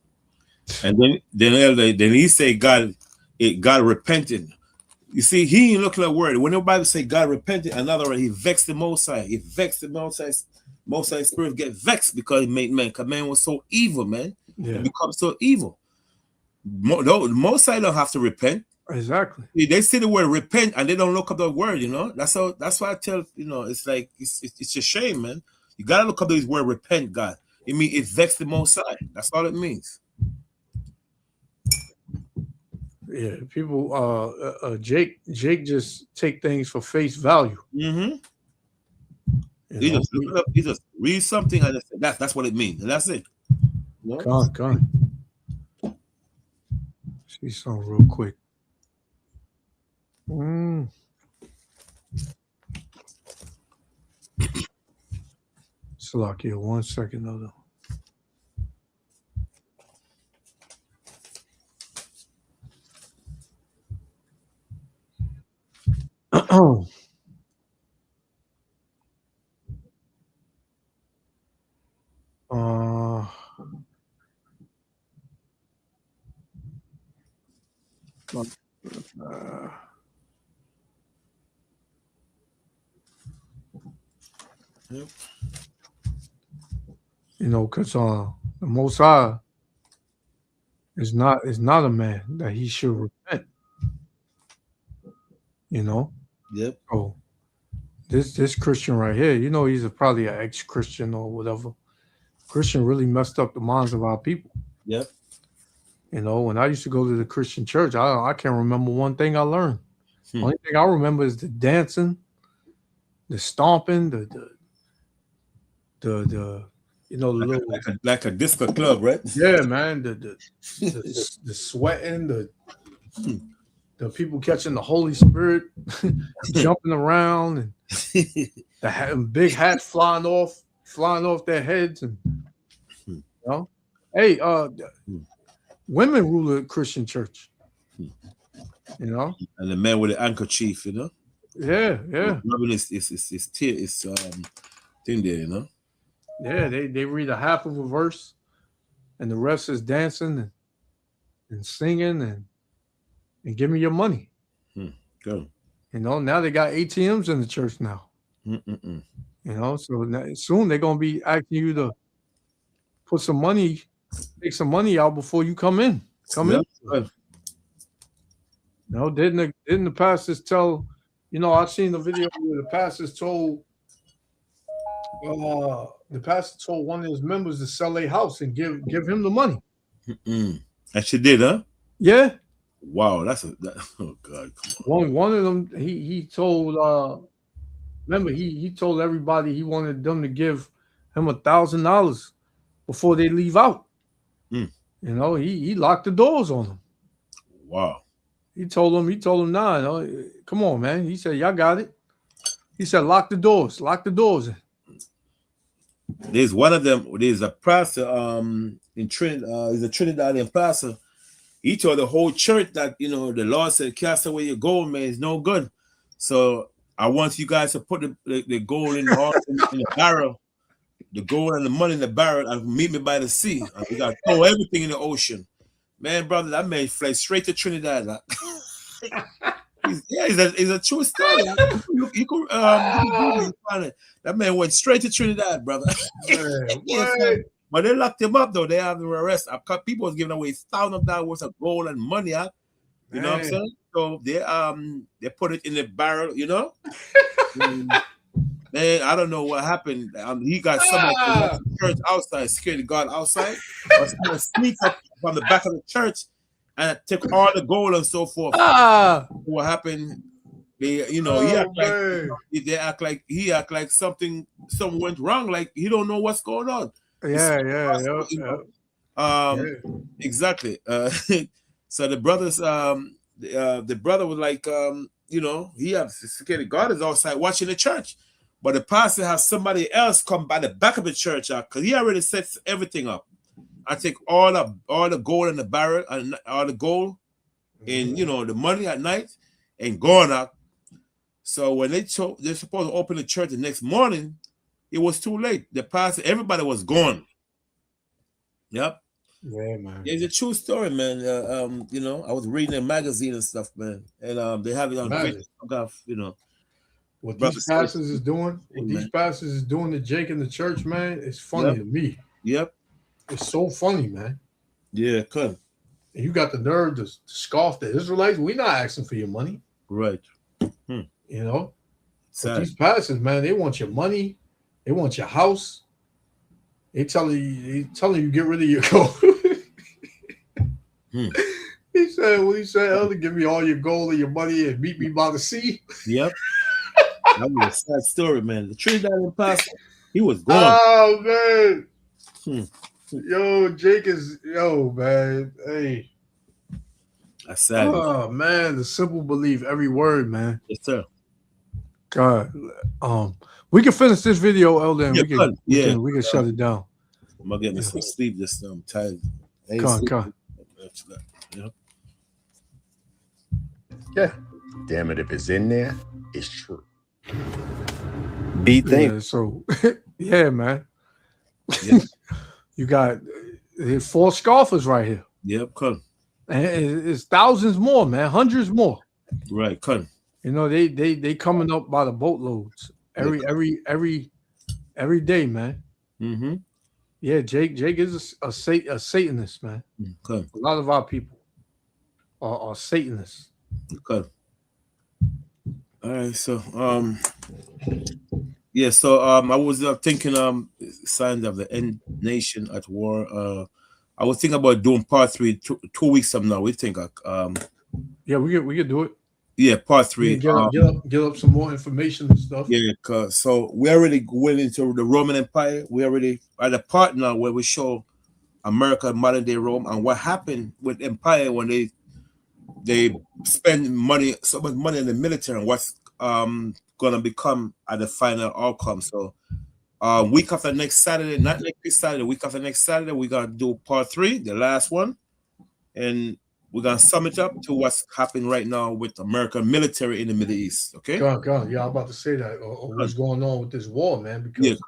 And then he say God repented. You see, he ain't looking at word. When the Bible say God repented, another word, he vexed the Most High. He vexed the Most High spirit get vexed because he made man. Because man was so evil, man. Yeah. It becomes so evil. The Most High don't have to repent. Exactly. They say the word repent and they don't look up the word, That's why I tell, it's like it's a shame, man. You gotta look up this word repent, God. It means it vexed the Most High. That's all it means. Yeah, people Jake just take things for face value. He just read something and that's what it means, and that's it. Come. See something real quick. Slack here, 1 second though. Yep. Because the Most High is not a man that he should repent. Yep. Oh, this Christian right here, he's probably an ex-Christian or whatever. Christian really messed up the minds of our people. Yep. When I used to go to the Christian church, I can't remember one thing I learned. Only thing I remember is the dancing, the stomping, the little like a disco club, right? Yeah, man. The sweating, the people catching the Holy Spirit, jumping around, and the big hats flying off their heads, and hey, women rule the Christian church. And the man with the handkerchief, Yeah. Rubbing his thing there, Yeah, they read a half of a verse, and the rest is dancing and singing and give me your money. Good. You know, now they got ATMs in the church now. Mm-mm-mm. You know, so soon they're gonna be asking you to put some money, take some money out before you come in. Yep. Good. You know, didn't the pastors tell? You know, I've seen the video where the pastor told one of his members to sell a house and give him the money. Mm-mm. And she did, huh? Yeah. Wow, oh God, come on. One of them, he told remember he told everybody he wanted them to give him $1,000 before they leave out. Mm. You know, he locked the doors on them. Wow. He told them, nah, no, come on, man. He said, y'all got it. He said, lock the doors. There's one of them. There's a pastor in Trinidad. He's a Trinidadian pastor. He told the whole church that, you know, the Lord said, cast away your gold, man. It's no good. So I want you guys to put the gold in the barrel, the gold and the money in the barrel, and meet me by the sea. And we got to throw everything in the ocean. Man, brother, that man fled straight to Trinidad. It's a true story. You could find it. That man went straight to Trinidad, brother. But they locked him up though. They have him arrested. People was giving away $1,000 worth of gold and money. You know what I'm saying? So they put it in the barrel. You know. Man, I don't know what happened. He got somebody from the church outside, security guard outside, or someone sneak up from the back of the church and took all the gold and so forth. What happened? They, you know, he act like something went wrong. Like he don't know what's going on. Exactly. So the brothers, the brother was like, you know, he has security guard is outside watching the church, but the pastor has somebody else come by the back of the church because he already sets everything up. I take all the gold in the barrel and all the gold and you know the money at night and going out. So when they're supposed to open the church the next morning, it was too late. The pastor, everybody was gone. Yep. Yeah, man. It's a true story, man. You know, I was reading a magazine and stuff, man, and they have it on Facebook, you know. What these pastors is doing, to Jake in the church, man, it's funny to me. Yep. It's so funny, man. Yeah, good. And you got the nerve to scoff the Israelites. We're not asking for your money. Right. You know? But these pastors, man, they want your money. They want your house. They telling you get rid of your gold. He said, Elder, give me all your gold and your money and meet me by the sea. Yep. That was a sad story, man. The Trinidadian pastor, he was gone. Oh, man. Yo, Jake is, man. Hey. That's sad. Oh, man. The simple belief, every word, man. Yes, sir. God. We can finish this video, Elder, and we can shut it down. I'm gonna get me some sleep this time. I'm tired. Come on. Yeah. Damn it, if it's in there, it's true. So yeah, man. Yeah. You got four scoffers right here. Yep, come. And it's thousands more, man, hundreds more. Right, come. You know, they coming up by the boatloads every day, man. Mm-hmm. Yeah, Jake is a Satanist, man. Okay. A lot of our people are Satanists. Okay. All right, so yeah, so I was thinking signs of the end nation at war. I was thinking about doing part 3 2 weeks from now. We think yeah, we could do it. Yeah, part 3. Get up some more information and stuff. Yeah, so we already went into the Roman Empire. We already at a part now where we show America, modern day Rome, and what happened with empire when they spend so much money in the military, and what's gonna become at the final outcome. So week after next Saturday, not next Saturday, week after next Saturday, we're gonna do part 3, the last one, and we're gonna sum it up to what's happening right now with American military in the Middle East. Okay. God. Yeah, I'm about to say that. Or what's going on with this war, man? Because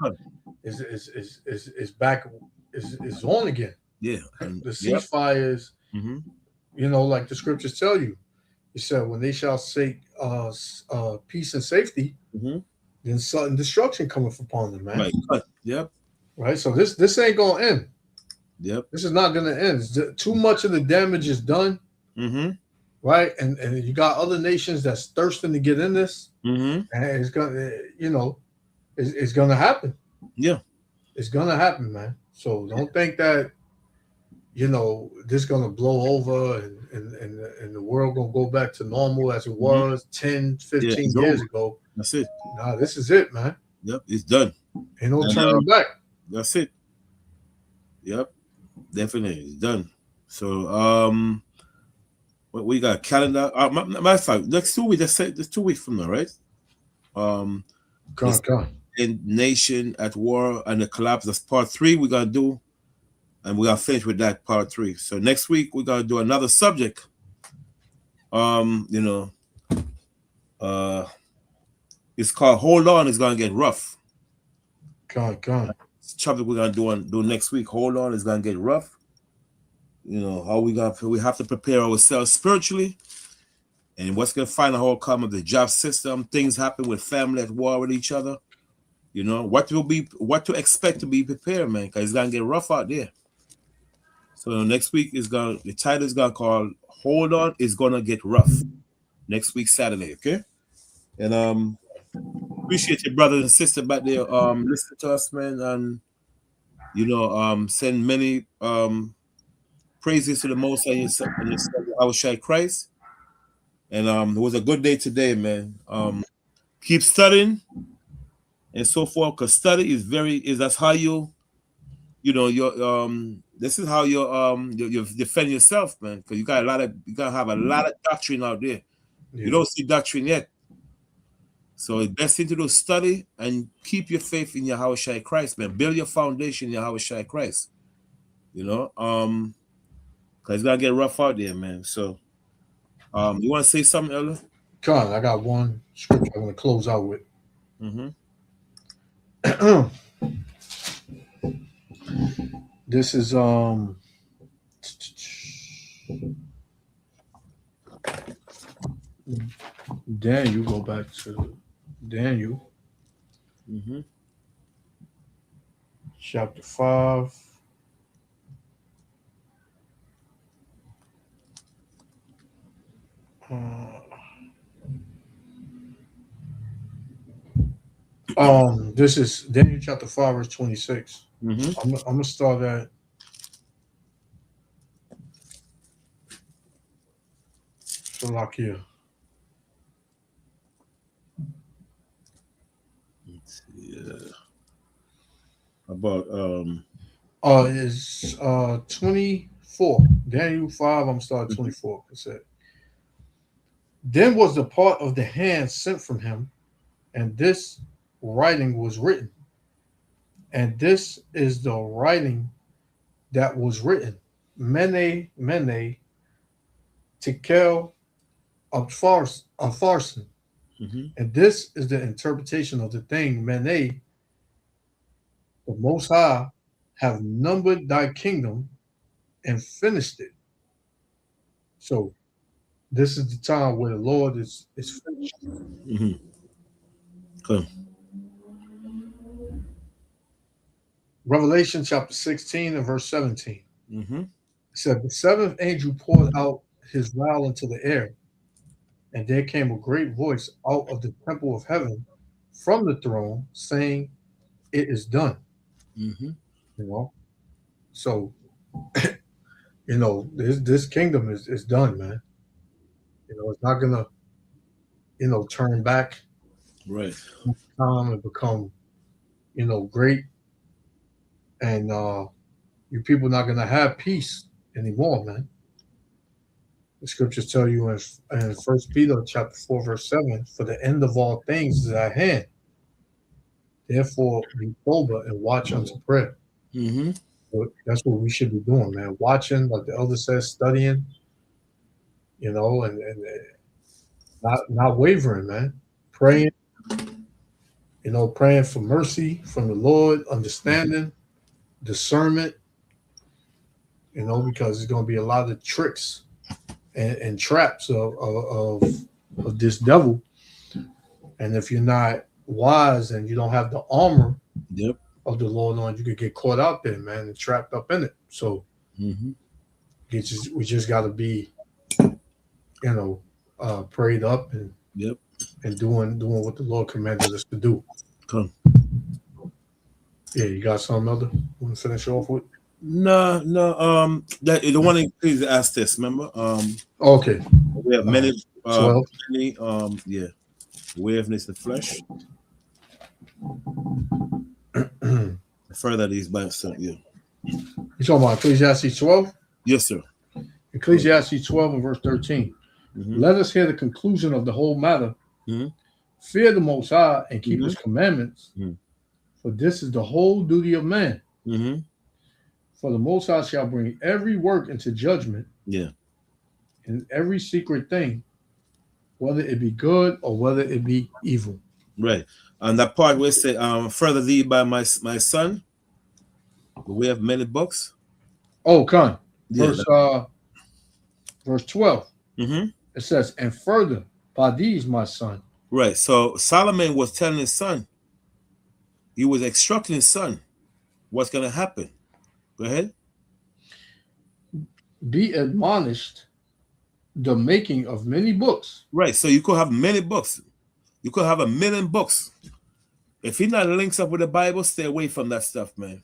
it's back. It's on again. Yeah. The ceasefires. Mm-hmm. You know, like the scriptures tell you. It said, when they shall say, peace and safety, Mm-hmm. then sudden destruction cometh upon them, man. Right. Yep. Right. So this ain't gonna end. Yep. This is not gonna end. Too much of the damage is done. Mm-hmm. Right. And you got other nations that's thirsting to get in this, Mm-hmm. and it's gonna, it's gonna happen. Yeah. It's gonna happen, man. So don't think that, this is gonna blow over and the world gonna go back to normal as it was 10, 15 years ago. That's it. Nah, this is it, man. Yep. It's done. Ain't no turning back. That's it. Yep. Definitely. It's done. So what we got? Calendar. Matter of fact, next 2 weeks. That's 2 weeks from now, right? Come on. In Nation at War and the Collapse. That's part 3 we're gonna do. And we're gonna finish with that part 3. So next week we're gonna do another subject. It's called Hold On, It's Gonna Get Rough. Come on. Subject we're gonna do next week. Hold on, it's gonna get rough. How we have to prepare ourselves spiritually, and what's gonna find a whole come of the job system. Things happen with family at war with each other. What to expect to be prepared, man, because it's gonna get rough out there. So next week the title is gonna call Hold On, It's Gonna Get Rough. Next week Saturday, okay? And appreciate your brothers and sisters back there listening to us, man, and send many praises to the Most High yourself and your son, our Shai Christ. And it was a good day today, man. Keep studying and so forth, because study that's how this is how you defend yourself, man, because you gotta have a lot of doctrine out there. You don't see doctrine yet. So it's best thing to do is study and keep your faith in Yahweh Shai Christ, man. Build your foundation in Yahweh Shai Christ. Because it's gonna get rough out there, man. So you want to say something, Elder? Con, I got one scripture I'm gonna close out with. Mm-hmm. This is Daniel. Go back to Daniel. Mm-hmm. Chapter 5. This is Daniel chapter 5, verse 26. Mm-hmm. I'm gonna start at Salakia. About is 24. Daniel 5, I'm starting 24. Then was the part of the hand sent from him, and this writing was written. And this is the writing that was written. Mene, Mene, Tekel, Upharsin. Mm-hmm. And this is the interpretation of the thing. Mene, the Most High, have numbered thy kingdom and finished it. So this is the time where the Lord is finished. Mm-hmm. Cool. Revelation chapter 16 and verse 17. Mm-hmm. It said, the seventh angel poured out his vial into the air, and there came a great voice out of the temple of heaven from the throne, saying, it is done. Mm-hmm. So this kingdom is done, man. It's not gonna turn back, right? And become great, and you people not gonna have peace anymore, man. The scriptures tell you in 1 Peter chapter 4 verse 7, for the end of all things is at hand. Therefore be sober and watch unto prayer. Mm-hmm. So that's what we should be doing, man. Watching, like the elder says, studying, and not wavering, man. Praying, praying for mercy from the Lord, understanding, discernment, because there's going to be a lot of tricks and traps of of this devil. And if you're not wise and you don't have the armor Yep. of the Lord on, you could get caught out there, man, and trapped up in it. So Mm-hmm. we just got to be, prayed up and Yep. and doing what the Lord commanded us to do. Come. Yeah, you got something, Elder? Want to finish off with? No. That the one in Ecclesiastes, remember? Okay. We have many. 12. Many. Yeah. Awareness of flesh. Further these by so yeah. You talking about Ecclesiastes 12? Yes, sir. Ecclesiastes 12 and verse 13. Mm-hmm. Let us hear the conclusion of the whole matter. Mm-hmm. Fear the Most High and keep Mm-hmm. His commandments, Mm-hmm. for this is the whole duty of man. Mm-hmm. For the Most High shall bring every work into judgment, Yeah. and every secret thing, whether it be good or whether it be evil. Right. And that part where it say, further thee by my son, we have many books. Oh, Khan. Yeah, Verse 12. Mm-hmm. It says, and further, by these, my son. Right. So Solomon was telling his son, he was instructing his son what's going to happen. Go ahead. Be admonished the making of many books. Right. So you could have many books. You could have 1 million books. If you're not links up with the Bible, stay away from that stuff, man.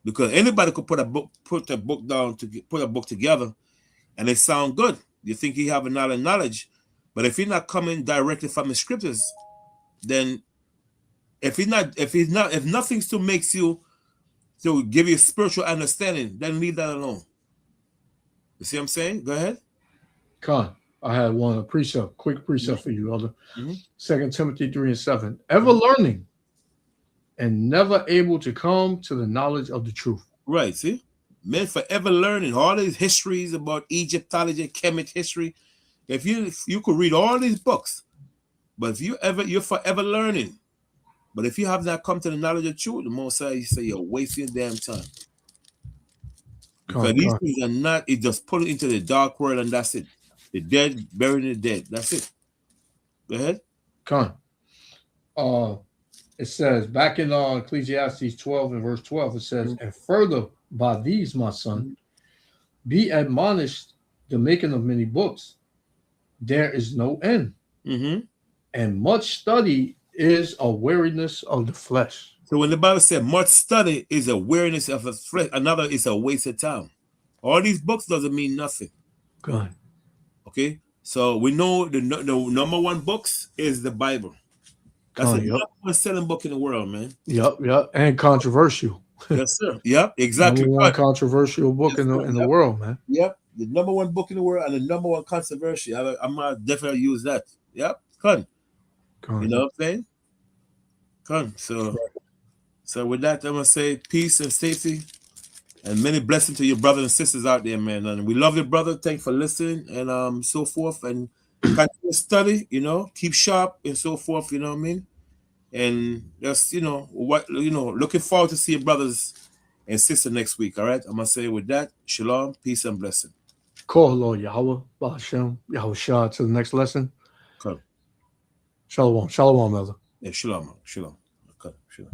Because anybody could put a book together, and it sound good. You think you have a lot of knowledge, but if you're not coming directly from the scriptures, then if nothing's to makes you to give you spiritual understanding, then leave that alone. You see what I'm saying? Go ahead. Con, I had a quick precept for you, Elder. Mm-hmm. 2 Timothy 3 and 7. Ever learning and never able to come to the knowledge of the truth. Right, see? Men forever learning all these histories about Egyptology, Kemet history. If you could read all these books, but if you're forever learning. But if you have not come to the knowledge of truth, the Most High, you say you're wasting your damn time. Because these things are not, it just put it into the dark world and that's it. The dead burying the dead. That's it. Go ahead. Con. It says back in Ecclesiastes 12 and verse 12, it says, and further by these, my son, be admonished the making of many books. There is no end. Mm-hmm. And much study is a weariness of the flesh. So when the Bible said much study is a weariness of the flesh, another is a waste of time. All these books doesn't mean nothing. Good. Okay? So we know the number one books is the Bible. That's the number one selling book in the world, man. Yep. And controversial. Yes, sir. Yep, exactly. Number one controversial book in the world, man. Yep, the number one book in the world and the number one controversial. I'm gonna definitely use that. Yep, You know what I'm saying? So with that, I'm gonna say peace and safety and many blessings to your brothers and sisters out there, man. And we love you, brother. Thanks for listening and so forth. And continue to study, keep sharp and so forth, you know what I mean? And just looking forward to see your brothers and sisters next week. All right. I'm gonna say with that, shalom, peace and blessing. Call Lord Yahweh, Ba'ashem, Yahweh Shah to the next lesson. Come. Shalom, Elder. Yeah, shalom. Okay, shalom.